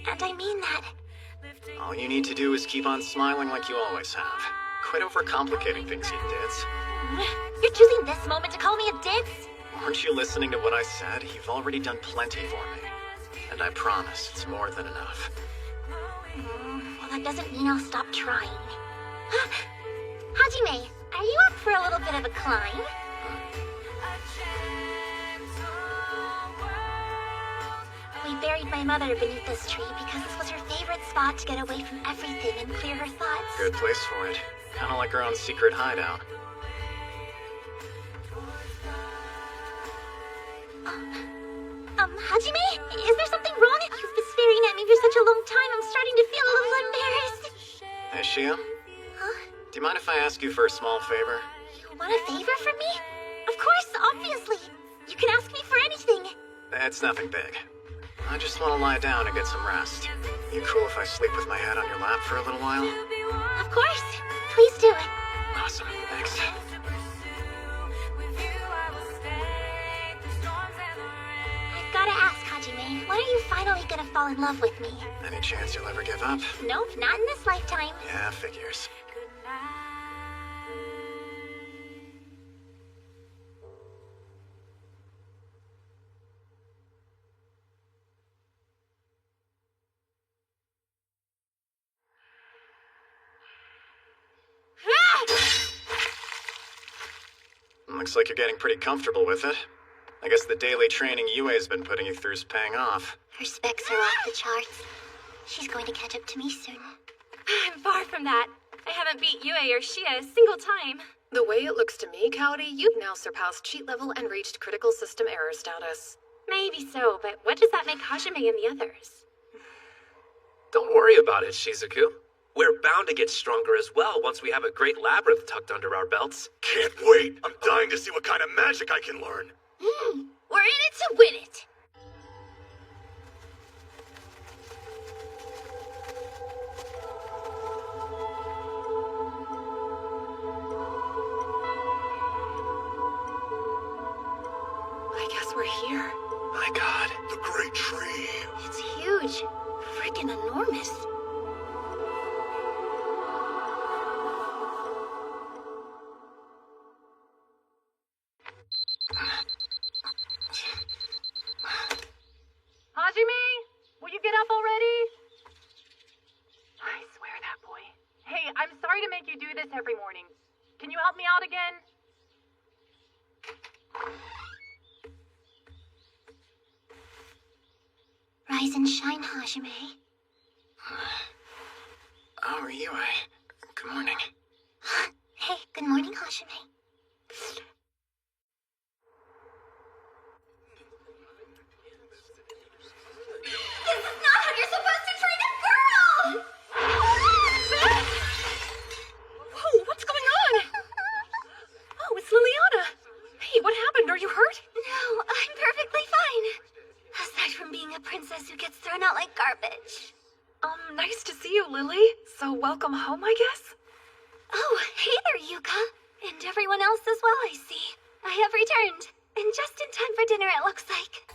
And I mean that. All you need to do is keep on smiling like you always have. Quit overcomplicating things, you ditz. You're choosing this moment to call me a ditz? Weren't you listening to what I said? You've already done plenty for me. And I promise it's more than enough. Well, that doesn't mean I'll stop trying. Hajime, are you up for a little bit of a climb? We buried my mother beneath this tree because this was her favorite spot to get away from everything and clear her thoughts. Good place for it. Kind of like her own secret hideout. Hajime? Is there something wrong? You've been staring at me for such a long time, I'm starting to feel a little embarrassed. Hey, Shia? Huh? Do you mind if I ask you for a small favor? You want a favor from me? Of course, obviously. You can ask me for anything. It's nothing big. I just want to lie down and get some rest. You cool if I sleep with my head on your lap for a little while? Of course. Please do it. Awesome. Thanks. I've gotta ask, Hajime, when are you finally gonna fall in love with me? Any chance you'll ever give up? Nope, not in this lifetime. Yeah, figures. Looks like you're getting pretty comfortable with it. I guess the daily training Yue's been putting you through is paying off. Her specs are off the charts. She's going to catch up to me soon. I'm far from that. I haven't beat Yue or Shia a single time. The way it looks to me, Cowdy, you've now surpassed cheat level and reached critical system error status. Maybe so, but what does that make Hajime and the others? Don't worry about it, Shizuku. We're bound to get stronger as well once we have a great labyrinth tucked under our belts. Can't wait! I'm dying to see what kind of magic I can learn. We're in it to win it. I guess we're here. My God. The great tree. It's huge. Freaking enormous. Hajime? Will you get up already? I swear that boy. to make you do this every morning. Can you help me out again? Rise and shine, Hajime. Oh, are you? Good morning. Hey, good morning, Hajime. This is not how you're supposed to treat a girl! Whoa, what's going on? Oh, it's Liliana. Hey, what happened? Are you hurt? No, I'm perfectly fine. Aside from being a princess who gets thrown out like garbage. Nice to see you, Lily. So welcome home, I guess? Oh, hey there, Yuka. And everyone else as well, I see. I have returned. And just in time for dinner, it looks like.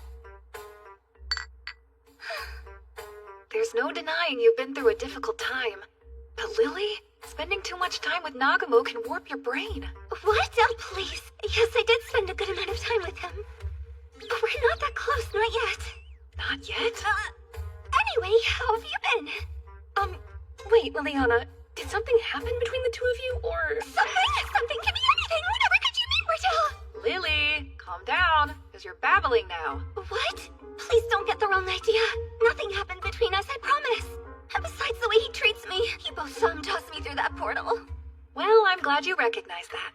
There's no denying you've been through a difficult time. But Lily, spending too much time with Nagamo can warp your brain. What? Oh, please. Yes, I did spend a good amount of time with him. But we're not that close, not yet. Not yet? Anyway, how have you been? Wait, Liliana, did something happen between the two of you, or... Something can be anything! Whatever could you mean, Bertel? Lily, calm down, because you're babbling now. What? Please don't get the wrong idea. Nothing happened between us, I promise. And besides the way he treats me, you both saw him toss me through that portal. Well, I'm glad you recognize that.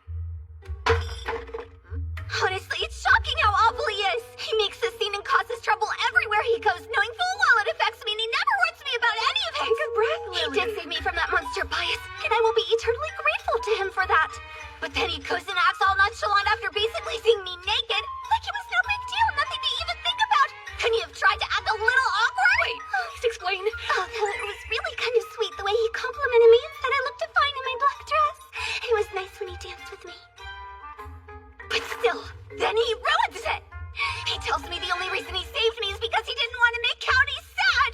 Honestly, it's shocking how awful he is. He makes a scene and causes trouble everywhere he goes, knowing full well it affects me, and he never warns me about any of it. Take a breath, Lily. He did save me from that monster bias, and I will be eternally grateful to him for that. But then he goes and acts all nonchalant after basically seeing me naked, like it was no big deal, nothing to even think about. Couldn't you have tried to act a little awkward? Wait, please explain. Oh, it was really kind of sweet the way he complimented me and said I looked fine in my black dress. It was nice when he danced with me. But still, then he ruins it! He tells me the only reason he saved me is because he didn't want to make County sad!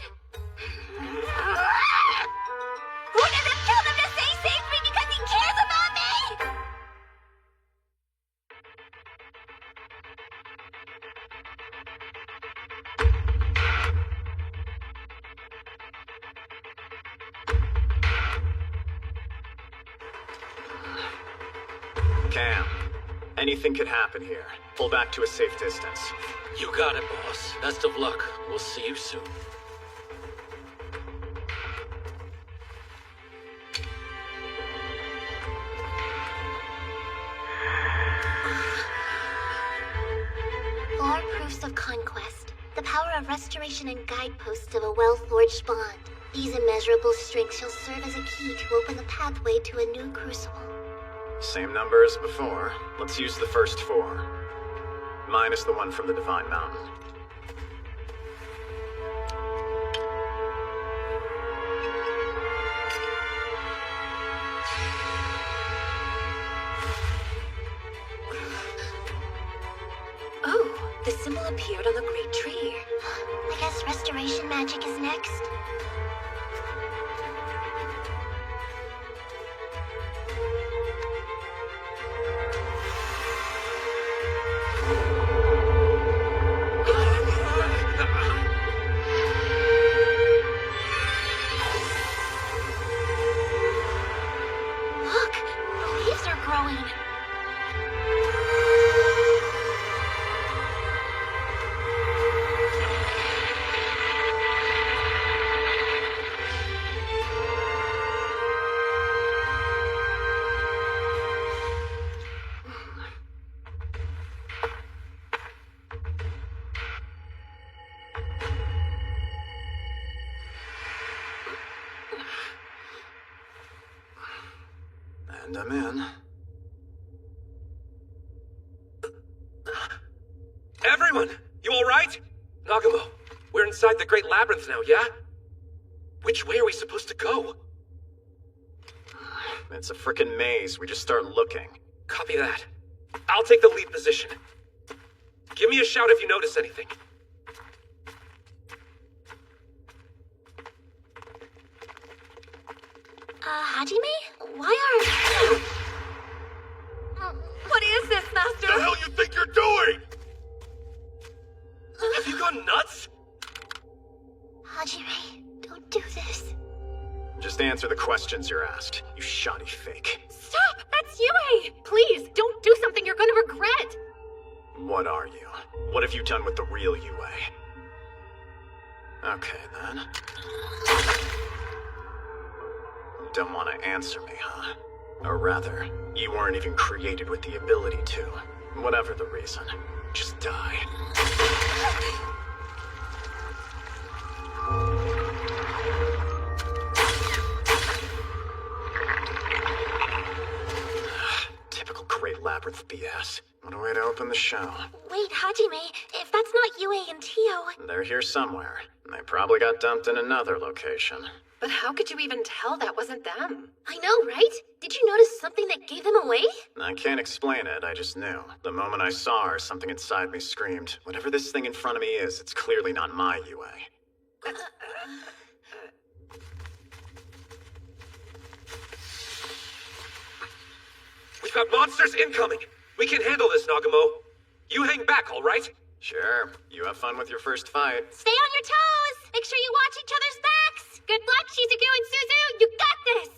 Wouldn't it kill him to say he saved me because he cares about me? Cam, anything could happen here. Pull back to a safe distance. You got it, boss. Best of luck. We'll see you soon. Four proofs of conquest. The power of restoration and guideposts of a well-forged bond. These immeasurable strengths shall serve as a key to open the pathway to a new crucible. Same number as before. Let's use the first four. Minus the one from the Divine Mountain. Oh, the symbol appeared on the great tree. I guess restoration magic is next. Look, the leaves are growing. And I'm in. Everyone! You alright? Nagamo, we're inside the Great Labyrinth now, yeah? Which way are we supposed to go? It's a frickin' maze. We just start looking. Copy that. I'll take the lead position. Give me a shout if you notice anything. Hajime? Why are... What is this, Master? What the hell you think you're doing? Have you gone nuts? Hajime, don't do this. Just Just answer the questions you're asked, you shoddy fake. Stop! That's Yue! Please, don't do something you're gonna regret! What are you? What have you done with the real Yue? Okay, then. Don't want to answer me, huh? Or rather, you weren't even created with the ability to. Whatever the reason, just die. Typical Great Labyrinth BS. What a way to open the show. Wait, Hajime, if that's not Yue and Tio... They're here somewhere. They probably got dumped in another location. But how could you even tell that wasn't them? I know, right? Did you notice something that gave them away? I can't explain it, I just knew. The moment I saw her, something inside me screamed, whatever this thing in front of me is, it's clearly not my Yue. We've got monsters incoming! We can handle this, Nagamo. You hang back, all right? Sure. You have fun with your first fight. Stay on your toes! Make sure you watch each other's backs! Good luck, Shizuku and Suzu! You got this!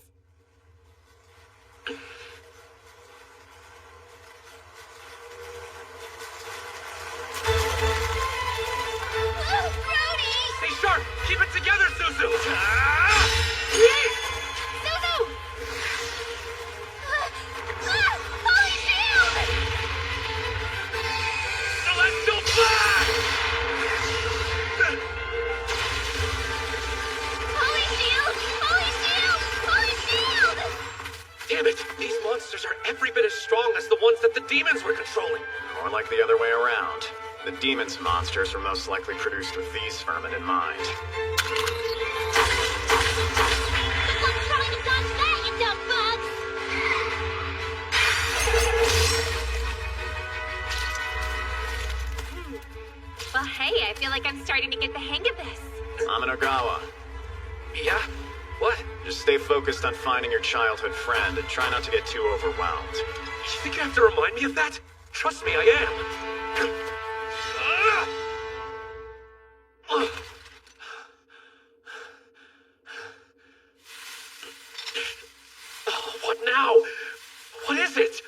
Stay sharp! Keep it together, Suzu! Suzu! Holy shield! Celestial flash! Holy shield! Holy shield! Holy shield! Damn it! These monsters are every bit as strong as the ones that the demons were controlling. More like the other way around. The demon's monsters were most likely produced with these vermin in mind. Good luck trying to dodge that, you dumb bugs! Well, hey, I feel like I'm starting to get the hang of this. Aminogawa. Yeah? What? Just stay focused on finding your childhood friend and try not to get too overwhelmed. You think you have to remind me of that? Trust me, I am. What now? What is it?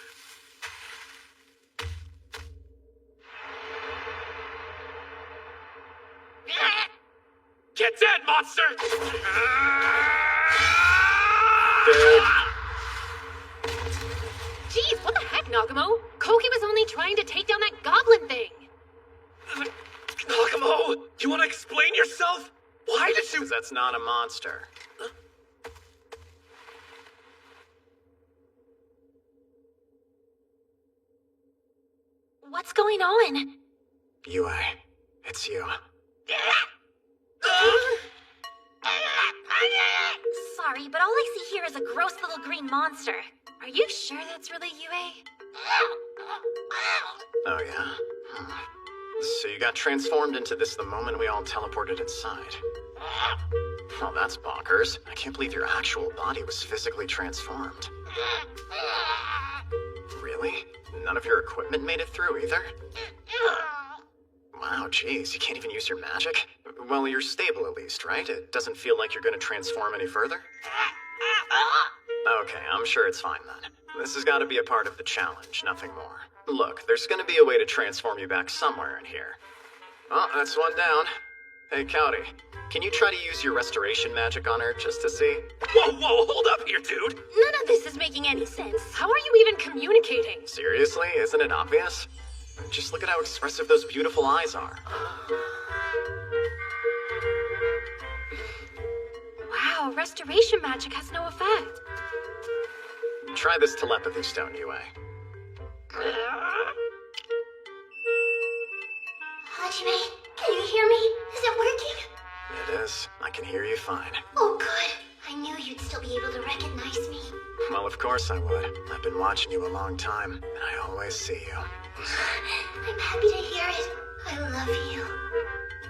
Get dead, monster! Jeez, what the heck, Nagamo? Koki was only trying to take down that goblin thing. Nagamo, you want to explain yourself? Why did you... 'Cause that's not a monster. What's going on? Yue, it's you. Sorry, but all I see here is a gross little green monster. Are you sure that's really Yue? Oh yeah? So you got transformed into this the moment we all teleported inside. Well, that's bonkers. I can't believe your actual body was physically transformed. Really? None of your equipment made it through either? Wow, geez, you can't even use your magic? Well, you're stable at least, right? It doesn't feel like you're gonna transform any further? Okay, I'm sure it's fine then. This has gotta be a part of the challenge, nothing more. Look, there's gonna be a way to transform you back somewhere in here. Oh, that's one down. Hey, Cowdy, can you try to use your restoration magic on her just to see? Whoa, hold up here, dude! None of this is making any sense. How are you even communicating? Seriously? Isn't it obvious? Just look at how expressive those beautiful eyes are. Wow, restoration magic has no effect. Try this telepathy stone, Yue. Hajime, can you hear me? Is it working? It is. I can hear you fine. Oh, good. I knew you'd still be able to recognize me. Well, of course I would. I've been watching you a long time, and I always see you. I'm happy to hear it. I love you.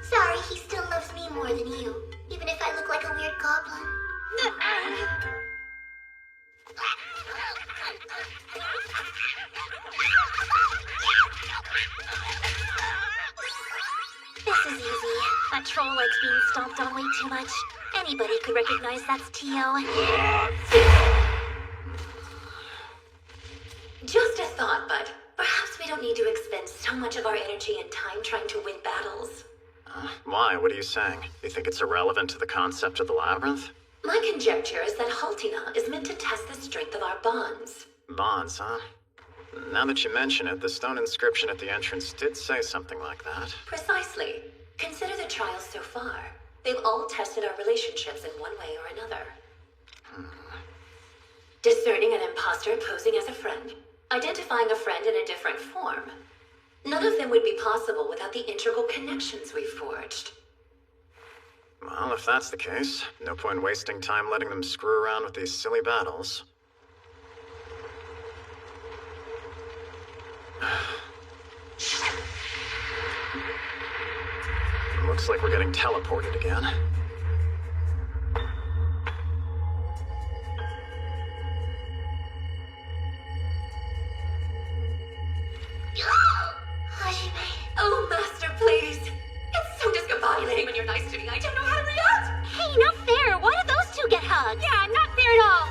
Sorry, he still loves me more than you, even if I look like a weird goblin. This is easy. That troll likes being stomped on way too much. And Anybody could recognize that's Tio. Just a thought, Bud. Perhaps we don't need to expend so much of our energy and time trying to win battles. Why? What are you saying? You think it's irrelevant to the concept of the labyrinth? My conjecture is that Haltina is meant to test the strength of our bonds. Bonds, huh? Now that you mention it, the stone inscription at the entrance did say something like that. Precisely. Consider the trials so far. They've all tested our relationships in one way or another. Discerning an imposter posing as a friend. Identifying a friend in a different form. None of them would be possible without the integral connections we've forged. Well, if that's the case, no point wasting time letting them screw around with these silly battles. Looks like we're getting teleported again. Hajime. Oh, Master, please. It's so discombobulating when you're nice to me. I don't know how to react. Hey, not fair. Why did those two get hugged? Yeah, not fair at all.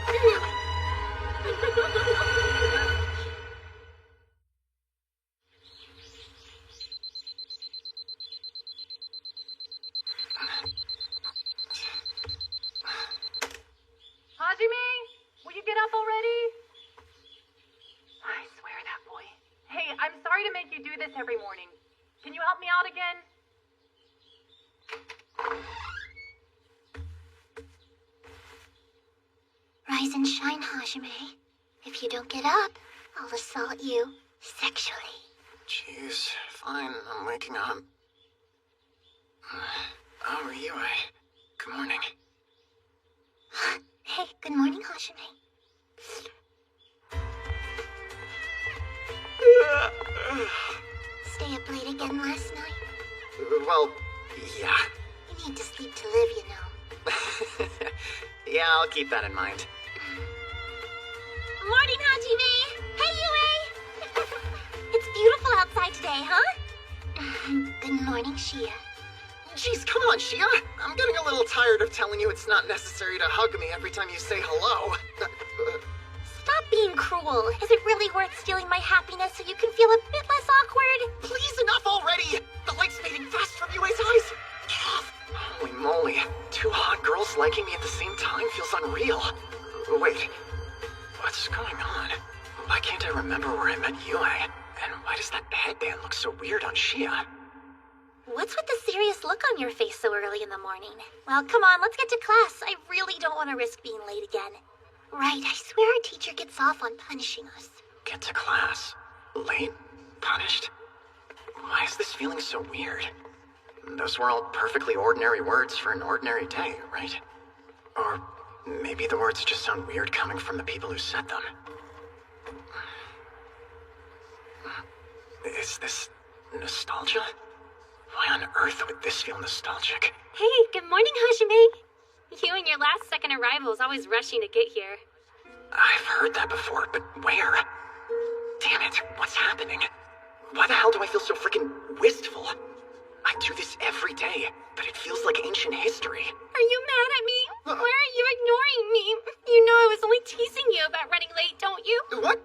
Hajime, will you get up already? I swear that boy. Hey, I'm sorry to make you do this every morning. Can you help me out again? Rise and shine, Hajime. If you don't get up, I'll assault you sexually. Jeez, fine, I'm waking up. Oh, Yue. Good morning. Hey, good morning, Hajime. Stay up late again last night? Well, yeah. You need to sleep to live, you know. Yeah, I'll keep that in mind. Morning, Hajime. Hey, Yue. It's beautiful outside today, huh? Good morning, Shia. Jeez, come on, Shia. I'm getting a little tired of telling you it's not necessary to hug me every time you say hello. Stop being cruel. Is it really worth stealing my happiness so you can feel a bit less awkward? Please, enough already! The light's fading fast from Yue's eyes! Holy moly. Two hot girls liking me at the same time feels unreal. Wait, what's going on? Why can't I remember where I met Yue? And why does that headband look so weird on Shia? What's with the serious look on your face so early in the morning? Well, come on, let's get to class. I really don't want to risk being late again. Right, I swear our teacher gets off on punishing us. Get to class. Late? Punished? Why is this feeling so weird? Those were all perfectly ordinary words for an ordinary day, right? Or maybe the words just sound weird coming from the people who said them. Is this nostalgia? Why on earth would this feel nostalgic? Hey, good morning, Hajime. You and your last-second arrivals always rushing to get here. I've heard that before, but where? Damn it, what's happening? Why the hell do I feel so freaking wistful? I do this every day, but it feels like ancient history. Are you mad at me? Why are you ignoring me? You know I was only teasing you about running late, don't you? What?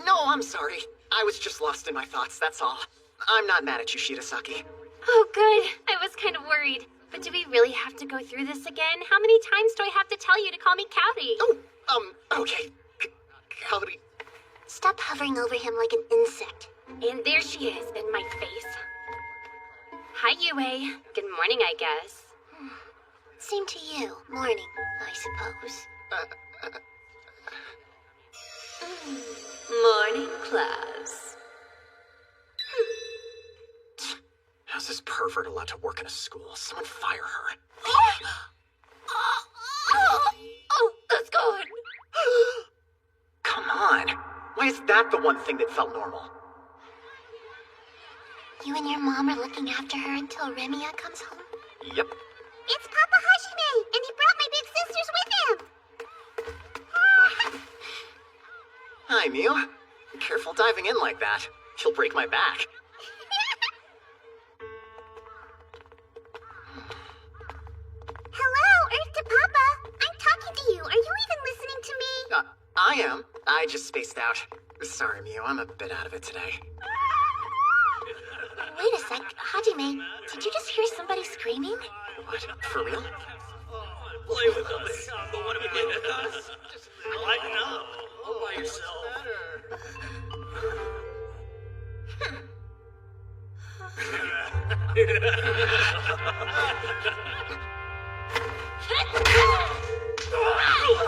No, I'm sorry. I was just lost in my thoughts, that's all. I'm not mad at you, Shitasaki. Oh, good. I was kind of worried. But do we really have to go through this again? How many times do I have to tell you to call me Cowdy? Oh, okay. Cowdy. Stop hovering over him like an insect. And there she is, in my face. Hi, Yue. Good morning, I guess. Same to you. Morning, I suppose. Morning, class. How's this pervert allowed to work in a school? Someone fire her. Oh, that's gone. Come on. Why is that the one thing that felt normal? You and your mom are looking after her until Remia comes home? Yep. It's Papa Hajime, and he brought my big sisters with him. Hi, Miu. Careful diving in like that. You'll break my back. Hello, Earth to Papa. listening to me? I am. I just spaced out. Sorry, Mew, I'm a bit out of it today. Wait a sec, Hajime, did you just hear somebody screaming? What? For real? Play with us. But want to play with us? Just lighten up. All by yourself.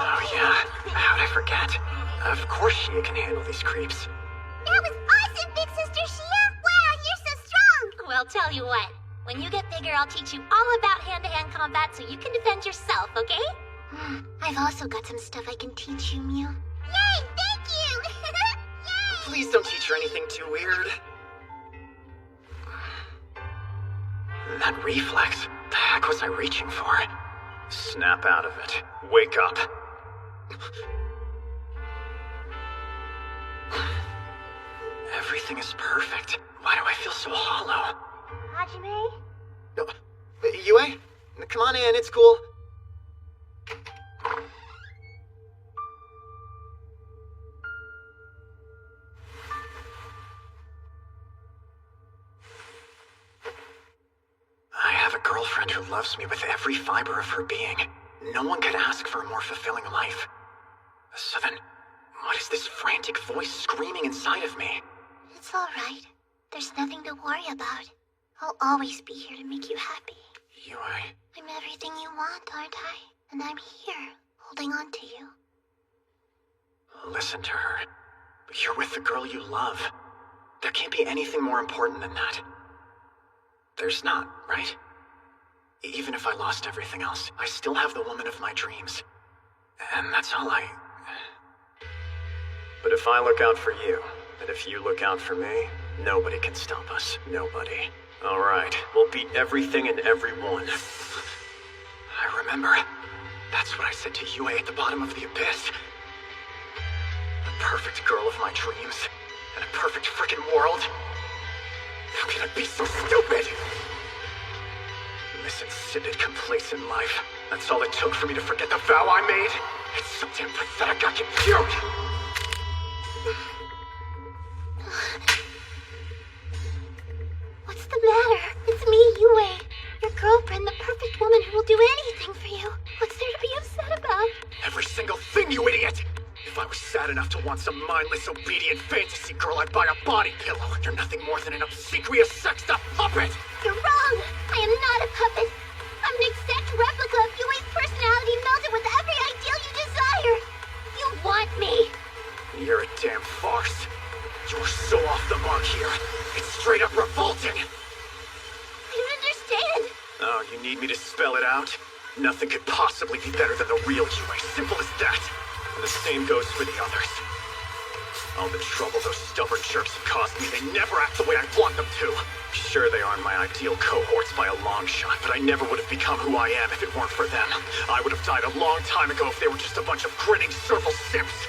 Oh yeah, how'd I forget? Of course Shia can handle these creeps. That was awesome, Big Sister Shia! Wow, you're so strong! Well, tell you what. When you get bigger, I'll teach you all about hand-to-hand combat so you can defend yourself, okay? I've also got some stuff I can teach you, Mew. Yay! Thank you! Yay! Please don't teach her anything too weird. That reflex, the heck was I reaching for? Snap out of it. Wake up. Everything is perfect. Why do I feel so hollow? Hajime? Yue? Come on in, it's cool. I have a girlfriend who loves me with every fiber of her being. No one could ask for a more fulfilling life. So then, what is this frantic voice screaming inside of me? It's all right. There's nothing to worry about. I'll always be here to make you happy. Yue. I'm everything you want, aren't I? And I'm here, holding on to you. Listen to her. You're with the girl you love. There can't be anything more important than that. There's not, right? Even if I lost everything else, I still have the woman of my dreams. And that's all I... But if I look out for you, and if you look out for me, nobody can stop us. Nobody. Alright, we'll beat everything and everyone. I remember. That's what I said to Yue at the bottom of the abyss. The perfect girl of my dreams. In a perfect frickin' world. How can I be so stupid? This insipid, complacent life. That's all it took for me to forget the vow I made. It's so damn pathetic I can puke! What's the matter? It's me, Yue. Your girlfriend, the perfect woman who will do anything for you. What's there to be upset about? Every single thing, you idiot! If I was sad enough to want some mindless, obedient fantasy girl, I'd buy a body pillow. You're nothing more than an obsequious, sexed-up puppet! You're wrong! I am not a puppet! I'm an exact replica of Yue's personality melded with every ideal you desire! You want me! You're a damn farce. You're so off the mark here. It's straight up revolting! I don't understand! Oh, you need me to spell it out? Nothing could possibly be better than the real Yue. Simple as that. And the same goes for the others. All the trouble those stubborn jerks have caused me, they never act the way I want them to. Sure, they aren't my ideal cohorts by a long shot, but I never would have become who I am if it weren't for them. I would have died a long time ago if they were just a bunch of grinning circle simps.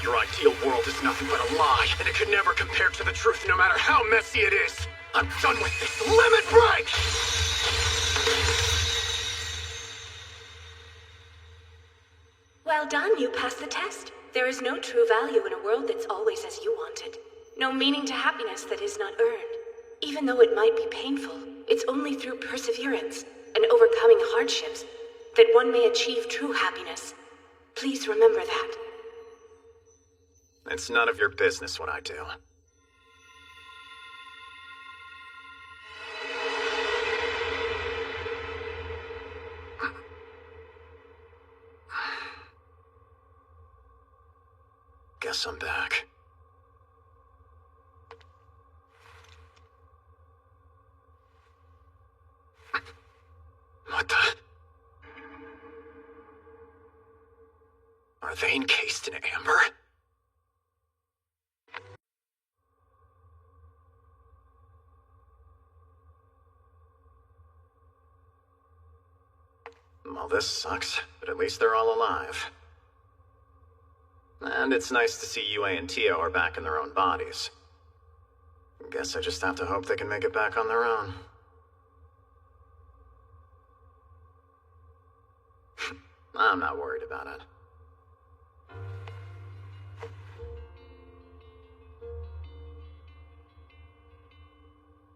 Your ideal world is nothing but a lie, and it could never compare to the truth no matter how messy it is. I'm done with this. Limit break! Well done, you passed the test. There is no true value in a world that's always as you wanted. No meaning to happiness that is not earned. Even though it might be painful, it's only through perseverance and overcoming hardships that one may achieve true happiness. Please remember that. It's none of your business what I do. Guess I'm back. What the? Are they encased in amber? Well, this sucks, but at least they're all alive. And it's nice to see Yue and Tio are back in their own bodies. Guess I just have to hope they can make it back on their own. I'm not worried about it.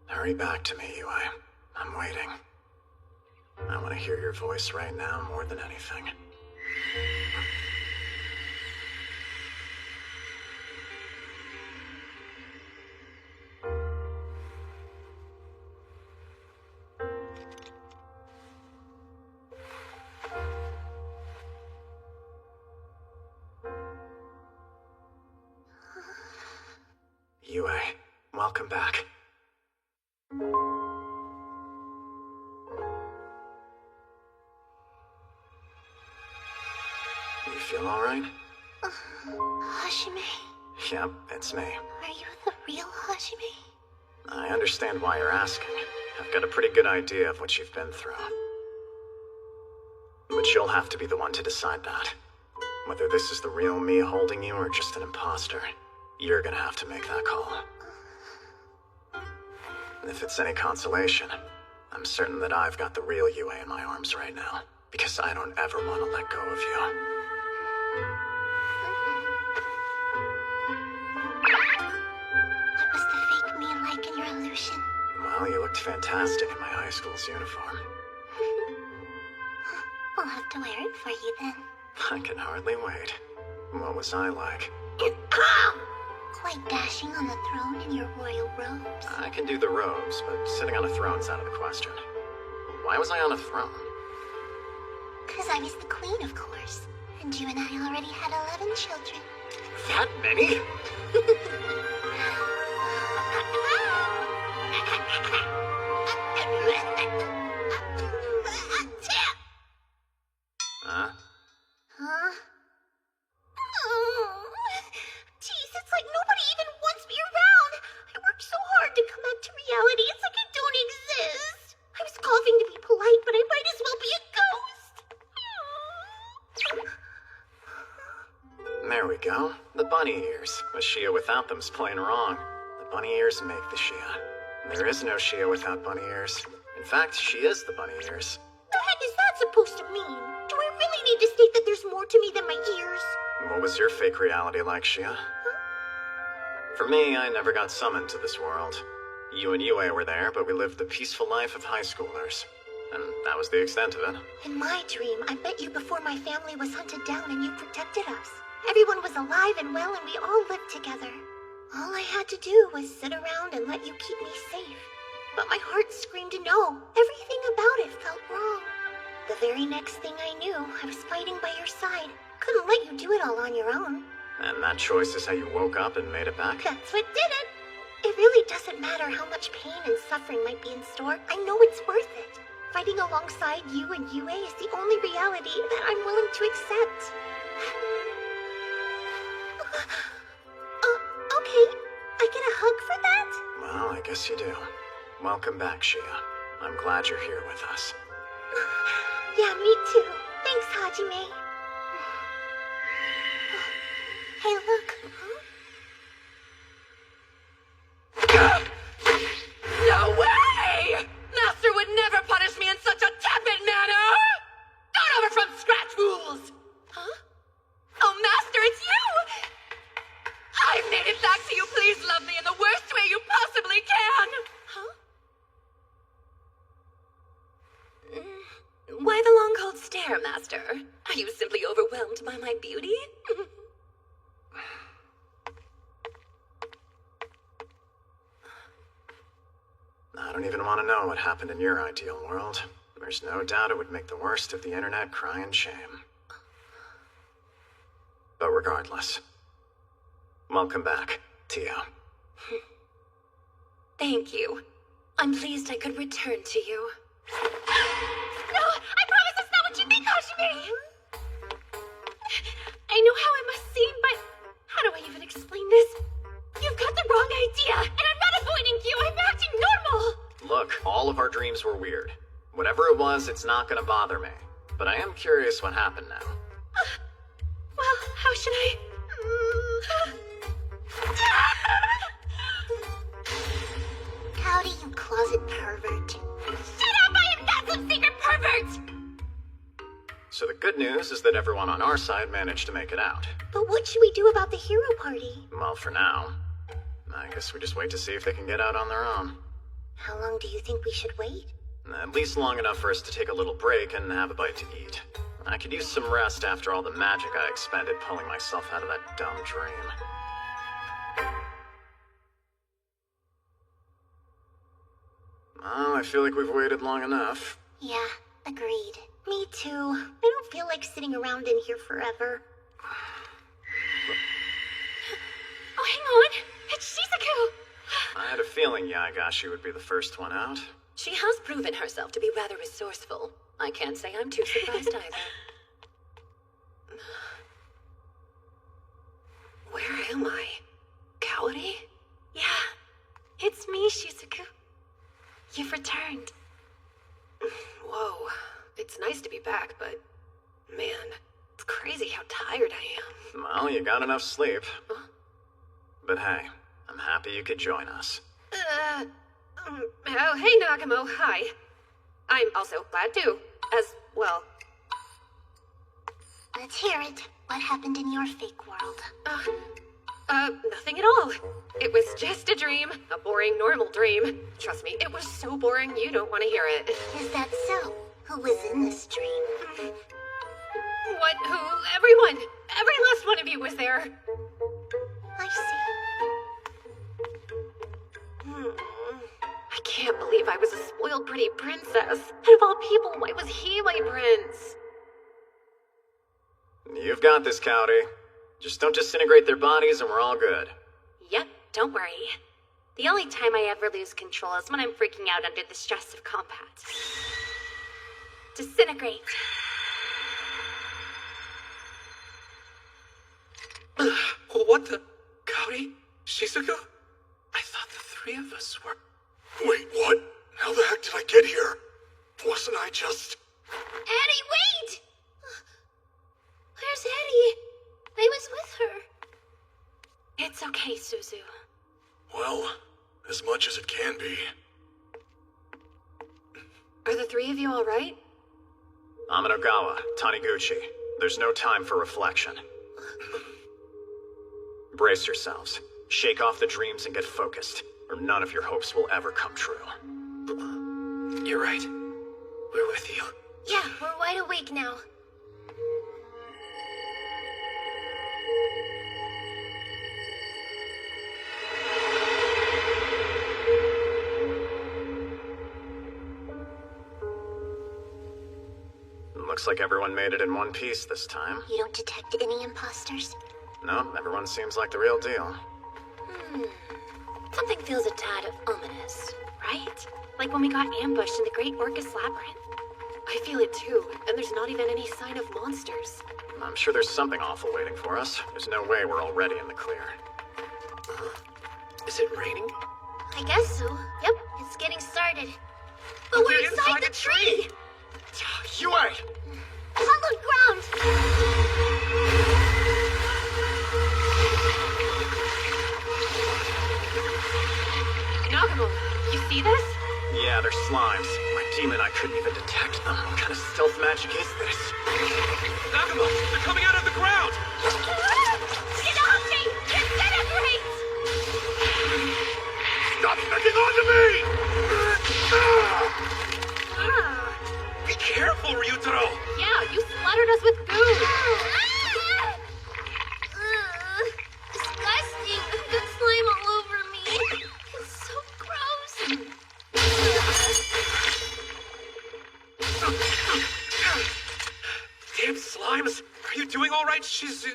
Hurry back to me, Yue. I'm waiting. I want to hear your voice right now more than anything. Yue, welcome back. You feel alright? Hajime, Yep, it's me. are you the real Hajime? I understand why you're asking. I've got a pretty good idea of what you've been through. But you'll have to be the one to decide that. Whether this is the real me holding you or just an imposter, you're gonna have to make that call. If it's any consolation, I'm certain that I've got the real Yue in my arms right now, because I don't ever want to let go of you. What was the fake me like in your illusion? Well, you looked fantastic in my high school's uniform. I'll have to wear it for you then. I can hardly wait. What was I like? Quite dashing on the throne in your royal robes. I can do the robes, but sitting on a throne's out of the question. Why was I on a throne? Because I was the queen, of course. And you and I already had 11 children. That many? Huh? Huh? Oh, jeez, it's like nobody even wants me around. I worked so hard to come back to reality. It's like I don't exist. I was coughing to be polite, but I might as well be a ghost. There we go. The bunny ears. A Shia without them's plain wrong. The bunny ears make the Shia. There is no Shia without bunny ears. In fact, she is the bunny ears. The heck is that supposed to mean? Do I really need to state that there's more to me than my ears? What was your fake reality like, Shia? For me, I never got summoned to this world. You and Yue were there, but we lived the peaceful life of high schoolers. And that was the extent of it. In my dream, I met you before my family was hunted down and you protected us. Everyone was alive and well and we all lived together. All I had to do was sit around and let you keep me safe. But my heart screamed no. Everything about it felt wrong. The very next thing I knew, I was fighting by your side. Couldn't let you do it all on your own. And that choice is how you woke up and made it back? That's what did it. It really doesn't matter how much pain and suffering might be in store. I know it's worth it. Fighting alongside you and Yue is the only reality that I'm willing to accept. Okay. I get a hug for that? Well, I guess you do. Welcome back, Shia. I'm glad you're here with us. Yeah, me too. Thanks, Hajime. Hey, look. No way! Master would never punish me in such a tepid manner! Start over from scratch, fools! Huh? Oh, Master, it's you! I've made it back to you. Please love me in the worst way you possibly can! Huh? Why the long cold stare, Master? Are you simply overwhelmed by my beauty? I don't even want to know what happened in your ideal world. There's no doubt it would make the worst of the internet cry in shame. But regardless, welcome back, Tio. Thank you. I'm pleased I could return to you. No, I promise that's not what you think, Hajime! I know how it must seem, but how do I even explain this? You've got the wrong idea, and I'm not avoiding you, I'm acting normal! Look, all of our dreams were weird. Whatever it was, it's not gonna bother me. But I am curious what happened now. Well, how should I... Howdy, you closet pervert. Shut up! I am not some secret pervert! So the good good news is that everyone on our side managed to make it out. But what should we do about the hero party? Well, for now, I guess we just wait to see if they can get out on their own. How long do you think we should wait? At least long enough for us to take a little break and have a bite to eat. I could use some rest after all the magic I expended pulling myself out of that dumb dream. Oh, I feel like we've waited long enough. Yeah, agreed. Me too. I don't feel like sitting around in here forever. Oh, hang on! It's Shizuku! I had a feeling Yagashi would be the first one out. She has proven herself to be rather resourceful. I can't say I'm too surprised either. Where am I? Kaori? Yeah, it's me, Shizuku. You've returned. Whoa. It's nice to be back, but... man, it's crazy how tired I am. Well, you got enough sleep. Huh? But hey, I'm happy you could join us. Oh, hey Nagamo, hi. I'm also glad too, as well. Let's hear it. What happened in your fake world? Nothing at all. It was just a dream. A boring, normal dream. Trust me, it was so boring you don't want to hear it. Is that so? Who was in this dream? What? Who? Everyone! Every last one of you was there. I see. I can't believe I was a spoiled pretty princess. And of all people, why was he my prince? You've got this, Kaori. Just don't disintegrate their bodies and we're all good. Yep, don't worry. The only time I ever lose control is when I'm freaking out under the stress of combat. Disintegrate. What the? Kaori? Shizuku? I thought the three of us were... Wait, what? How the heck did I get here? Wasn't I just... Eddie, wait! Where's Eddie? I was with her. It's okay, Suzu. Well, as much as it can be. Are the three of you all right? Amanogawa, Taniguchi, there's no time for reflection. Brace yourselves. Shake off the dreams and get focused, or none of your hopes will ever come true. You're right. We're with you. Yeah, we're wide awake now. Looks like everyone made it in one piece this time. You don't detect any imposters? No, everyone seems like the real deal. Something feels a tad ominous, right? Like when we got ambushed in the Great Orcus Labyrinth. I feel it too, and there's not even any sign of monsters. I'm sure there's something awful waiting for us. There's no way we're already in the clear. Is it raining? I guess so. Yep, it's getting started. But we're inside the tree! You wait! Hallowed ground! Nagamo, you see this? Yeah, they're slimes. My demon, I couldn't even detect them. What kind of stealth magic is this? Nagamo, they're coming out of the ground! Get off me! Disintegrate! Stop sticking onto me! Be careful, Ryutaro! Yeah, you splattered us with goo! Disgusting! I've got slime all over me. It's so gross. Damn slimes! Are you doing all right, Shizu?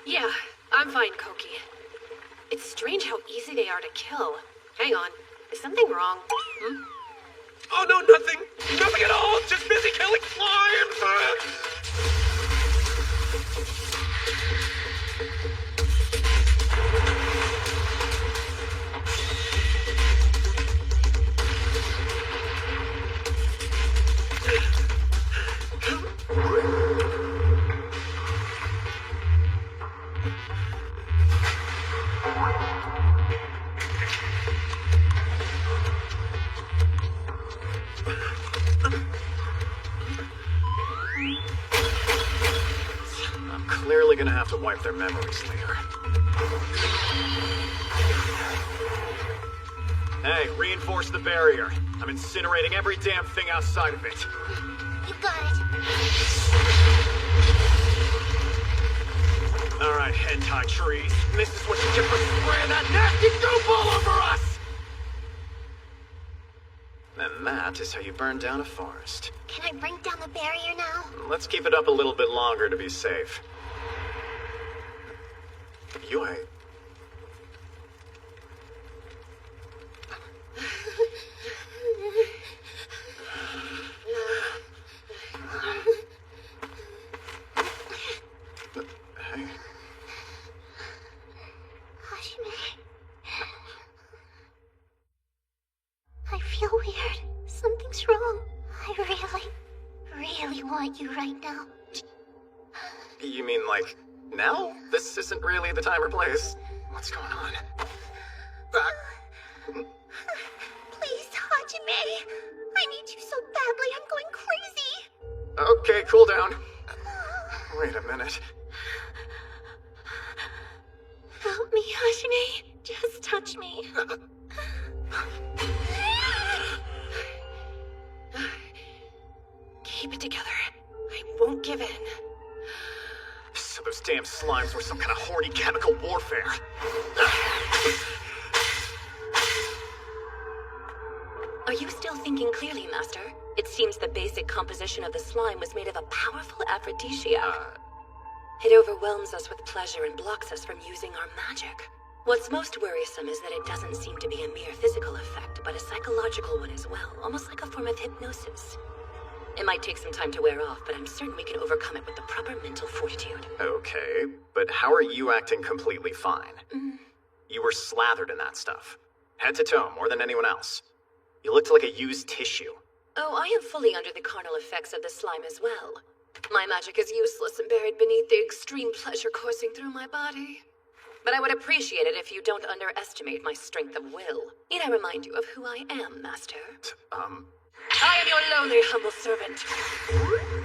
Yeah, I'm fine, Koki. It's strange how easy they are to kill. Hang on, is something wrong? Oh no, nothing! Nothing at all! Just busy killing slimes! Clearly gonna have to wipe their memories later. Hey, reinforce the barrier. I'm incinerating every damn thing outside of it. You got it. Alright, hentai trees. This is what you get for spraying that nasty goop all over us! And that is how you burn down a forest. Can I bring down the barrier now? Let's keep it up a little bit longer to be safe. Yui. Hey. Hajime. I feel weird. Something's wrong. I really want you right now. You mean like now? This isn't really the time or place. What's going on? Please, Hajime. I need you so badly. I'm going crazy. Okay, cool down. Wait a minute. Help me, Hajime. Just touch me. Keep it together. I won't give in. So those damn slimes were some kind of horny chemical warfare. Are you still thinking clearly, Master? It seems the basic composition of the slime was made of a powerful aphrodisiac. It overwhelms us with pleasure and blocks us from using our magic. What's most worrisome is that it doesn't seem to be a mere physical effect, but a psychological one as well, almost like a form of hypnosis. It might take some time to wear off, but I'm certain we can overcome it with the proper mental fortitude. Okay, but how are you acting completely fine? You were slathered in that stuff. Head to toe, more than anyone else. You looked like a used tissue. Oh, I am fully under the carnal effects of the slime as well. My magic is useless and buried beneath the extreme pleasure coursing through my body. But I would appreciate it if you don't underestimate my strength of will. Need I remind you of who I am, Master? I am your lowly, humble servant.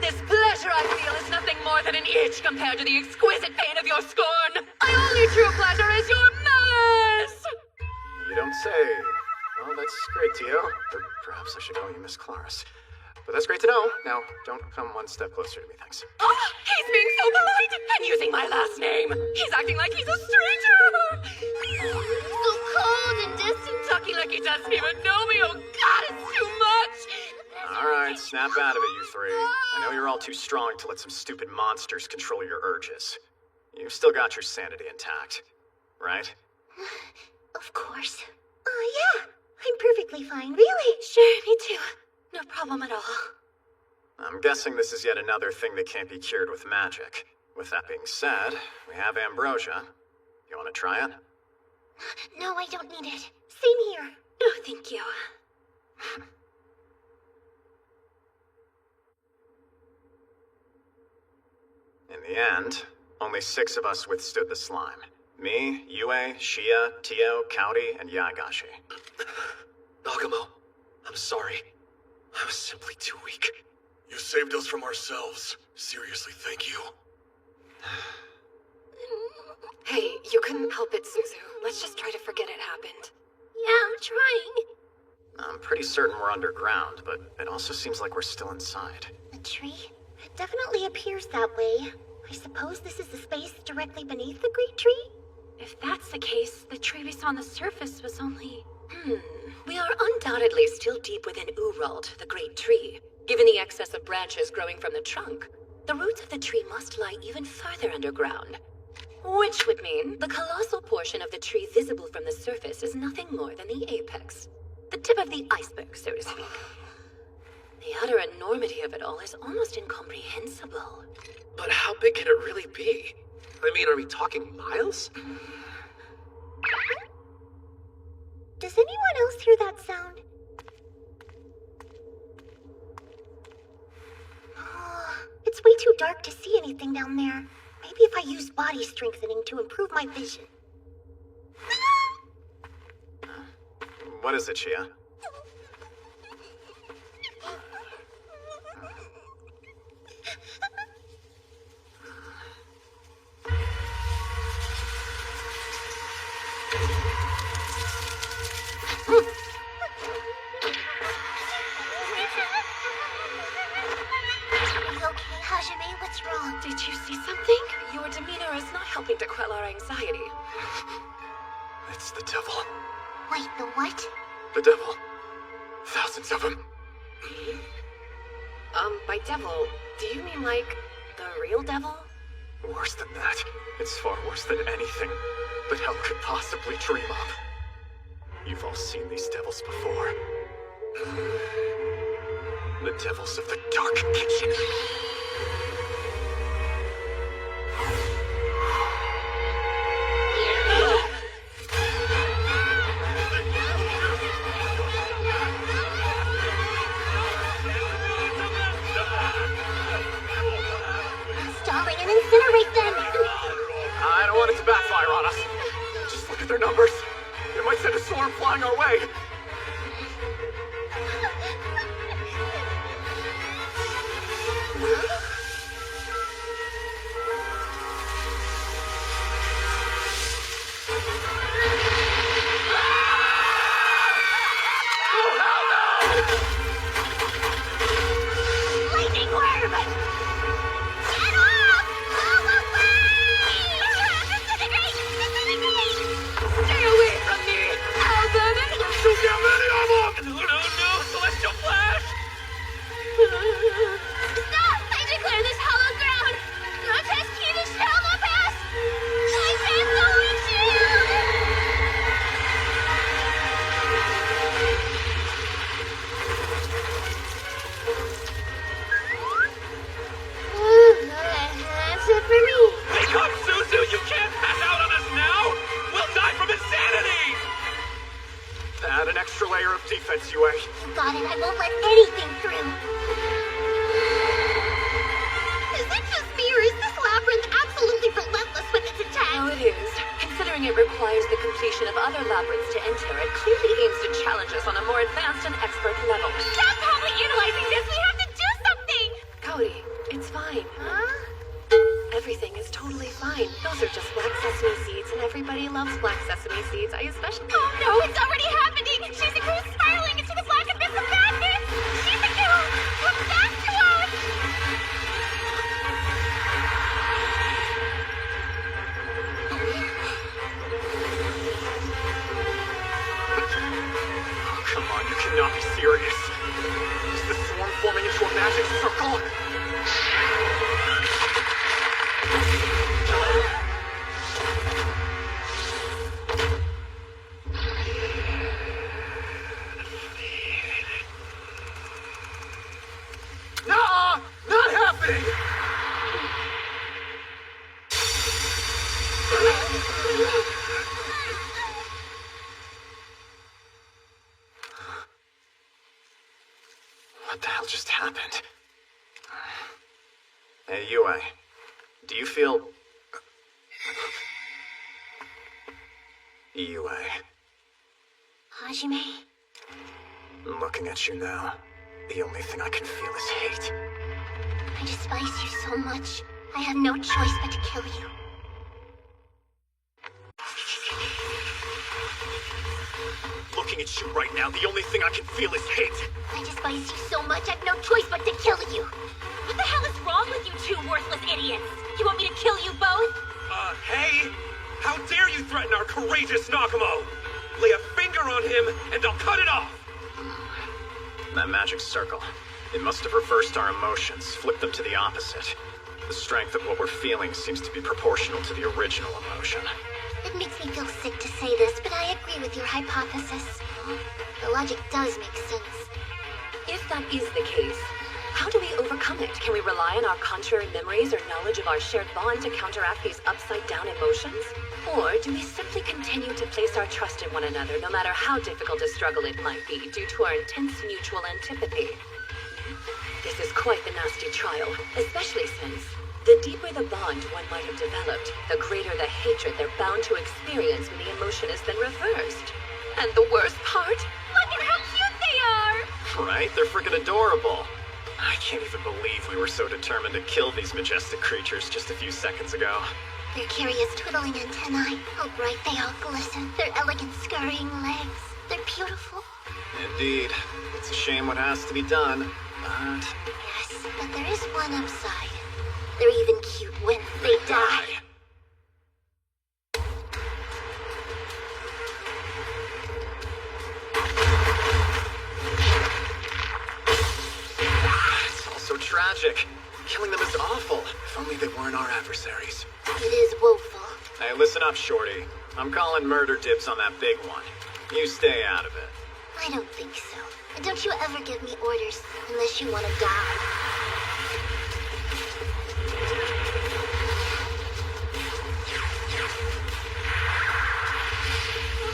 This pleasure I feel is nothing more than an itch compared to the exquisite pain of your scorn. My only true pleasure is your malice! You don't say. Well, that's great, Tio. Or perhaps I should call you Miss Claris. But that's great to know. Now, don't come one step closer to me, thanks. Oh, he's being so polite and using my last name. He's acting like he's a stranger. So cold and distant, talking like he doesn't even know me. Oh God, it's too much. All right, snap out of it, you three. I know you're all too strong to let some stupid monsters control your urges. You've still got your sanity intact, right? Of course. Yeah. I'm perfectly fine, really. Sure, me too. No problem at all. I'm guessing this is yet another thing that can't be cured with magic. With that being said, we have ambrosia. You want to try it? No, I don't need it. Same here. No, thank you. In the end, only 6 of us withstood the slime. Me, Yue, Shia, Tio, Kaori, and Yagashi. Nagamo, I'm sorry. I was simply too weak. You saved us from ourselves. Seriously, thank you. Hey, you couldn't help it, Suzu. Let's just try to forget it happened. Yeah, I'm trying. I'm pretty certain we're underground, but it also seems like we're still inside. The tree? It definitely appears that way. I suppose this is the space directly beneath the great tree? If that's the case, the tree we saw on the surface was only... We are undoubtedly still deep within Urald, the great tree. Given the excess of branches growing from the trunk, the roots of the tree must lie even further underground. Which would mean the colossal portion of the tree visible from the surface is nothing more than the apex. The tip of the iceberg, so to speak. The utter enormity of it all is almost incomprehensible. But how big can it really be? I mean, are we talking miles? Does anyone else hear that sound? Oh, it's way too dark to see anything down there. Maybe if I use body strengthening to improve my vision. What is it, Shia? helping to quell our anxiety. It's the devil. Wait, the what? The devil. Thousands of them. By devil, do you mean like the real devil? Worse than that. It's far worse than anything that hell could possibly dream of. You've all seen these devils before. The devils of the Dark Kitchen. Stalling and incinerate them! I don't want it to backfire on us. Just look at their numbers. It might send a storm flying our way. Lightning worm! Get off! Disintegrate! Disintegrate! Stay away from me! Albert! You get many of them! No, Celestial Flash! Stop! I declare this hollow ground! Grotesque heathen shall not pass! I can't go with you! That's it for me. Wake up, Suzu! You can't pass out on us now! We'll die from insanity! Add an extra layer of defense, Yue. You got it, I won't let anything through. Is it just me, or is this labyrinth absolutely relentless with its attack? Oh, it is. Considering it requires the completion of other labyrinths to enter, it clearly aims to challenge us on a more advanced and expert level. Stop public utilizing this! We have to do something! Cody, it's fine. Huh? Everything is totally fine. Those are just black sesame seeds, and everybody loves black sesame seeds. I especially... Oh no, it's already happening! Shizuku's spiraling into the black abyss of madness! Shizuku! Come back to us! Oh, come on, you cannot be serious. Is the swarm forming into a magic circle? Nah! Not happening! What the hell just happened? Hey, Yue. Do you feel... Yue. Hajime, Looking at you now, the only thing I can feel is hate. I despise you so much. I have no choice but to kill you. Looking at you right now, the only thing I can feel is hate. I despise you so much, I have no choice but to kill you. What the hell is wrong with you two worthless idiots? You want me to kill you both? Hey! How dare you threaten our courageous Nagumo! Lay a finger on him, and I'll cut it off! That magic circle. It must have reversed our emotions, flipped them to the opposite. The strength of what we're feeling seems to be proportional to the original emotion. It makes me feel sick to say this, but I agree with your hypothesis. The logic does make sense. If that is the case, how do we overcome it? Can we rely on our contrary memories or knowledge of our shared bond to counteract these upside-down emotions? Or do we simply continue to place our trust in one another, no matter how difficult a struggle it might be, due to our intense mutual antipathy? This is quite the nasty trial, especially since the deeper the bond one might have developed, the greater the hatred they're bound to experience when the emotion is then reversed. And the worst part? Look at how cute they are! Right? They're freaking adorable. I can't even believe we were so determined to kill these majestic creatures just a few seconds ago. Their curious twiddling antennae, how bright they all glisten. Their elegant scurrying legs. They're beautiful. Indeed. It's a shame what has to be done, but... Yes, but there is one upside. They're even cute when they die. tragic. Killing them is awful. If only they weren't our adversaries. It is woeful. Hey, listen up, Shorty. I'm calling murder dibs on that big one. You stay out of it. I don't think so. And don't you ever give me orders unless you want to die.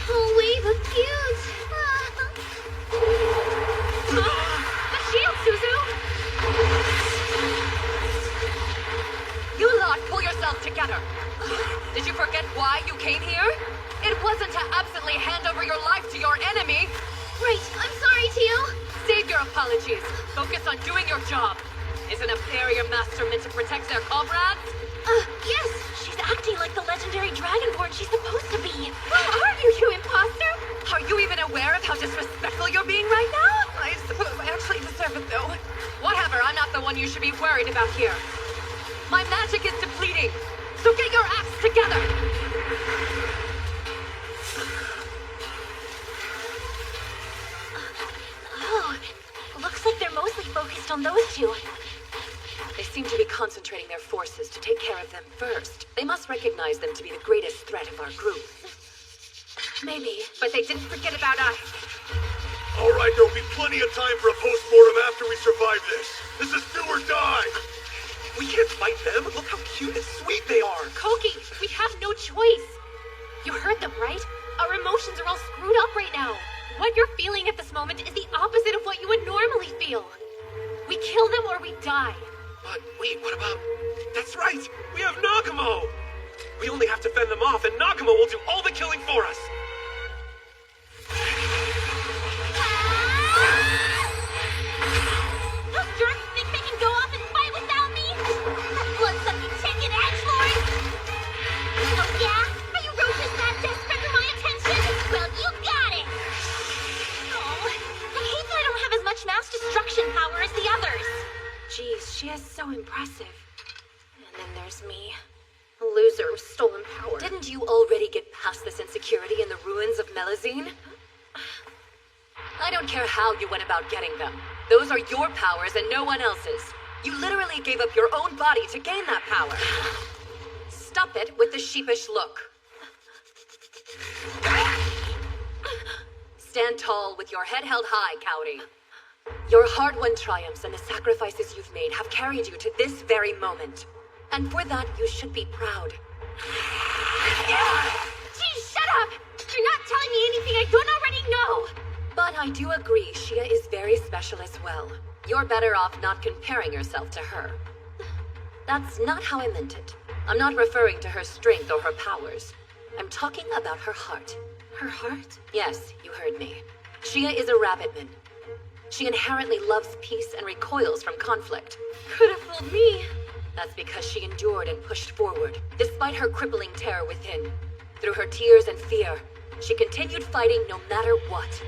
Oh, wave of cute. The shield, Suzu! You lot, pull yourselves together. Did you forget why you came here? It wasn't to absently hand over your life to your enemy. Right, I'm sorry, Tio. Save your apologies. Focus on doing your job. Isn't a barrier master meant to protect their comrades? Yes, she's acting like the legendary Dragonborn she's supposed to be. Who are you, you imposter? Are you even aware of how disrespectful you're being right now? I suppose I actually deserve it, though. Whatever, I'm not the one you should be worried about here. My magic is depleting, so get your acts together! Oh, looks like they're mostly focused on those two. They seem to be concentrating their forces to take care of them first. They must recognize them to be the greatest threat of our group. Maybe, but they didn't forget about us. All right, there'll be plenty of time for a post-mortem after we survive this. This is do or die. We can't fight them. Look how cute and sweet they are. Koki, we have no choice. You heard them, right? Our emotions are all screwed up right now. What you're feeling at this moment is the opposite of what you would normally feel. We kill them or we die. But wait, what about... That's right! We have Nagamo! We only have to fend them off, and Nagamo will do all the killing for us! Those jerks think they can go off and fight without me? Blood-sucking chicken edgelord! Oh yeah? Are you roaches that desperate for my attention? Well, you got it! Oh, I hate that I don't have as much mass destruction power as the others. Geez, she is so impressive. And then there's me. A loser with stolen power. Didn't you already get past this insecurity in the ruins of Melazine? I don't care how you went about getting them. Those are your powers and no one else's. You literally gave up your own body to gain that power. Stop it with the sheepish look. Stand tall with your head held high, Cowdy. Your hard-won triumphs and the sacrifices you've made have carried you to this very moment. And for that, you should be proud. Geez, shut up! You're not telling me anything I don't already know! But I do agree, Shia is very special as well. You're better off not comparing yourself to her. That's not how I meant it. I'm not referring to her strength or her powers. I'm talking about her heart. Her heart? Yes, you heard me. Shia is a rabbitman. She inherently loves peace and recoils from conflict. Could have fooled me. That's because she endured and pushed forward, despite her crippling terror within. Through her tears and fear, she continued fighting no matter what.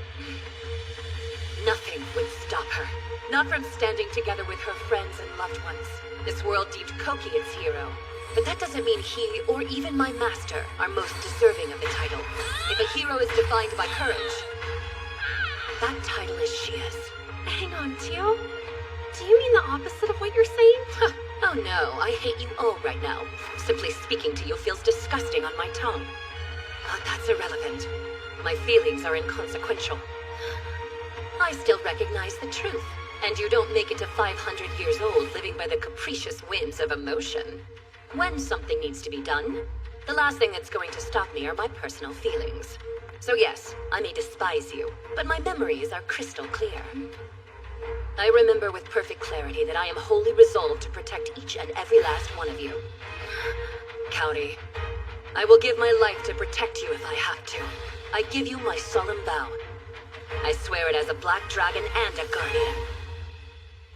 Nothing would stop her. Not from standing together with her friends and loved ones. This world deemed Koki its hero. But that doesn't mean he, or even my master, are most deserving of the title. If a hero is defined by courage, that title is Shia's. Hang on, Tio. Do you mean the opposite of what you're saying? Oh no, I hate you all right now. Simply speaking to you feels disgusting on my tongue. But that's irrelevant. My feelings are inconsequential. I still recognize the truth. And you don't make it to 500 years old living by the capricious whims of emotion. When something needs to be done, the last thing that's going to stop me are my personal feelings. So yes, I may despise you, but my memories are crystal clear. I remember with perfect clarity that I am wholly resolved to protect each and every last one of you. Cowdy, I will give my life to protect you if I have to. I give you my solemn vow. I swear it as a black dragon and a guardian.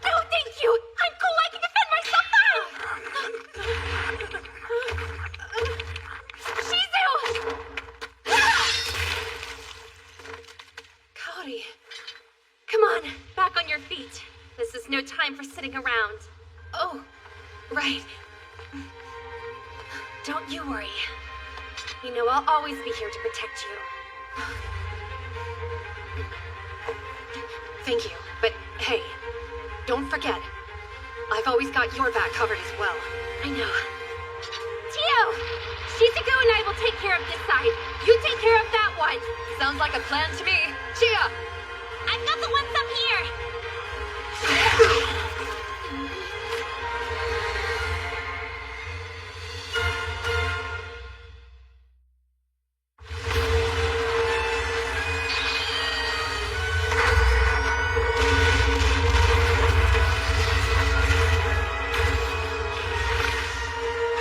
No, thank you! I'm cool, I can defend myself now! Shizu! Cowdy. Come on, back on your feet. This is no time for sitting around. Oh, right. Don't you worry. You know I'll always be here to protect you. Thank you, but hey, don't forget, I've always got your back covered as well. I know. Tio! Shizuku and I will take care of this side. You take care of that one. Sounds like a plan to me. Chia! I've got the ones up here.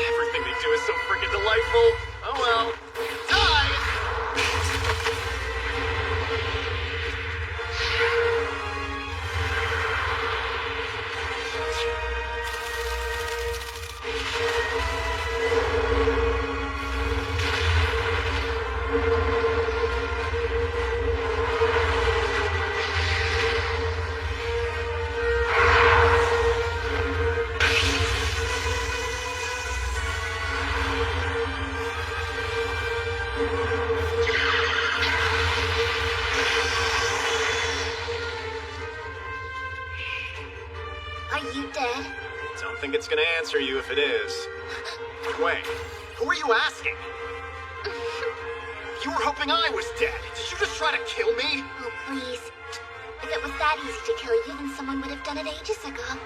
Everything they do is so freaking delightful. Oh well. Die! Are you dead? Don't think it's gonna answer you if it is. Wait, who are you asking? You were hoping I was dead. Did you just try to kill me? Oh, please. If it was that easy to kill you, then someone would have done it ages ago.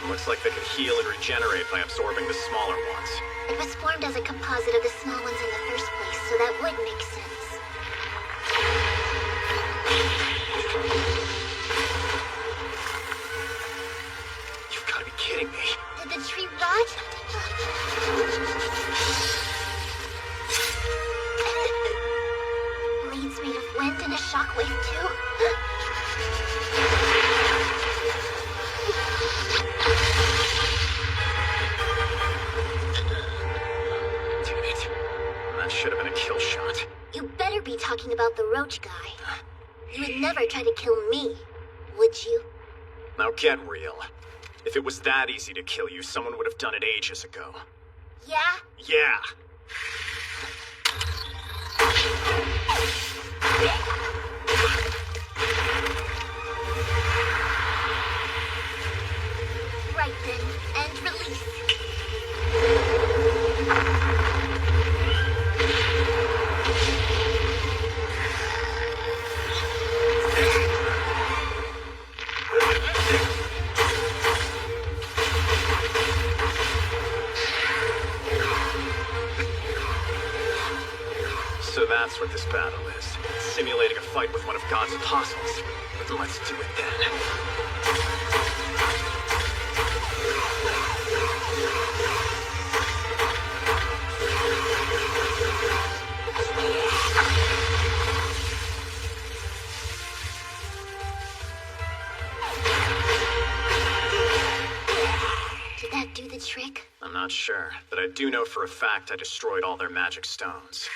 Looks like they can heal and regenerate by absorbing the smaller ones. It was formed as a composite of the small ones in the first place, so that would make sense. You've got to be kidding me. Did the tree rot? Blades made of wind and a shockwave, too? Damn it. That should have been a kill shot. You better be talking about the roach guy. You would never try to kill me, would you? Now get real. If it was that easy to kill you, someone would have done it ages ago. Yeah? Yeah. Right then, and release. So that's what this battle is. Simulating a fight with one of God's apostles. Let's do it then. Did that do the trick? I'm not sure, but I do know for a fact I destroyed all their magic stones.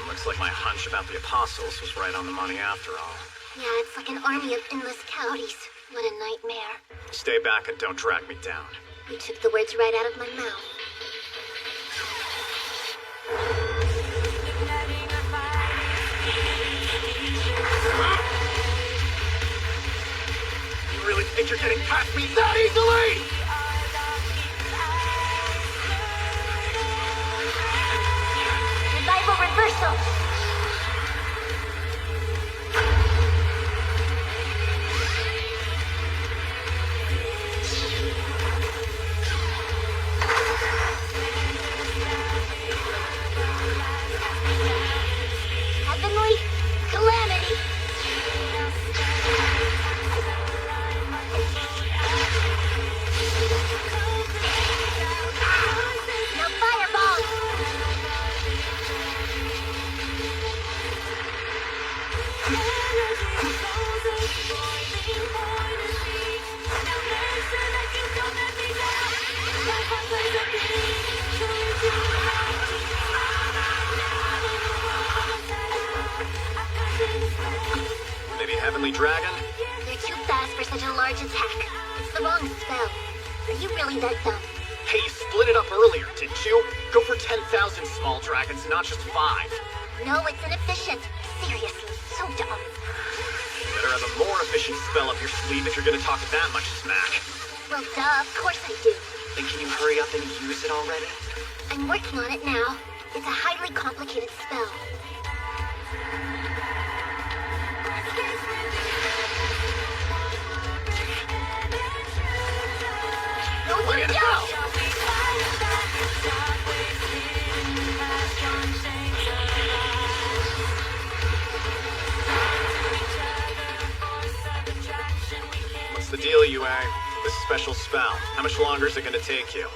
Looks like my hunch about the apostles was right on the money after all. Yeah, it's like an army of endless coyotes. What a nightmare. Stay back and don't drag me down. You took the words right out of my mouth. You really think you're getting past me that easily? Revival reversal! Heavenly calamity! friendly dragon? You're too fast for such a large attack. It's the wrong spell. Are you really that dumb? Hey, you split it up earlier, didn't you? Go for 10,000 small dragons, not just 5. No, it's inefficient. Seriously, so dumb. Better have a more efficient spell up your sleeve if you're gonna talk that much smack. Well, duh, of course I do. Then can you hurry up and use it already? I'm working on it now. It's a highly complicated spell. Look at it go! What's the deal, UA? This special spell. How much longer is it gonna take you?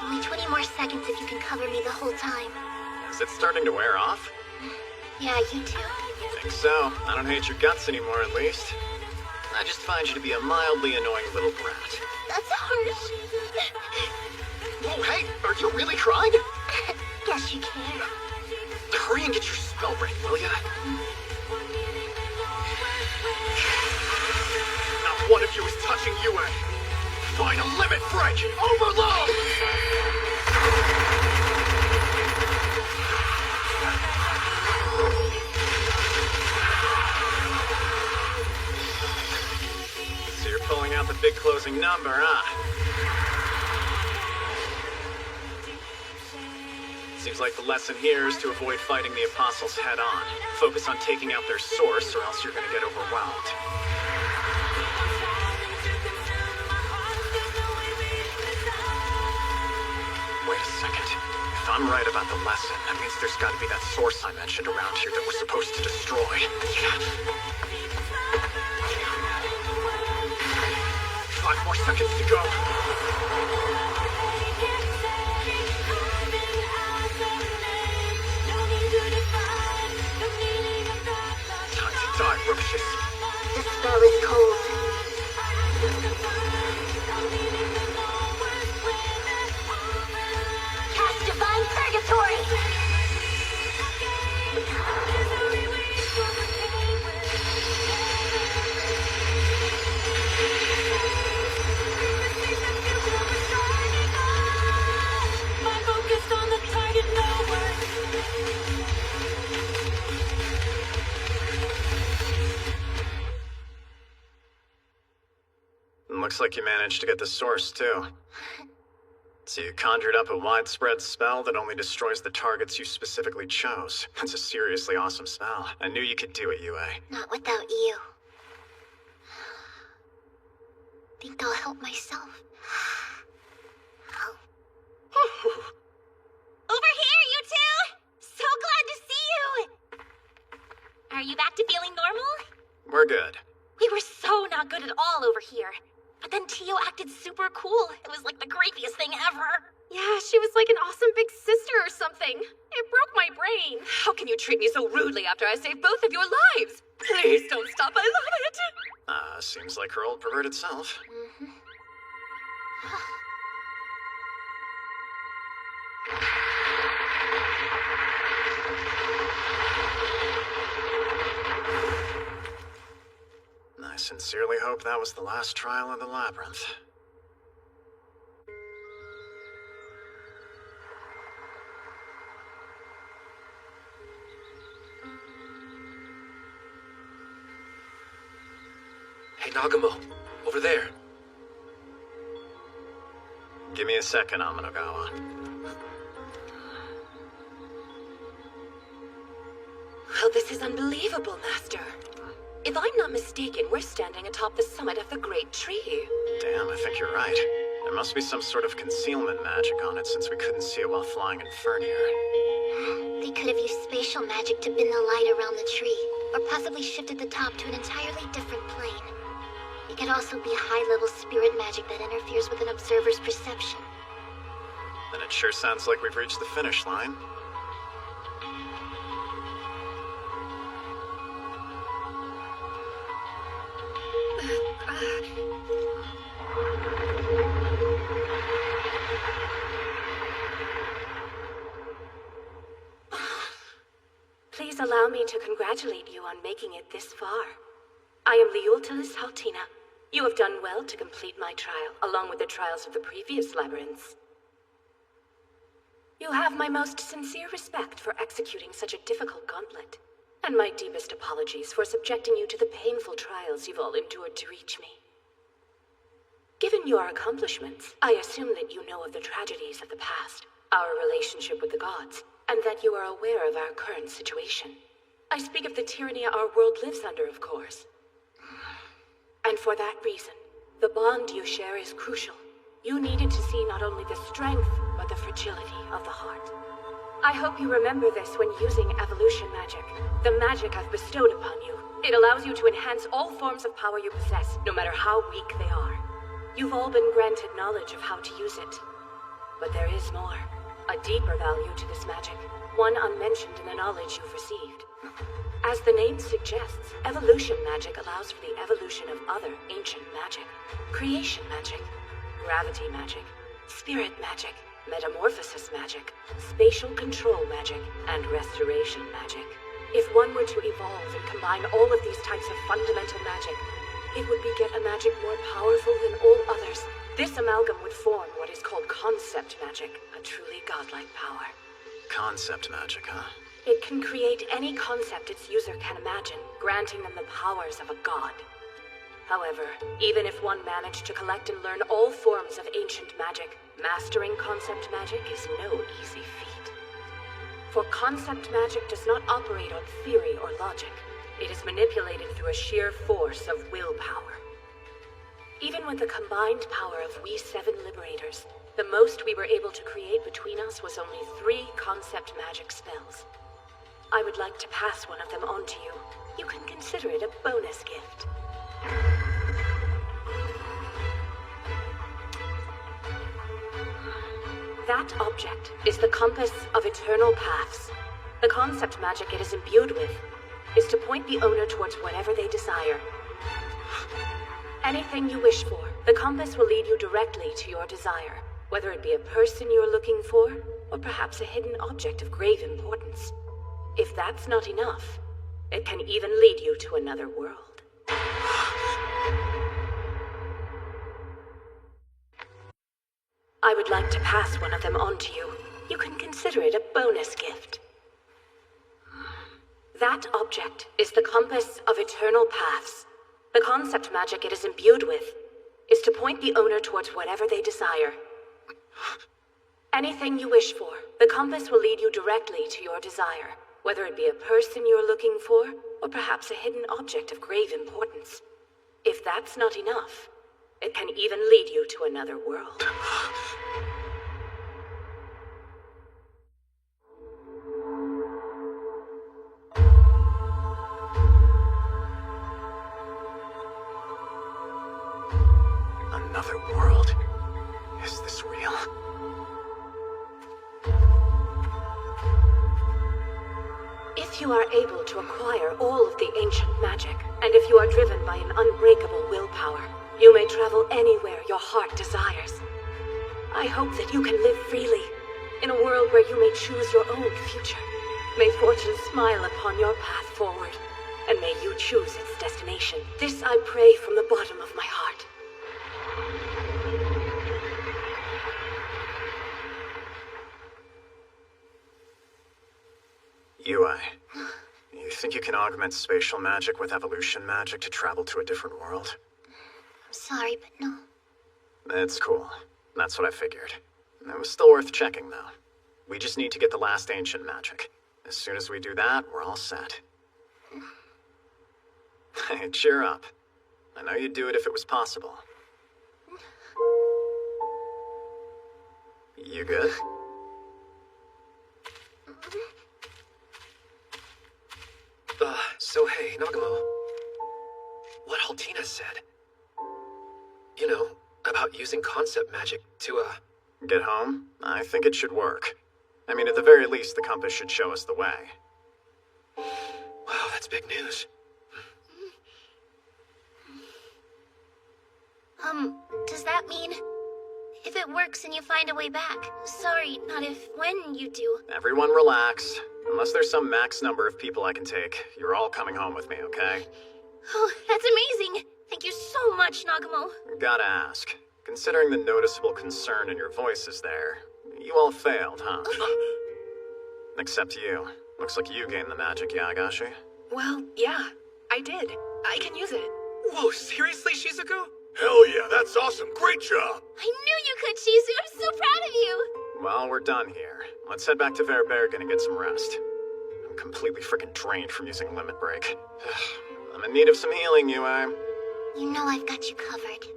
Only 20 more seconds if you can cover me the whole time. Is it starting to wear off? Yeah, you too? Think so. I don't hate your guts anymore, at least. I just find you to be a mildly annoying little brat. That's harsh. Whoa, hey! Are you really crying? Guess you can. Hurry and get your spell ready, will ya? Not one of you is touching UA. Final limit break! Overload! So you're pulling out the big closing number, huh? Seems like the lesson here is to avoid fighting the apostles head-on. Focus on taking out their source, or else you're gonna get overwhelmed. Wait a second. If I'm right about the lesson, that means there's gotta be that source I mentioned around here that we're supposed to destroy. 5 more seconds to go. Die, Roches. The spell is cold. Cast Divine Purgatory! Looks like you managed to get the source, too. So you conjured up a widespread spell that only destroys the targets you specifically chose. That's a seriously awesome spell. I knew you could do it, UA. Not without you. Think I'll help myself. Over here, you two! So glad to see you! Are you back to feeling normal? We're good. We were so not good at all over here. But then Tio acted super cool. It was like the creepiest thing ever. Yeah, she was like an awesome big sister or something. It broke my brain. How can you treat me so rudely after I saved both of your lives? Please don't stop, I love it! Seems like her old perverted self. I sincerely hope that was the last trial of the labyrinth. Hey, Nagamo. Over there. Give me a second, Amanogawa. Well, this is unbelievable, Master. If I'm not mistaken, we're standing atop the summit of the Great Tree. Damn, I think you're right. There must be some sort of concealment magic on it since we couldn't see it while flying in Fernir. They could have used spatial magic to bend the light around the tree, or possibly shifted the top to an entirely different plane. It could also be high-level spirit magic that interferes with an observer's perception. Then it sure sounds like we've reached the finish line. Please allow me to congratulate you on making it this far. I am Leultilis Haltina. You have done well to complete my trial, along with the trials of the previous labyrinths. You have my most sincere respect for executing such a difficult gauntlet, and my deepest apologies for subjecting you to the painful trials you've all endured to reach me. Given your accomplishments, I assume that you know of the tragedies of the past, our relationship with the gods, and that you are aware of our current situation. I speak of the tyranny our world lives under, of course. And for that reason, the bond you share is crucial. You needed to see not only the strength, but the fragility of the heart. I hope you remember this when using evolution magic, the magic I've bestowed upon you. It allows you to enhance all forms of power you possess, no matter how weak they are. You've all been granted knowledge of how to use it. But there is more. A deeper value to this magic, one unmentioned in the knowledge you've received. As the name suggests, evolution magic allows for the evolution of other ancient magic. Creation magic, gravity magic, spirit magic, metamorphosis magic, spatial control magic, and restoration magic. If one were to evolve and combine all of these types of fundamental magic, it would beget a magic more powerful than all others. This amalgam would form what is called concept magic, a truly godlike power. Concept magic, huh? It can create any concept its user can imagine, granting them the powers of a god. However, even if one managed to collect and learn all forms of ancient magic, mastering concept magic is no easy feat. For concept magic does not operate on theory or logic. It is manipulated through a sheer force of willpower. Even with the combined power of we 7 liberators, the most we were able to create between us was only 3 concept magic spells. I would like to pass one of them on to you. You can consider it a bonus gift. That object is the compass of eternal paths. The concept magic it is imbued with is to point the owner towards whatever they desire. Anything you wish for, the compass will lead you directly to your desire, whether it be a person you're looking for, or perhaps a hidden object of grave importance. If that's not enough, it can even lead you to another world. I would like to pass one of them on to you. You can consider it a bonus gift. That object is the compass of eternal paths. The concept magic it is imbued with is to point the owner towards whatever they desire. Anything you wish for, the compass will lead you directly to your desire, whether it be a person you're looking for, or perhaps a hidden object of grave importance. If that's not enough, it can even lead you to another world. Another world? Is this real? If you are able to acquire all of the ancient magic, and if you are driven by an unbreakable willpower, you may travel anywhere your heart desires. I hope that you can live freely, in a world where you may choose your own future. May fortune smile upon your path forward, and may you choose its destination. This I pray from the bottom of my heart. UI, you think you can augment spatial magic with evolution magic to travel to a different world? I'm sorry, but no. It's cool. That's what I figured. It was still worth checking, though. We just need to get the last ancient magic. As soon as we do that, we're all set. Hey, cheer up. I know you'd do it if it was possible. You good? So hey, Nagamo. What Haltina said. You know, about using concept magic to, Get home? I think it should work. I mean, at the very least, the compass should show us the way. Wow, that's big news. Does that mean if it works and you find a way back? Sorry, not if, when you do. Everyone relax. Unless there's some max number of people I can take, you're all coming home with me, okay? Oh, that's amazing. Thank you so much, Nagamo. Gotta ask, considering the noticeable concern in your voices there, you all failed, huh? Except you. Looks like you gained the magic, Yagashi. Well, yeah, I did. I can use it. Whoa, seriously, Shizuku? Hell yeah, that's awesome. Great job. I knew you could, Shizu. I'm so proud of you. Well, we're done here. Let's head back to Verbergen and get some rest. I'm completely freaking drained from using Limit Break. I'm in need of some healing, Yue. You know I've got you covered.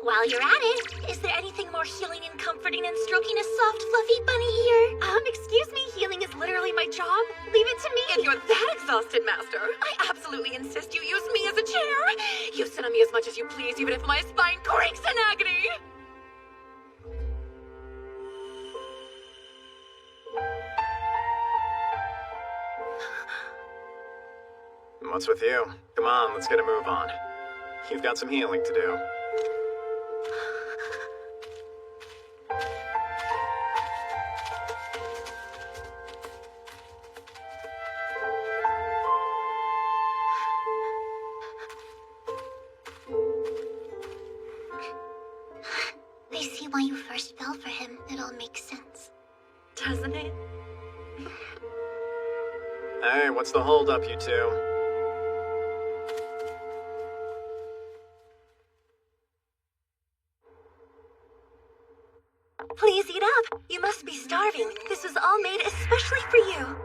While you're at it, is there anything more healing and comforting than stroking a soft, fluffy bunny ear? Excuse me, healing is literally my job. Leave it to me. If you're that exhausted, Master, I absolutely insist you use me as a chair. You sit on me as much as you please, even if my spine creaks in agony. What's with you? Come on, let's get a move on. You've got some healing to do. I see why you first fell for him. It all makes sense. Doesn't it? Hey, what's the holdup, you two? Please eat up. You must be starving. This was all made especially for you.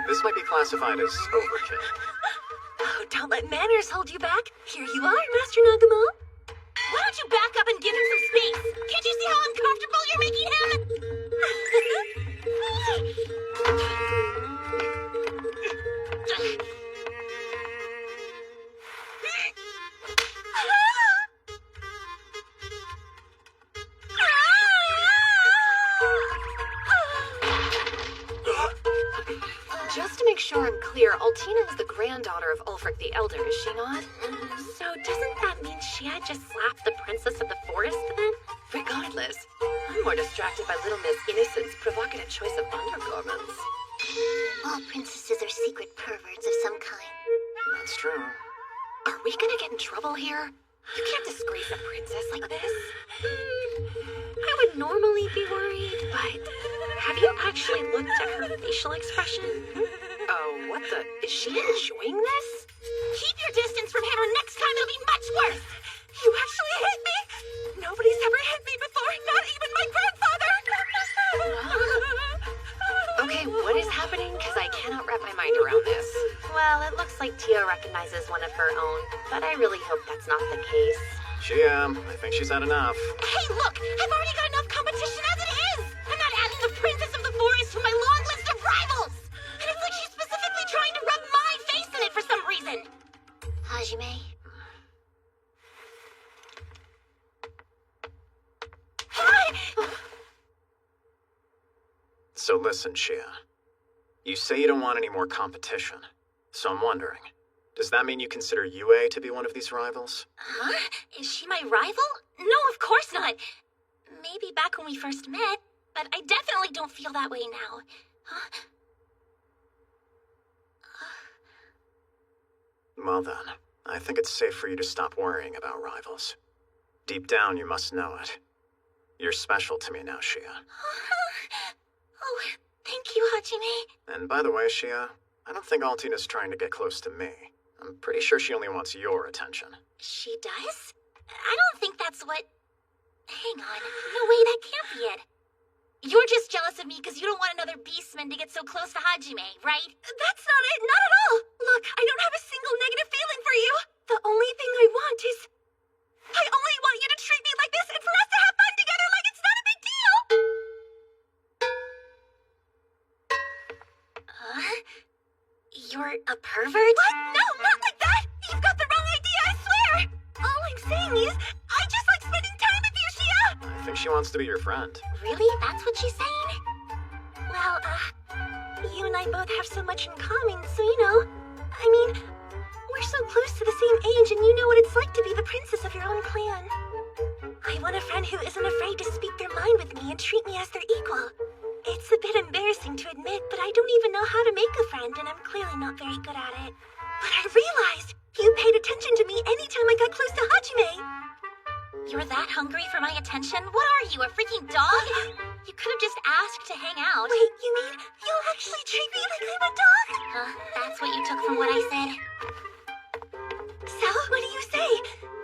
This might be classified as overkill. Oh, don't let manners hold you back. Here you are, Master Nagamo. Why don't you back up and give him some space? Can't you see how uncomfortable you're making him? Just to make sure I'm clear, Altina is the granddaughter of Ulfric the Elder, is she not? So doesn't that mean she had just slapped the princess of the forest then? Regardless, I'm more distracted by Little Miss Innocent's provocative choice of undergarments. All princesses are secret perverts of some kind. That's true. Are we gonna get in trouble here? You can't disgrace a princess like this. I would normally be worried, but have you actually looked at her facial expression? Oh, what the? Is she enjoying this? Keep your distance from him or next time it'll be much worse. You actually hit me? Nobody's ever hit me before, not even my grandfather! Okay, what is happening? Because I cannot wrap my mind around this. Well, it looks like Tia recognizes one of her own, but I really hope that's not the case. I think she's had enough. Hey, look! I've already got enough competition as it is! I'm not adding the princess of the forest to my long list of rivals! And it's like she's specifically trying to rub my face in it for some reason! Hajime? So listen, Shia. You say you don't want any more competition. So I'm wondering, does that mean you consider Yue to be one of these rivals? Huh? Is she my rival? No, of course not. Maybe back when we first met, but I definitely don't feel that way now. Huh? Well then, I think it's safe for you to stop worrying about rivals. Deep down, you must know it. You're special to me now, Shia. Oh, thank you, Hajime. And by the way, Shia, I don't think Altina's trying to get close to me. I'm pretty sure she only wants your attention. She does? I don't think that's what... Hang on. No way, that can't be it. You're just jealous of me because you don't want another beastman to get so close to Hajime, right? That's not it, not at all! Look, I don't have a single negative feeling for you! The only thing I want is... I only want you to treat me like this and for us to have fun together like it's not a big deal! You're a pervert? What? No, not like that! You've got the wrong idea, I swear! All I'm saying is, I just like spending time with you, Shia! I think she wants to be your friend. Really? That's what she's saying? Well, you and I both have so much in common, so you know, I mean, we're so close to the same age and you know what it's like to be the princess of your own clan. I want a friend who isn't afraid to speak their mind with me and treat me as their equal. It's a bit embarrassing to admit, but I don't even know how to make a friend and I'm clearly not very good at it. But I realized you paid attention to me anytime I got close to Hajime. You're that hungry for my attention? What are you, a freaking dog? You could have just asked to hang out. Wait, you mean you'll actually treat me like I'm a dog? Huh? That's what you took from what I said? So, what do you say?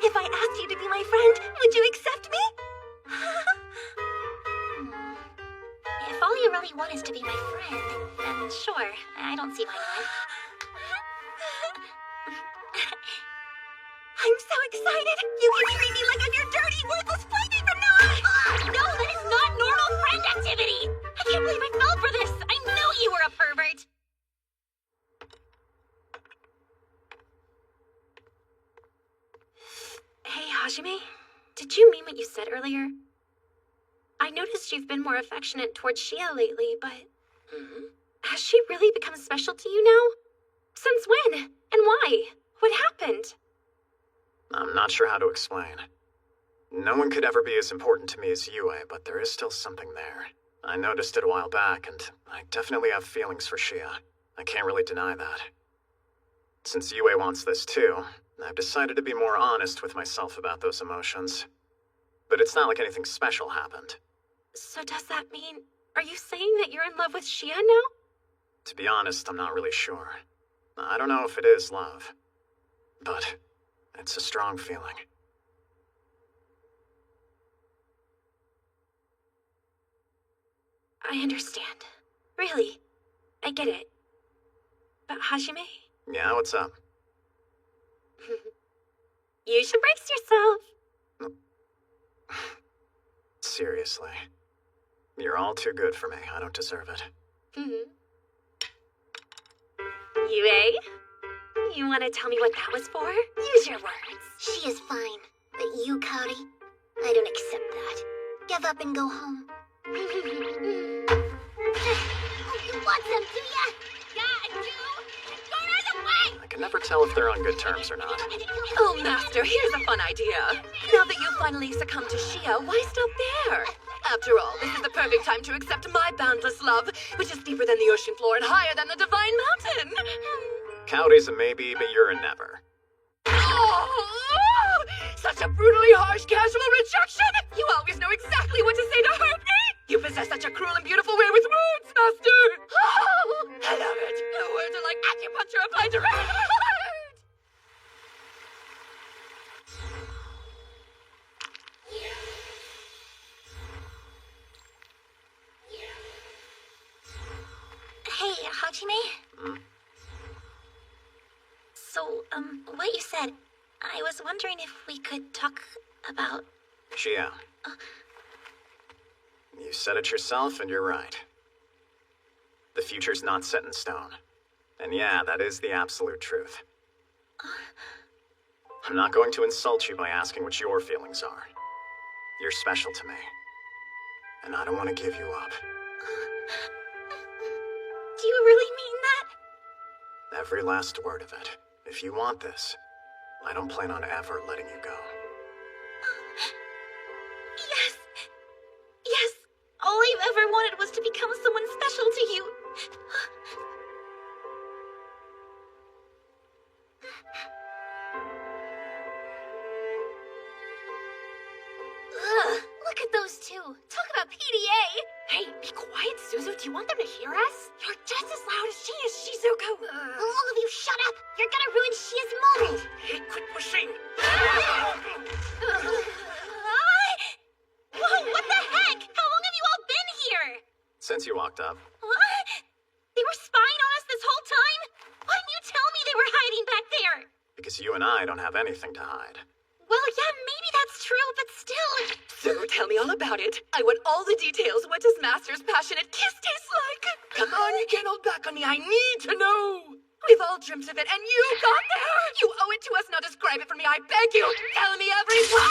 If I asked you to be my friend, would you accept me? If all you really want is to be my friend, then sure. I don't see why not. I'm so excited! You can treat me like I'm your dirty, worthless plaything from now on! No, that is not normal friend activity! I can't believe I fell for this! I knew you were a pervert! Hey, Hajime, did you mean what you said earlier? I noticed you've been more affectionate towards Shia lately, but... Has she really become special to you now? Since when? And why? What happened? I'm not sure how to explain. No one could ever be as important to me as Yue, but there is still something there. I noticed it a while back, and I definitely have feelings for Shia. I can't really deny that. Since Yue wants this too, I've decided to be more honest with myself about those emotions. But it's not like anything special happened. So does that mean... Are you saying that you're in love with Shia now? To be honest, I'm not really sure. I don't know if it is love. But it's a strong feeling. I understand. Really. I get it. But Hajime? Yeah, what's up? You should brace yourself. Seriously. You're all too good for me. I don't deserve it. Yue? You want to tell me what that was for? Use your words. She is fine. But you, Cody, I don't accept that. Give up and go home. You want some, do ya? Yeah, I do. Go right away! I can never tell if they're on good terms or not. Oh, Master, here's a fun idea. Now that you've finally succumbed to Shia, why stop there? After all, this is the perfect time to accept my boundless love, which is deeper than the ocean floor and higher than the divine mountain. Cody's a maybe, but you're a never. Oh, such a brutally harsh, casual rejection! You always know exactly what to say to hurt me! You possess such a cruel and beautiful way with words, Master! Oh, I love it! The words are like acupuncture applied directly to my heart! Hey, Hajime? So, what you said, I was wondering if we could talk about... Shia. You said it yourself, and you're right. The future's not set in stone. And yeah, that is the absolute truth. I'm not going to insult you by asking what your feelings are. You're special to me. And I don't want to give you up. Do you really mean that? Every last word of it. If you want this, I don't plan on ever letting you go. Yes. Yes. All I've ever wanted was to become someone special to you. Ugh, look at those two. Talk about PDA. Hey, be quiet, Suzu. Do you want them to hear us? You're just as loud as she is, Shizuko. All of you shut up. You're gonna ruin Shia's moment. Hey, quit pushing! Whoa, what the heck? How long have you all been here? Since you walked up. What? They were spying on us this whole time? Why didn't you tell me they were hiding back there? Because you and I don't have anything to hide. Well, yeah, maybe that's true, but still... So tell me all about it. I want all the details. What does Master's passionate kiss taste like? Come on, you can't hold back on me. I need to know. We've all dreamt of it, and you got there. You owe it to us. Now describe it for me. I beg you. Tell me everything.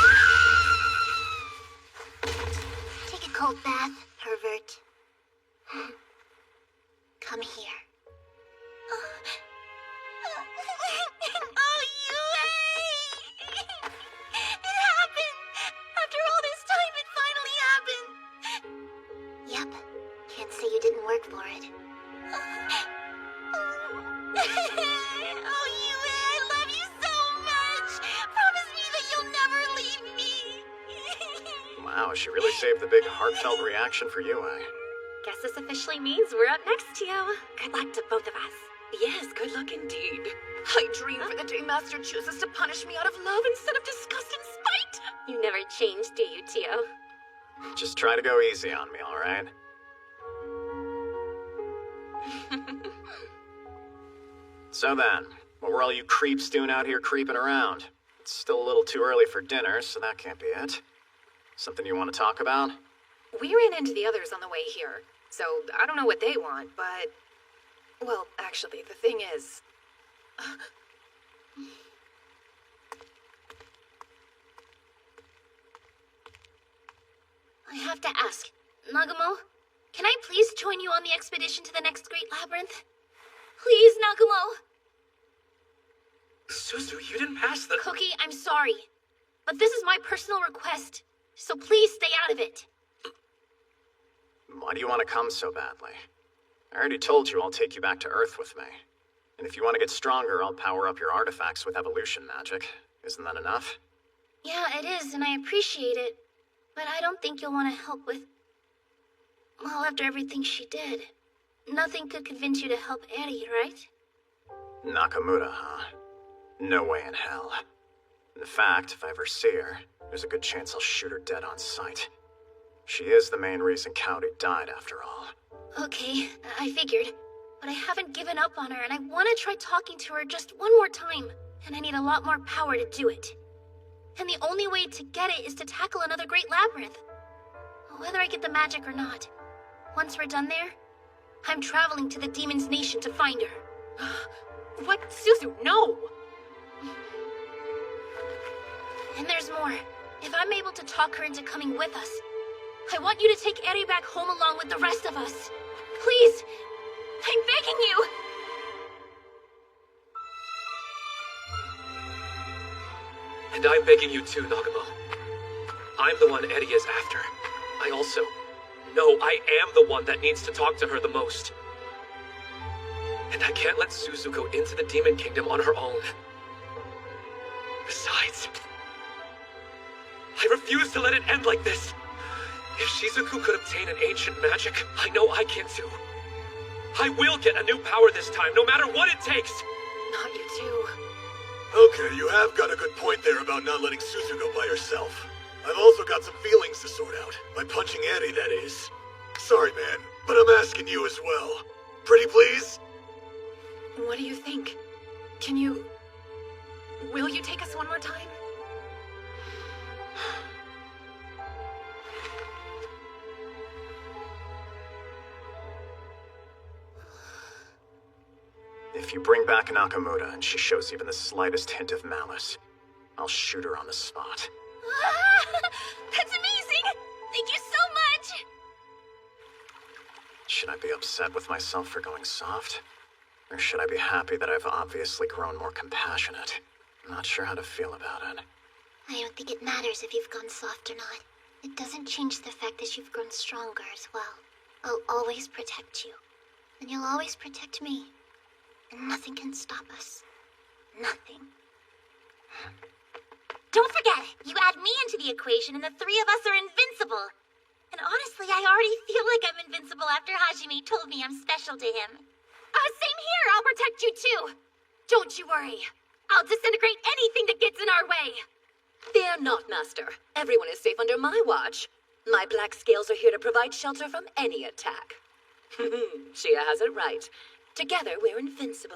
Take a cold bath, pervert. Come here. Oh, Yue! It happened! After all this time, it finally happened! Yep. Can't say you didn't work for it. Oh, Yue! Wow, she really saved the big heartfelt reaction for you, eh? Guess this officially means we're up next, Tio. Good luck to both of us. Yes, good luck indeed. I dream for the day Master chooses to punish me out of love instead of disgust and spite. You never change, do you, Tio? Just try to go easy on me, alright? So then, what were all you creeps doing out here creeping around? It's still a little too early for dinner, so that can't be it. Something you want to talk about? We ran into the others on the way here, so I don't know what they want, but... Well, actually, the thing is... I have to ask, Nagumo, can I please join you on the expedition to the next Great Labyrinth? Please, Nagumo! Suzu, you didn't pass the... Cookie, I'm sorry, but this is my personal request, so please stay out of it. Why do you want to come so badly? I already told you I'll take you back to Earth with me. And if you want to get stronger, I'll power up your artifacts with evolution magic. Isn't that enough? Yeah, it is, and I appreciate it. But I don't think you'll want to help with... Well, after everything she did. Nothing could convince you to help Eri, right? Nakamura, huh? No way in hell. In fact, if I ever see her, there's a good chance I'll shoot her dead on sight. She is the main reason Cowdy died, after all. Okay, I figured. But I haven't given up on her, and I want to try talking to her just one more time. And I need a lot more power to do it. And the only way to get it is to tackle another Great Labyrinth. Whether I get the magic or not. Once we're done there, I'm traveling to the Demon's Nation to find her. What? Suzu, no! And there's more. If I'm able to talk her into coming with us, I want you to take Eri back home along with the rest of us. Please! I'm begging you! And I'm begging you too, Nagumo. I'm the one Eddie is after. I also... No, I am the one that needs to talk to her the most. And I can't let Suzu go into the Demon Kingdom on her own. Besides... I refuse to let it end like this. If Shizuku could obtain an ancient magic, I know I can too. I will get a new power this time, no matter what it takes. Not you too. Okay, you have got a good point there about not letting Suzu go by herself. I've also got some feelings to sort out. By punching Eddie, that is. Sorry, man, but I'm asking you as well. Pretty please? What do you think? Can you... Will you take us one more time? If you bring back Nakamura and she shows even the slightest hint of malice, I'll shoot her on the spot. That's amazing! Thank you so much! Should I be upset with myself for going soft? Or should I be happy that I've obviously grown more compassionate? I'm not sure how to feel about it. I don't think it matters if you've gone soft or not. It doesn't change the fact that you've grown stronger as well. I'll always protect you. And you'll always protect me. And nothing can stop us. Nothing. Don't forget, you add me into the equation and the three of us are invincible. And honestly, I already feel like I'm invincible after Hajime told me I'm special to him. Same here, I'll protect you too. Don't you worry. I'll disintegrate anything that gets in our way. Fear not, Master. Everyone is safe under my watch. My black scales are here to provide shelter from any attack. Shia has it right. Together, we're invincible.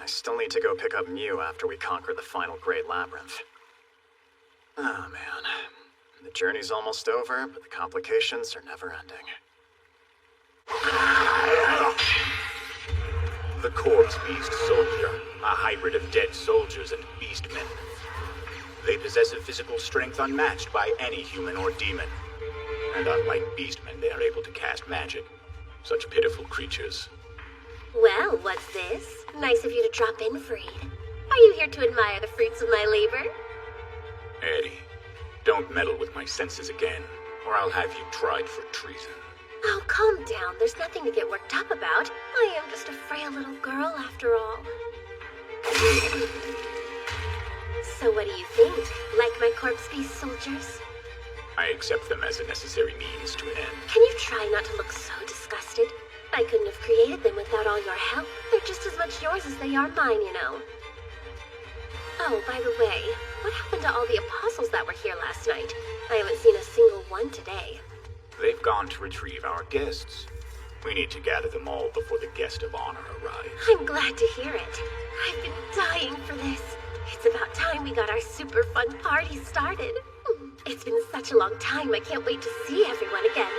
I still need to go pick up Mew after we conquer the final Great Labyrinth. Oh man. The journey's almost over, but the complications are never ending. The Corpse Beast Soldier, a hybrid of dead soldiers and beastmen. They possess a physical strength unmatched by any human or demon. And unlike beastmen, they are able to cast magic. Such pitiful creatures. Well, what's this? Nice of you to drop in, Freed. Are you here to admire the fruits of my labor? Eddie, don't meddle with my senses again, or I'll have you tried for treason. Oh, calm down. There's nothing to get worked up about. I am just a frail little girl, after all. So what do you think? Like my corpse-based soldiers? I accept them as a necessary means to an end. Can you try not to look so disgusted? I couldn't have created them without all your help. They're just as much yours as they are mine, you know. Oh, by the way, what happened to all the apostles that were here last night? I haven't seen a single one today. They've gone to retrieve our guests. We need to gather them all before the guest of honor arrives. I'm glad to hear it. I've been dying for this. It's about time we got our super fun party started. It's been such a long time, I can't wait to see everyone again.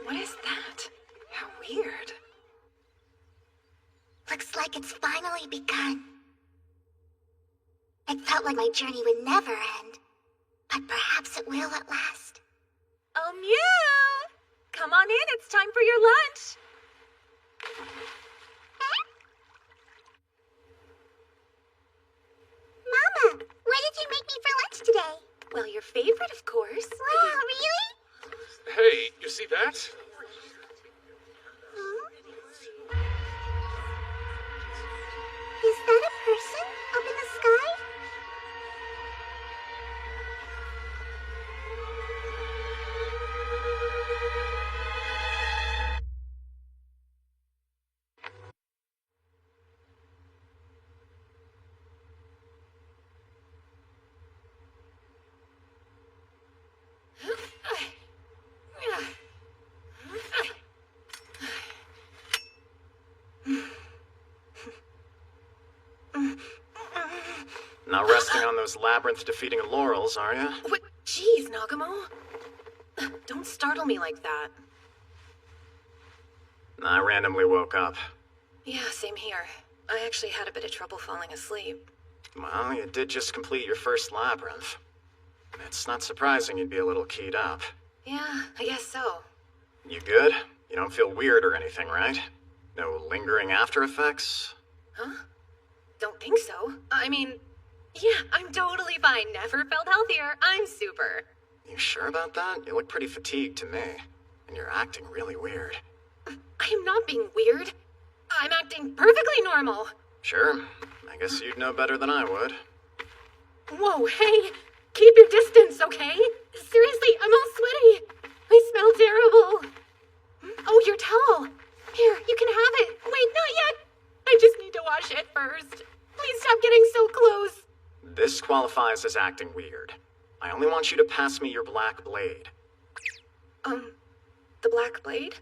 What is that? How weird. Looks like it's finally begun. It felt like my journey would never end, but perhaps it will at last. Oh, Mew! Come on in, it's time for your lunch. Mama, what did you make me for lunch today? Well, your favorite, of course. Wow, really? Hey, you see that? Is that a person up in the sky? Not resting on those labyrinth-defeating laurels, are you? What? Jeez, Nagamo. Don't startle me like that. I randomly woke up. Yeah, same here. I actually had a bit of trouble falling asleep. Well, you did just complete your first labyrinth. It's not surprising you'd be a little keyed up. Yeah, I guess so. You good? You don't feel weird or anything, right? No lingering after effects? Huh? Don't think so. I mean, yeah, I'm totally fine. Never felt healthier. I'm super. You sure about that? You look pretty fatigued to me. And you're acting really weird. I am not being weird. I'm acting perfectly normal. Sure. I guess you'd know better than I would. Whoa, hey! Keep your distance, okay? Seriously, I'm all sweaty. I smell terrible. Oh, your towel. Here, you can have it. Wait, not yet. I just need to wash it first. Please stop getting so close. This qualifies as acting weird. I only want you to pass me your black blade. The black blade?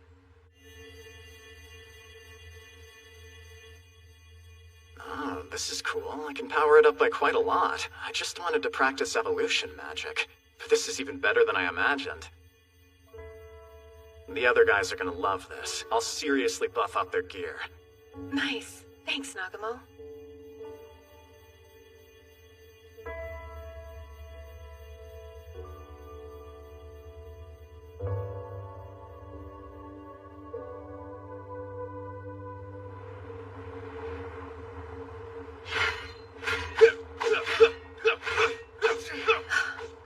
Oh, this is cool. I can power it up by quite a lot. I just wanted to practice evolution magic. But this is even better than I imagined. The other guys are gonna love this. I'll seriously buff up their gear. Nice. Thanks, Nagamo.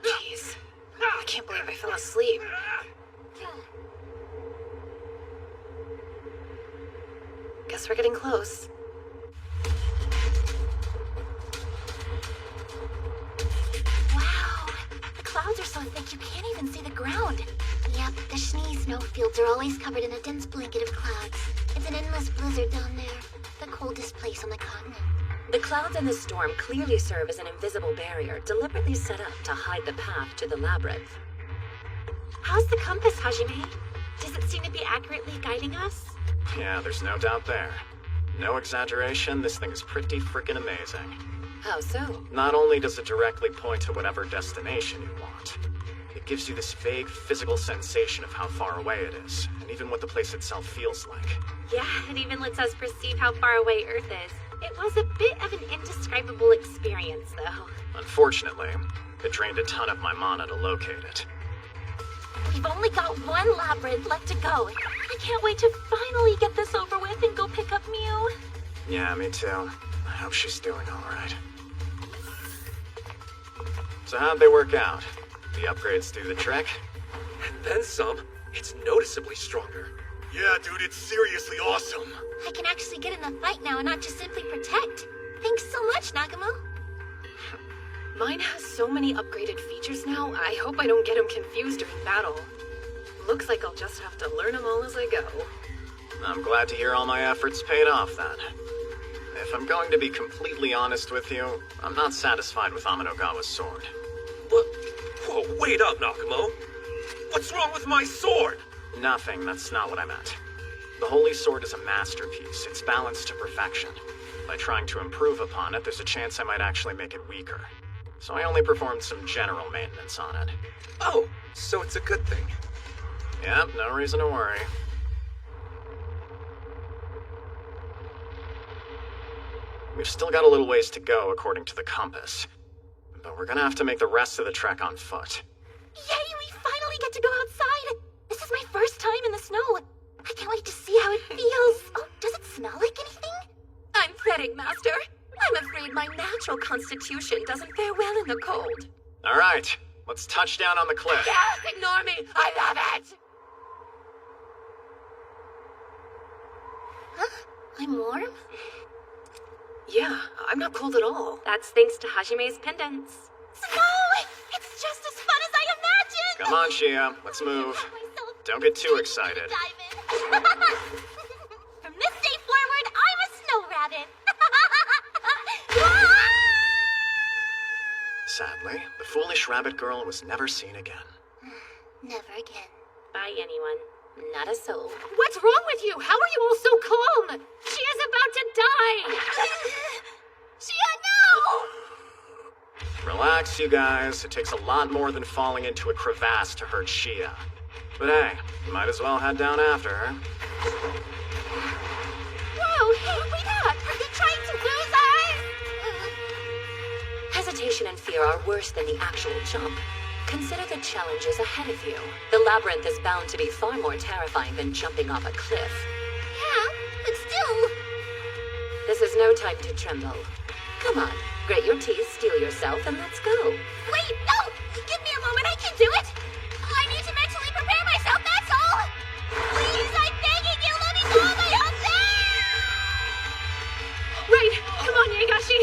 Jeez. I can't believe I fell asleep. Guess we're getting close. Wow, the clouds are so thick you can't even see the ground. Yep, the Schnee snowfields are always covered in a dense blanket of clouds. It's an endless blizzard down there, the coldest place on the continent. The clouds in the storm clearly serve as an invisible barrier deliberately set up to hide the path to the labyrinth. How's the compass, Hajime? Does it seem to be accurately guiding us? Yeah, there's no doubt there. No exaggeration, this thing is pretty freaking amazing. How so? Not only does it directly point to whatever destination you want, it gives you this vague physical sensation of how far away it is, and even what the place itself feels like. Yeah, it even lets us perceive how far away Earth is. It was a bit of an indescribable experience, though. Unfortunately, it drained a ton of my mana to locate it. We've only got one labyrinth left to go. I can't wait to finally get this over with and go pick up Mew. Yeah, me too. I hope she's doing alright. So how'd they work out? The upgrades do the trick? And then some. It's noticeably stronger. Yeah, dude, it's seriously awesome. I can actually get in the fight now and not just simply protect. Thanks so much, Nagumo. Mine has so many upgraded features now, I hope I don't get him confused during battle. Looks like I'll just have to learn them all as I go. I'm glad to hear all my efforts paid off then. If I'm going to be completely honest with you, I'm not satisfied with Amanogawa's sword. What? Whoa, wait up, Nagumo. What's wrong with my sword? Nothing, that's not what I meant. The Holy Sword is a masterpiece. It's balanced to perfection. By trying to improve upon it, there's a chance I might actually make it weaker. So I only performed some general maintenance on it. Oh, so it's a good thing. Yep, no reason to worry. We've still got a little ways to go according to the compass. But we're gonna have to make the rest of the trek on foot. Yay, we finally get to go outside! This is my first time in the snow. I can't wait to see how it feels. Oh, does it smell like anything? I'm fretting, Master. I'm afraid my natural constitution doesn't fare well in the cold. Alright, let's touch down on the cliff. Yes, ignore me! I love it! Huh? I'm warm? Yeah, I'm not cold at all. That's thanks to Hajime's pendants. Snow! It's just as fun as I imagined! Come on, Shia, let's move. Don't get too excited. From this day forward, I'm a snow rabbit. Sadly, the foolish rabbit girl was never seen again. Never again. By anyone. Not a soul. What's wrong with you? How are you all so calm? She is about to die! Shia, no! Relax, you guys. It takes a lot more than falling into a crevasse to hurt Shia. But hey, you might as well head down after her. Whoa, hey, wait up! Are they trying to lose us? Hesitation and fear are worse than the actual jump. Consider the challenges ahead of you. The labyrinth is bound to be far more terrifying than jumping off a cliff. Yeah, but still... This is no time to tremble. Come on, grit your teeth, steel yourself, and let's go. Wait, no! Give me a moment, I can do it! I need to mentally prepare myself, that's all! Please, I'm begging you, let me go on my own there! Right, come on, Yagashi.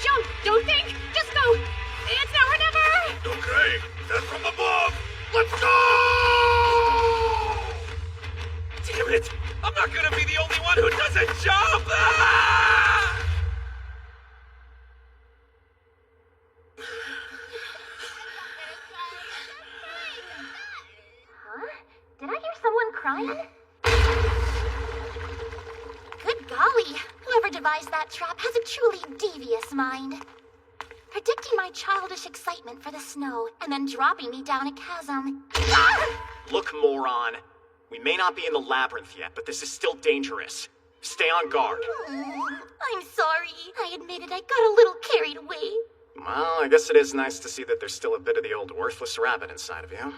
Jump, don't think, just go. It's now or never! Okay, that's from above. Let's go! Damn it! I'm not gonna be the only one who doesn't jump! Ah! Huh? Did I hear someone crying? Good golly, whoever devised that trap has a truly devious mind. Predicting my childish excitement for the snow, and then dropping me down a chasm. Look, moron. We may not be in the labyrinth yet, but this is still dangerous. Stay on guard. I'm sorry. I admit it, I got a little carried away. Well, I guess it is nice to see that there's still a bit of the old worthless rabbit inside of you.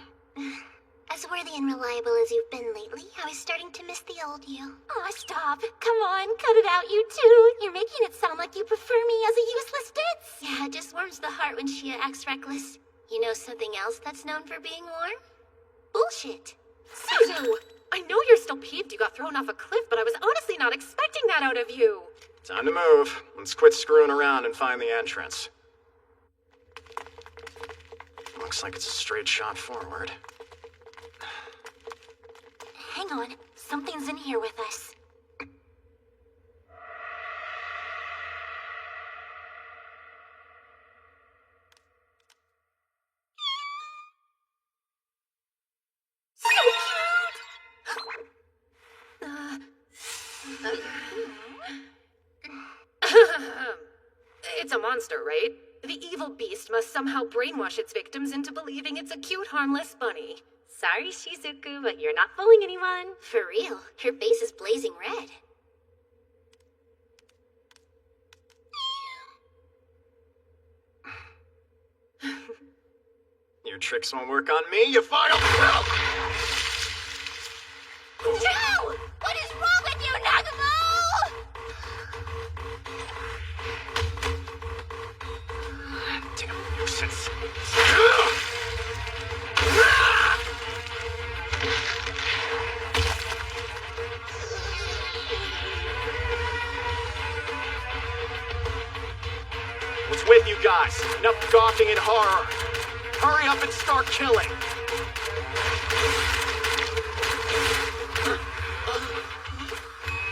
As worthy and reliable as you've been lately, I was starting to miss the old you. Aw, stop. Come on, cut it out, you two. You're making it sound like you prefer me as a useless ditz. Yeah, it just warms the heart when Shia acts reckless. You know something else that's known for being warm? Bullshit. Suzu! I know you're still peeved you got thrown off a cliff, but I was honestly not expecting that out of you. Time to move. Let's quit screwing around and find the entrance. Looks like it's a straight shot forward. Hang on, something's in here with us. It's a monster, right? The evil beast must somehow brainwash its victims into believing it's a cute, harmless bunny. Sorry, Shizuku, but you're not fooling anyone. For real, her face is blazing red. Your tricks won't work on me, you final filth! Joe! What is wrong with you, Nagumo? is with you guys. Enough gawking and horror. Hurry up and start killing.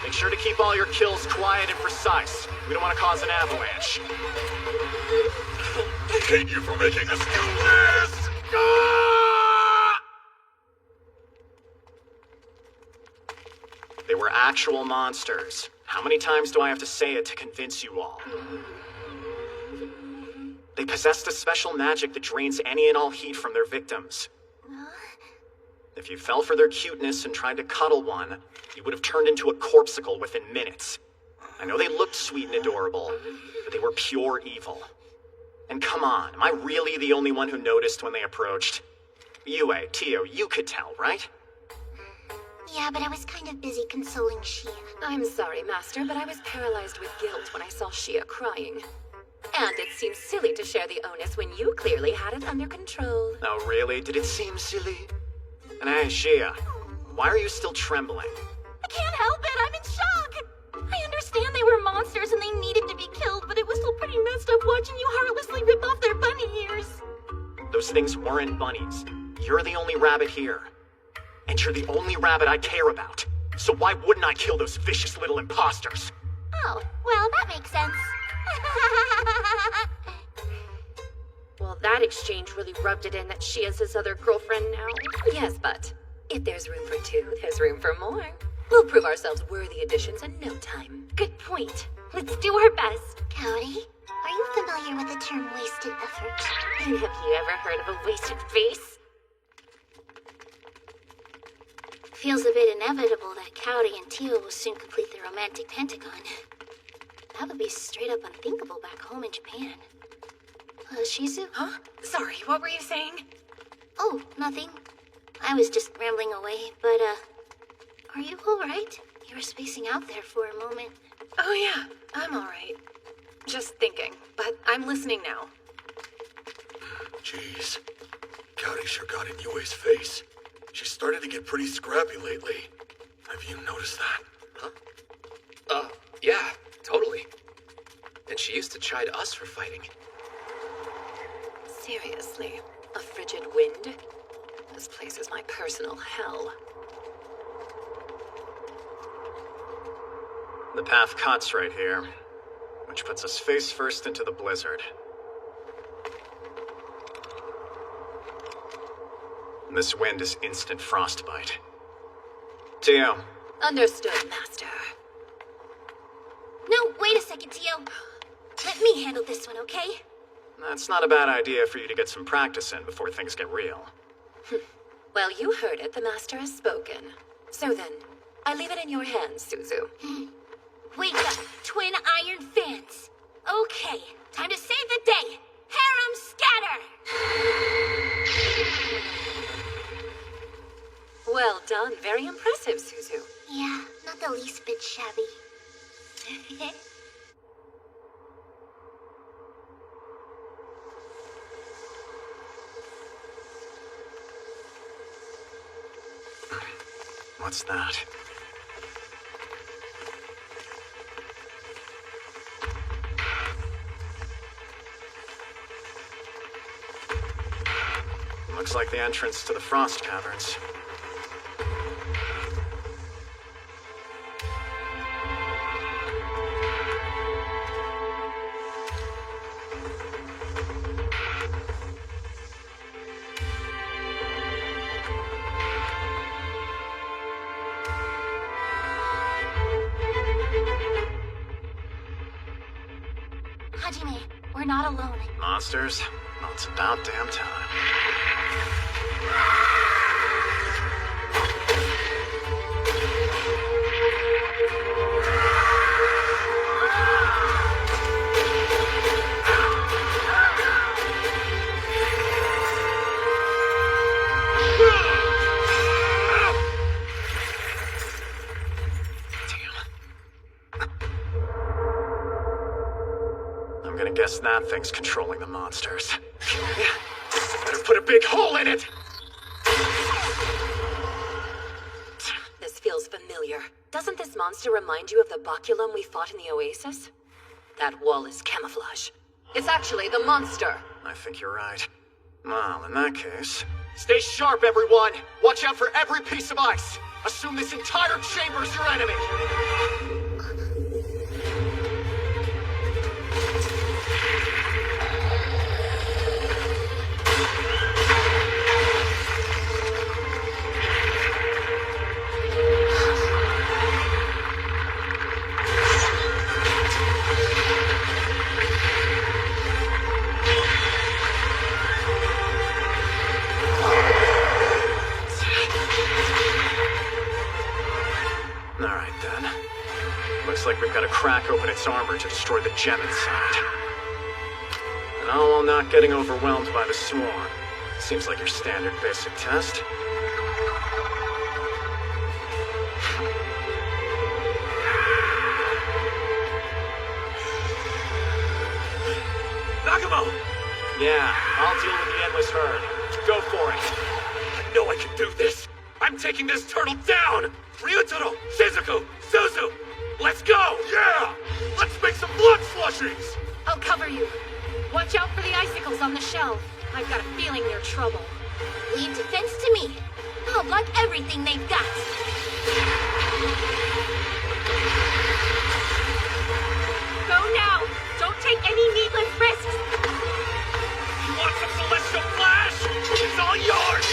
Make sure to keep all your kills quiet and precise. We don't want to cause an avalanche. I hate you for making us do this! Ah! They were actual monsters. How many times do I have to say it to convince you all? They possessed a special magic that drains any and all heat from their victims. If you fell for their cuteness and tried to cuddle one, you would have turned into a corpsicle within minutes. I know they looked sweet and adorable, but they were pure evil. And come on, am I really the only one who noticed when they approached? Yue, Tio, you could tell, right? Yeah, but I was kind of busy consoling Shia. I'm sorry, Master, but I was paralyzed with guilt when I saw Shia crying. And it seems silly to share the onus when you clearly had it under control. Oh, really? Did it seem silly? And hey, Shia, why are you still trembling? I can't help it. I'm in shock. I understand they were monsters and they needed to be killed, but it was still pretty messed up watching you heartlessly rip off their bunny ears. Those things weren't bunnies. You're the only rabbit here. And you're the only rabbit I care about. So why wouldn't I kill those vicious little imposters? Oh, well, that makes sense. Well, that exchange really rubbed it in that she is his other girlfriend now. Yes, but if there's room for two, there's room for more. We'll prove ourselves worthy additions in no time. Good point. Let's do our best. Cody, are you familiar with the term wasted effort? And have you ever heard of a wasted face? Feels a bit inevitable that Cowdy and Tio will soon complete their romantic pentagon. That would be straight up unthinkable back home in Japan. Shizu? Huh? Sorry, what were you saying? Oh, nothing. I was just rambling away, but, are you alright? You were spacing out there for a moment. Oh yeah, I'm alright. Just thinking, but I'm listening now. Jeez. Cowdy sure got in Yue's face. She started to get pretty scrappy lately. Have you noticed that? Huh? Yeah, totally. And she used to chide us for fighting. Seriously, a frigid wind? This place is my personal hell. The path cuts right here, which puts us face first into the blizzard. This wind is instant frostbite. Tio. Understood, Master. No, wait a second, Tio. Let me handle this one, okay? That's not a bad idea for you to get some practice in before things get real. Well, you heard it. The Master has spoken. So then, I leave it in your hands, Suzu. Wake up, twin iron fans. Okay, time to save the day. Harem scatter! Well done. Very impressive, Suzu. Yeah, not the least bit shabby. What's that? Looks like the entrance to the Frost Caverns. Hajime, we're not alone. Monsters? Well, it's about damn time. I'm gonna guess that thing's controlling the monsters. Better put a big hole in it! This feels familiar. Doesn't this monster remind you of the baculum we fought in the oasis? That wall is camouflage. It's actually the monster. I think you're right. Well, in that case... Stay sharp, everyone! Watch out for every piece of ice! Assume this entire chamber's your enemy! Alright then. Looks like we've got to crack open its armor to destroy the gem inside. And all while not getting overwhelmed by the swarm. Seems like your standard basic test. Nagamo! Yeah, I'll deal with the endless herd. Go for it. I know I can do this! I'm taking this turtle down! Ryutaro, Shizuku, Suzu! Let's go! Yeah! Let's make some blood slushies! I'll cover you. Watch out for the icicles on the shelf. I've got a feeling they're trouble. Leave defense to me. I'll block everything they've got. Go now! Don't take any needless risks! You want some celestial flash? It's all yours!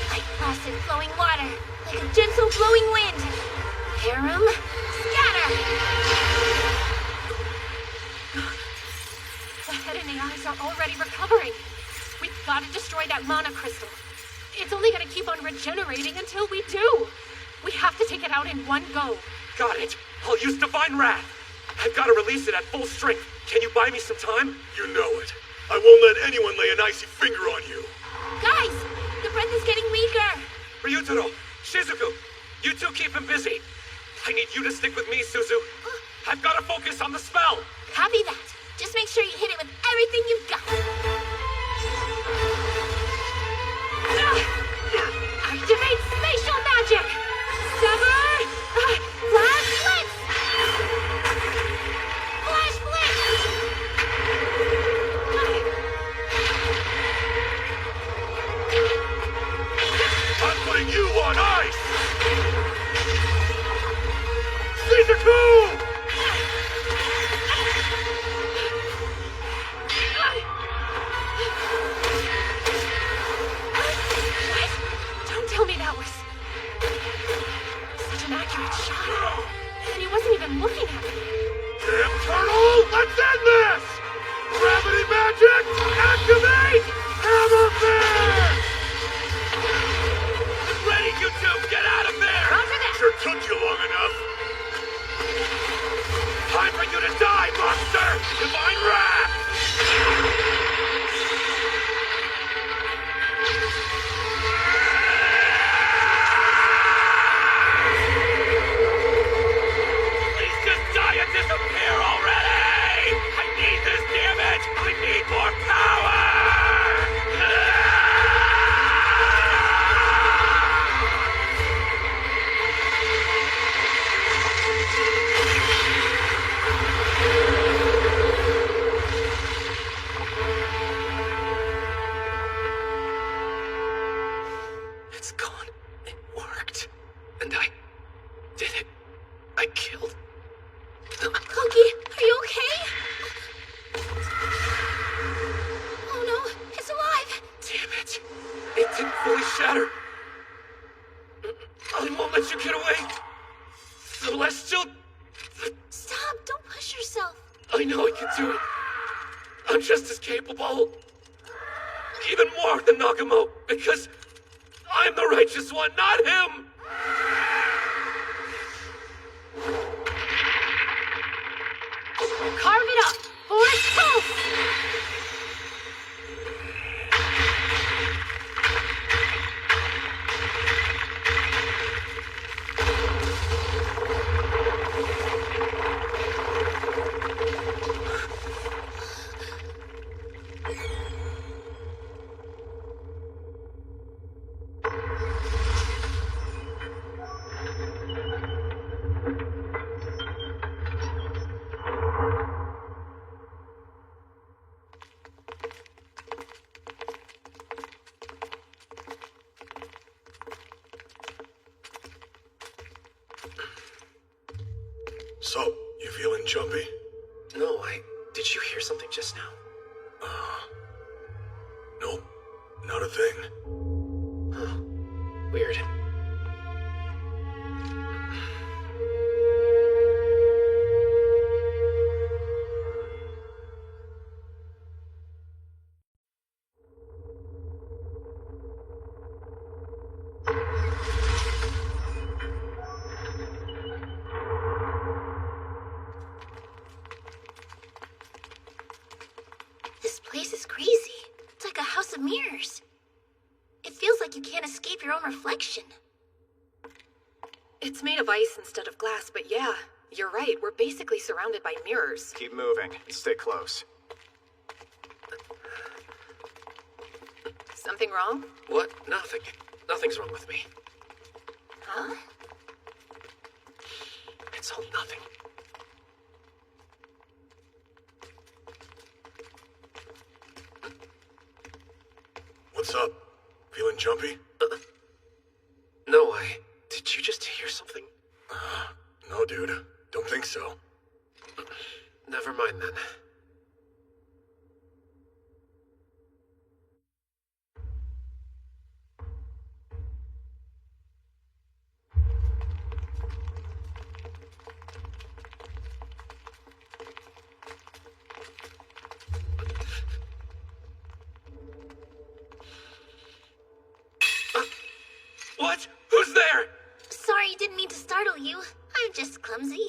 Like placid flowing water, like a gentle blowing wind. Harem, scatter! The head and the eyes are already recovering. We've got to destroy that mana crystal. It's only gonna keep on regenerating until we do. We have to take it out in one go. Got it! I'll use Divine Wrath! I've got to release it at full strength. Can you buy me some time? You know it. I won't let anyone lay an icy finger on you. Guys, the breath is getting weaker. Ryutaro, Shizuku, you two keep him busy. I need you to stick with me, Suzu. I've got to focus on the spell. Copy that. Just make sure you hit it with everything you've got. Activate spatial magic! Sever! Flash Blitz! Flash Blitz! I'm putting you on ice! Shizuku! Don't tell me that was such an accurate shot. And he wasn't even looking at me. Damn turtle! Let's end this! Gravity magic! Activate! Hammer Fist! Ready, you two! Get out of there! Roger that! Sure took you long enough. Time for you to die, monster! Divine Wrath! Please just die and disappear already! I need this, damn it! I need more power! It's gone. It worked. And I did it. I killed. Cookie, are you okay? Oh no, it's alive! Damn it! It didn't fully shatter. I won't let you get away. Celestial. Stop, don't push yourself. I know I can do it. I'm just as capable. Even more than Nagamo, because I'm the righteous one, not him! Carve it up! Forest Pulse! What's up? You feeling jumpy? No, did you hear something just now? Nope. Not a thing. Huh. Weird. This place is crazy. It's like a house of mirrors. It feels like you can't escape your own reflection. It's made of ice instead of glass, but yeah, you're right. We're basically surrounded by mirrors. Keep moving and stay close. Something wrong? What? Nothing. Nothing's wrong with me. Huh? It's all nothing. What's up? Feeling jumpy? No, Did you just hear something? No, dude. Don't think so. Never mind then. What? Who's there? Sorry, didn't mean to startle you. I'm just clumsy.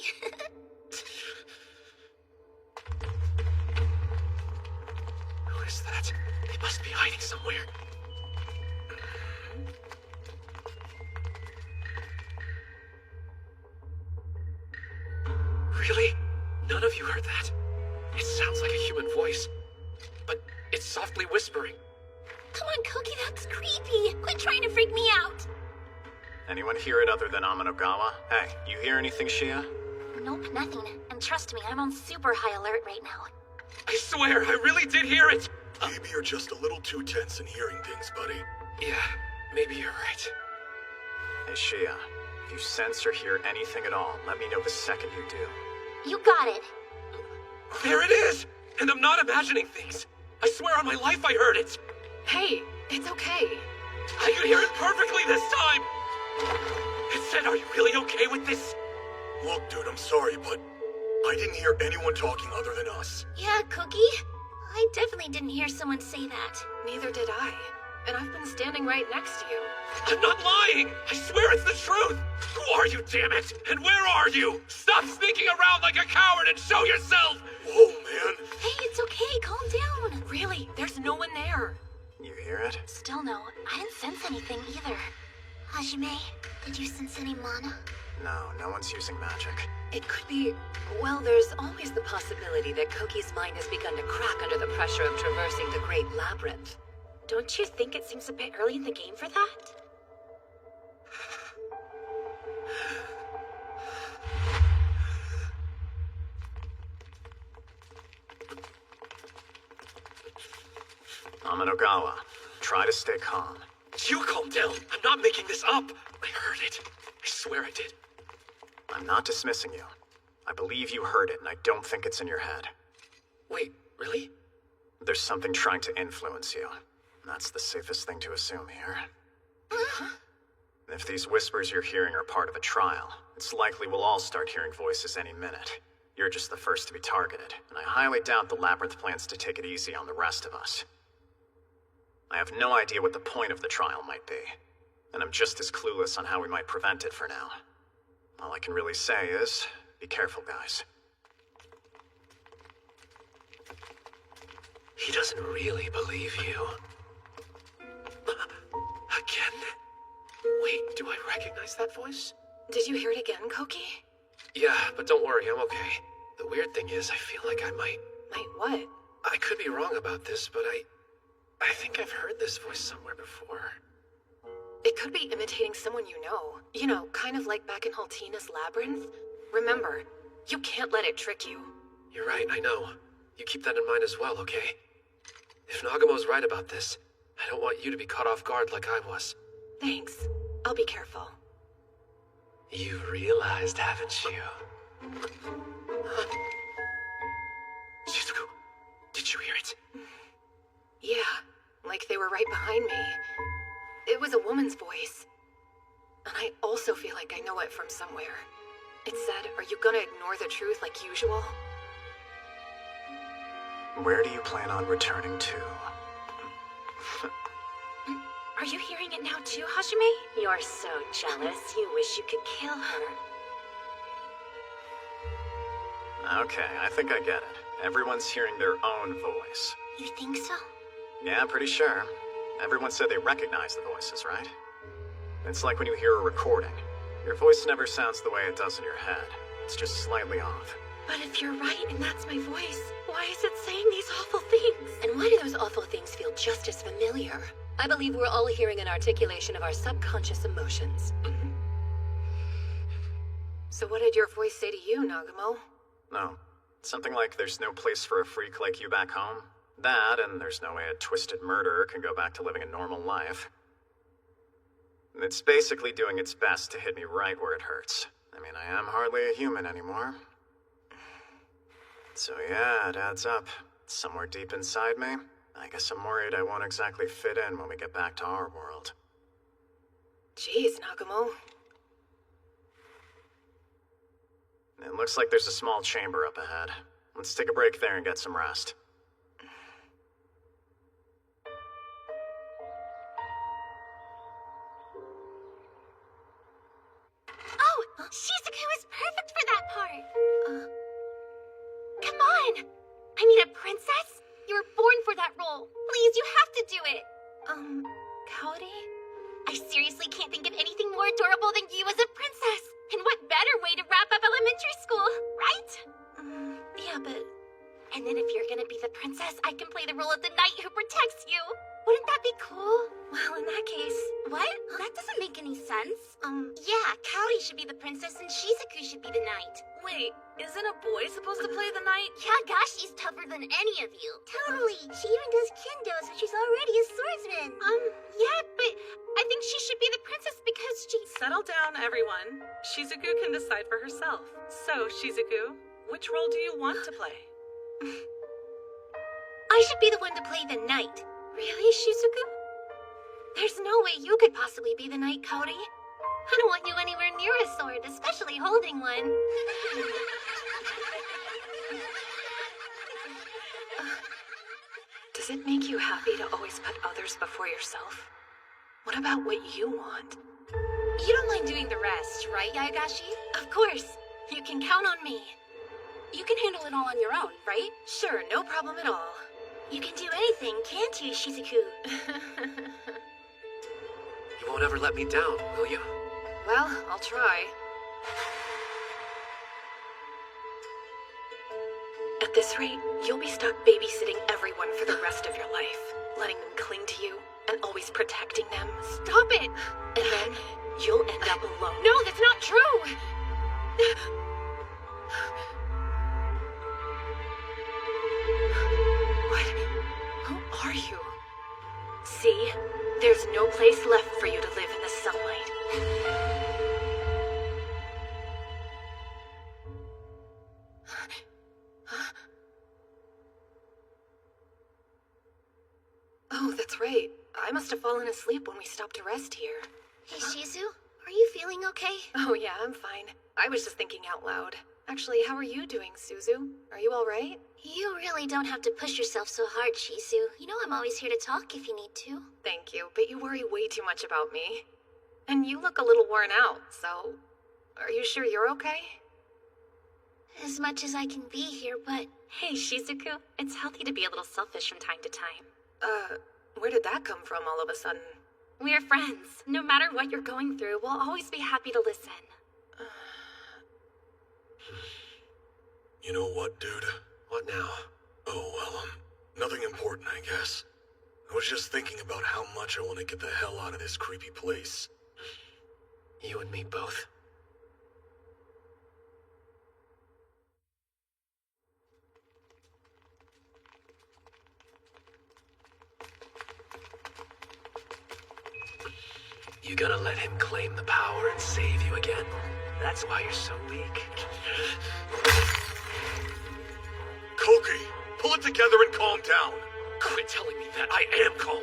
Who is that? They must be hiding somewhere. Really? None of you heard that? It sounds like a human voice, but it's softly whispering. Come on, Cookie, that's creepy. Quit trying to freak me out. Anyone hear it other than Amanogawa? Hey, you hear anything, Shia? Nope, nothing. And trust me, I'm on super high alert right now. I swear, I really did hear it! Maybe you're just a little too tense in hearing things, buddy. Yeah, maybe you're right. Hey, Shia, if you sense or hear anything at all, let me know the second you do. You got it. There it is! And I'm not imagining things. I swear on my life I heard it. Hey, it's okay. I could hear it perfectly this time! It said, are you really okay with this? Look, dude, I'm sorry, but I didn't hear anyone talking other than us. Yeah, Cookie. I definitely didn't hear someone say that. Neither did I. And I've been standing right next to you. I'm not lying! I swear it's the truth! Who are you, damn it? And where are you? Stop sneaking around like a coward and show yourself! Whoa, man. Hey, it's okay. Calm down. Really, there's no one there. You hear it? Still no. I didn't sense anything either. Hajime, did you sense any mana? No one's using magic. It could be... Well, there's always the possibility that Koki's mind has begun to crack under the pressure of traversing the Great Labyrinth. Don't you think it seems a bit early in the game for that? Amanogawa, try to stay calm. You calm down. I'm not making this up. I heard it. I swear I did. I'm not dismissing you. I believe you heard it, and I don't think it's in your head. Wait, really? There's something trying to influence you. That's the safest thing to assume here. If these whispers you're hearing are part of a trial, it's likely we'll all start hearing voices any minute. You're just the first to be targeted, and I highly doubt the Labyrinth plans to take it easy on the rest of us. I have no idea what the point of the trial might be, and I'm just as clueless on how we might prevent it for now. All I can really say is, be careful, guys. He doesn't really believe you. Again? Wait, do I recognize that voice? Did you hear it again, Koki? Yeah, but don't worry, I'm okay. The weird thing is, I feel like I might... Might what? I could be wrong about this, but I think I've heard this voice somewhere before. It could be imitating someone you know. You know, kind of like back in Haltina's labyrinth. Remember, you can't let it trick you. You're right, I know. You keep that in mind as well, okay? If Nagamo's right about this, I don't want you to be caught off guard like I was. Thanks. I'll be careful. You've realized, haven't you? Shizuku, did you hear it? Yeah, like they were right behind me. It was a woman's voice. And I also feel like I know it from somewhere. It said, "Are you gonna ignore the truth like usual?" Where do you plan on returning to? Are you hearing it now too, Hajime? You're so jealous, you wish you could kill her. Okay, I think I get it. Everyone's hearing their own voice. You think so? Yeah, pretty sure. Everyone said they recognize the voices, right? It's like when you hear a recording. Your voice never sounds the way it does in your head. It's just slightly off. But if you're right and that's my voice, why is it saying these awful things? And why do those awful things feel just as familiar? I believe we're all hearing an articulation of our subconscious emotions. So what did your voice say to you, Nagamo? No. Something like there's no place for a freak like you back home. That, and there's no way a twisted murderer can go back to living a normal life. It's basically doing its best to hit me right where it hurts. I mean, I am hardly a human anymore. So yeah, it adds up. Somewhere deep inside me, I guess I'm worried I won't exactly fit in when we get back to our world. Jeez, Nagamo. It looks like there's a small chamber up ahead. Let's take a break there and get some rest. Oh, Shizuku is perfect for that part. Come on. I mean, a princess? You were born for that role. Please, you have to do it. Kaori? I seriously can't think of anything more adorable than you as a princess. And what better way to wrap up elementary school, right? Yeah, but... And then if you're gonna be the princess, I can play the role of the knight who protects you. Wouldn't that be cool? Well, in that case... What? That doesn't make any sense. Yeah, Kaori should be the princess and Shizuku should be the knight. Wait, isn't a boy supposed to play the knight? Yeah, gosh, she's tougher than any of you. Totally. She even does kendo, so she's already a swordsman. Yeah, but I think she should be the princess because she... Settle down, everyone. Shizuku can decide for herself. So, Shizuku, which role do you want to play? I should be the one to play the knight. Really, Shizuku? There's no way you could possibly be the knight, Kaori. I don't want you anywhere near a sword, especially holding one. Does it make you happy to always put others before yourself? What about what you want? You don't mind doing the rest, right, Yayagashi? Of course. You can count on me. You can handle it all on your own, right? Sure, no problem at all. You can do anything, can't you, Shizuku? You won't ever let me down, will you? Well, I'll try. At this rate, you'll be stuck babysitting everyone for the rest of your life, letting them cling to you and always protecting them. Stop it! And then you'll end up alone. No, that's not true! What? Who are you? See? There's no place left for you to live in the sunlight. Oh, that's right. I must have fallen asleep when we stopped to rest here. Hey, Shizu, are you feeling okay? Oh yeah, I'm fine. I was just thinking out loud. Actually, how are you doing, Suzu? Are you alright? You really don't have to push yourself so hard, Shizu. You know I'm always here to talk if you need to. Thank you, but you worry way too much about me. And you look a little worn out, so... Are you sure you're okay? As much as I can be here, but... Hey, Shizuku, it's healthy to be a little selfish from time to time. Where did that come from all of a sudden? We're friends. No matter what you're going through, we'll always be happy to listen. You know what, dude? What now? Oh, well, nothing important, I guess. I was just thinking about how much I want to get the hell out of this creepy place. You and me both. You gonna let him claim the power and save you again? That's why you're so weak. Koki, pull it together and calm down. Quit telling me that. I am calm.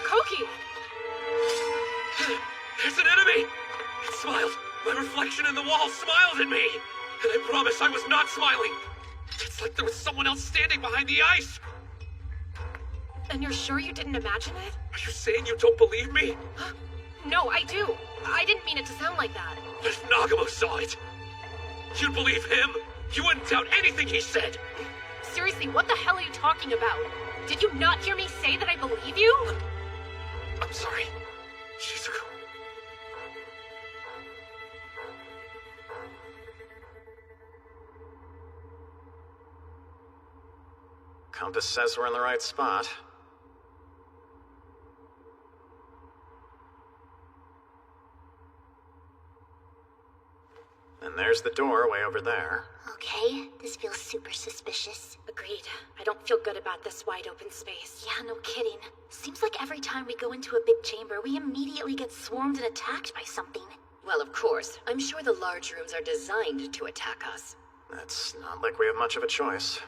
Koki! There's an enemy! It smiled. My reflection in the wall smiled at me. And I promise I was not smiling. It's like there was someone else standing behind the ice. And you're sure you didn't imagine it? Are you saying you don't believe me? No, I do. I didn't mean it to sound like that. But if Nagamo saw it, you'd believe him? You wouldn't doubt anything he said. Seriously, what the hell are you talking about? Did you not hear me say that I believe you? I'm sorry, Shizuku. Compass says we're in the right spot. And there's the door way over there. Okay, this feels super suspicious. Agreed. I don't feel good about this wide open space. Yeah, no kidding. Seems like every time we go into a big chamber, we immediately get swarmed and attacked by something. Well, of course. I'm sure the large rooms are designed to attack us. It's not like we have much of a choice.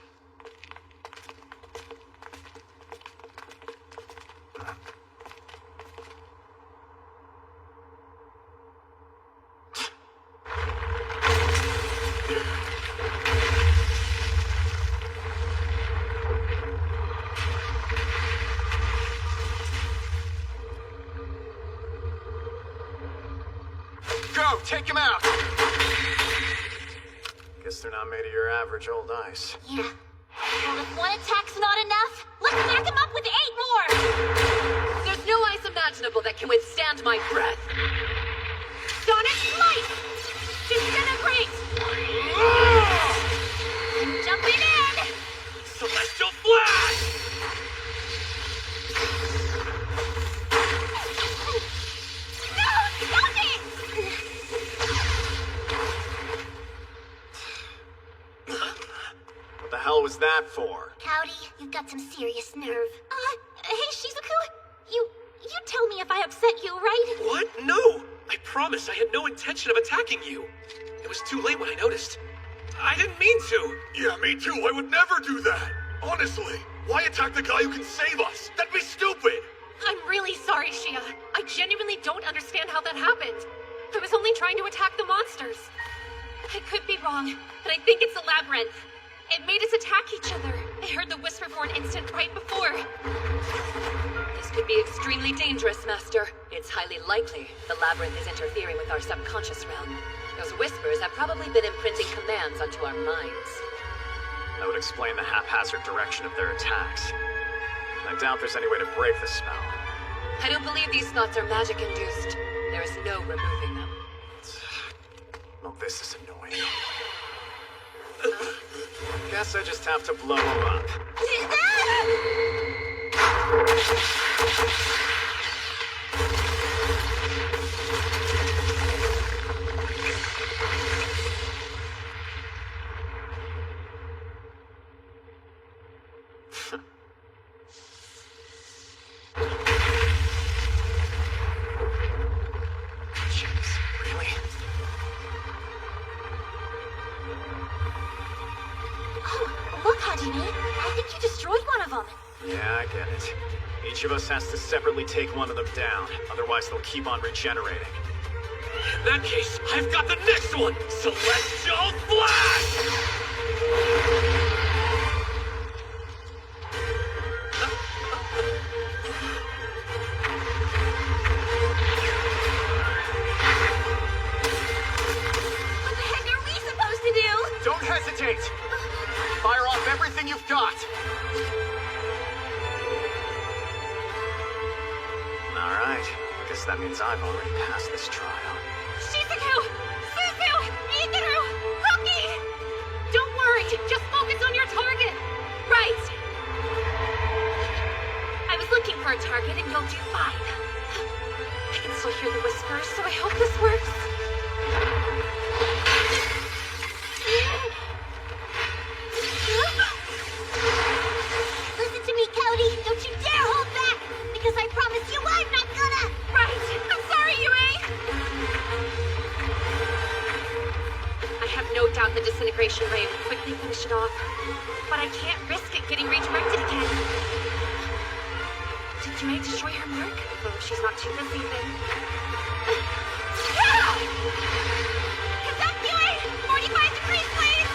Go! Take him out! Guess they're not made of your average old ice. Yeah. Well, if one attack's not enough, let's back him up with 8 more! There's no ice imaginable that can withstand my breath. Sonic Slice! Disintegrate! I'm jumping in! Celestial Flash! No! Stop it! What the hell was that for? Cowdy, you've got some serious nerve. Hey, Shizuku, you tell me if I upset you, right? What? No! I promise I had no intention of attacking you. It was too late when I noticed. I didn't mean to. Yeah, me too. I would never do that. Honestly, why attack the guy who can save us? That'd be stupid. I'm really sorry, Shia. I genuinely don't understand how that happened. I was only trying to attack the monsters. I could be wrong, but I think it's a labyrinth. It made us attack each other. I heard the whisper for an instant right before. This could be extremely dangerous, Master. It's highly likely the labyrinth is interfering with our subconscious realm. Those whispers have probably been imprinting commands onto our minds. That would explain the haphazard direction of their attacks. I doubt there's any way to break the spell. I don't believe these thoughts are magic-induced. There is no removing them. Well, this is annoying. Guess I just have to blow him up. Jeez, really? Oh, look, Hajime. I think you destroyed one of them. Yeah, I get it. Each of us has to separately take one of them down, otherwise they'll keep on regenerating. In that case, I've got the next one! Celestial Flash! What the heck are we supposed to do? Don't hesitate! Fire off everything you've got! Alright, I guess that means I've already passed this trial. Shizuku! Suzu! Ikaru! Cookie! Don't worry, just focus on your target. Right. I was looking for a target and you'll do fine. I can still hear the whispers, so I hope this works. quickly finish it off. But I can't risk it getting redirected again. Did Yue destroy her mark? Oh, she's not too busy then. Conduct Yue! 45 degrees, please!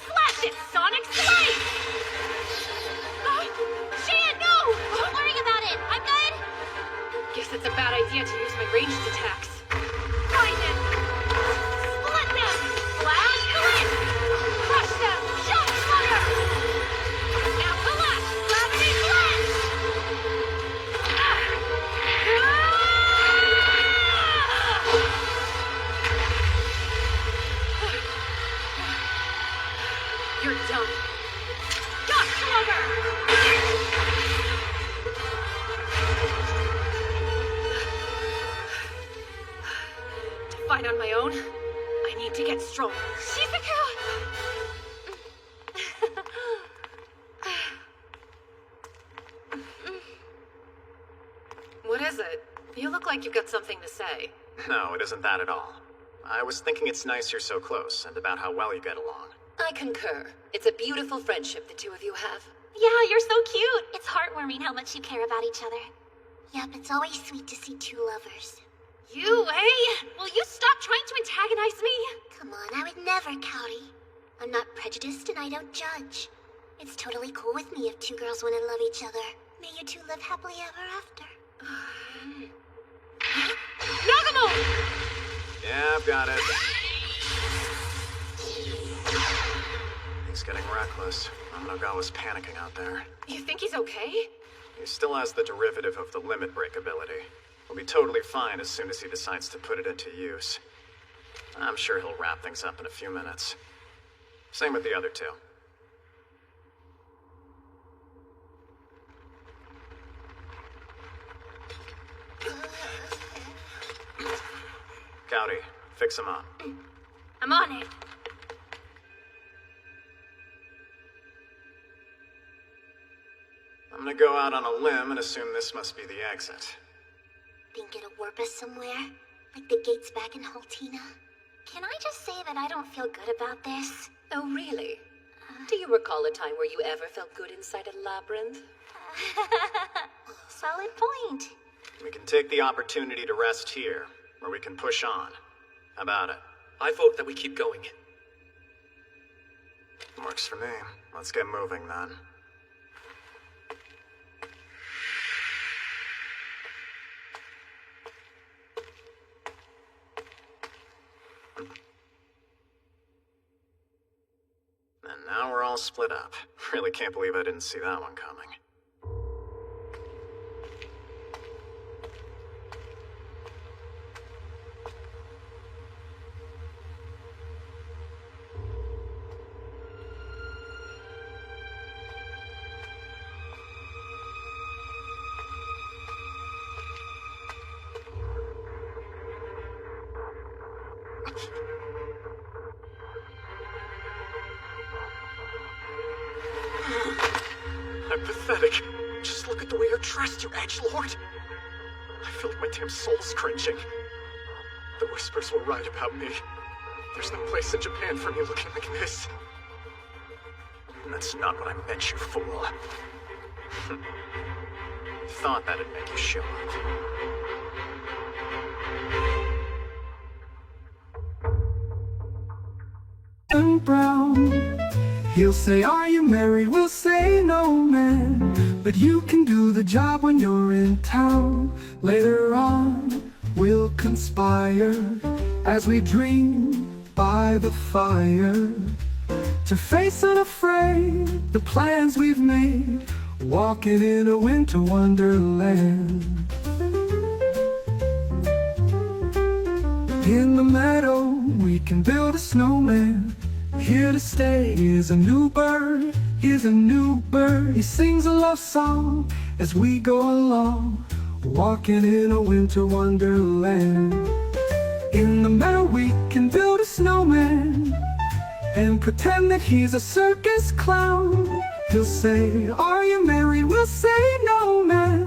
Slash it, Sonic Slice! Shia, no! Don't worry about it. I'm good. Guess it's a bad idea to use my ranged attacks. Find them. Split them. Flash Glint. Crush them. Shock Slugger. Now collapse. Gravity Flash. You're done. Shock Slugger. To fight on my own, I need to get stronger. Shizuku! What is it? You look like you've got something to say. No, it isn't that at all. I was thinking it's nice you're so close, and about how well you get along. I concur. It's a beautiful friendship the two of you have. Yeah, you're so cute. It's heartwarming how much you care about each other. Yep, it's always sweet to see two lovers. You, eh? Will you stop trying to antagonize me? Come on, I would never, Cowdy. I'm not prejudiced and I don't judge. It's totally cool with me if two girls want to love each other. May you two live happily ever after. Nagamo! Yeah, I've got it. He's getting reckless. Amanogawa's panicking out there. You think he's okay? He still has the derivative of the limit break ability. He'll be totally fine as soon as he decides to put it into use. I'm sure he'll wrap things up in a few minutes. Same with the other two. Cowdy, fix him up. I'm on it. I'm gonna go out on a limb and assume this must be the exit. Think it'll warp us somewhere? Like the gates back in Haltina? Can I just say that I don't feel good about this? Oh, really? Do you recall a time where you ever felt good inside a labyrinth? Solid point. We can take the opportunity to rest here, or we can push on. How about it? I vote that we keep going. Works for me. Let's get moving then. And now we're all split up. Really can't believe I didn't see that one coming. I'm pathetic. Just look at the way you're dressed, you edgelord. I feel like my damn soul's cringing. The whispers were right about me. There's no place in Japan for me looking like this. That's not what I meant, you fool. Thought that'd make you show up. And brown. He'll say, are you married? We'll say, no, man. But you can do the job when you're in town. Later on, we'll conspire as we dream by the fire to face unafraid the plans we've made, walking in a winter wonderland. In the meadow, we can build a snowman. Here to stay is a new bird, here's a new bird. He sings a love song as we go along, walking in a winter wonderland. In the meadow we can build a snowman and pretend that he's a circus clown. He'll say, "Are you married?" We'll say, "No, man."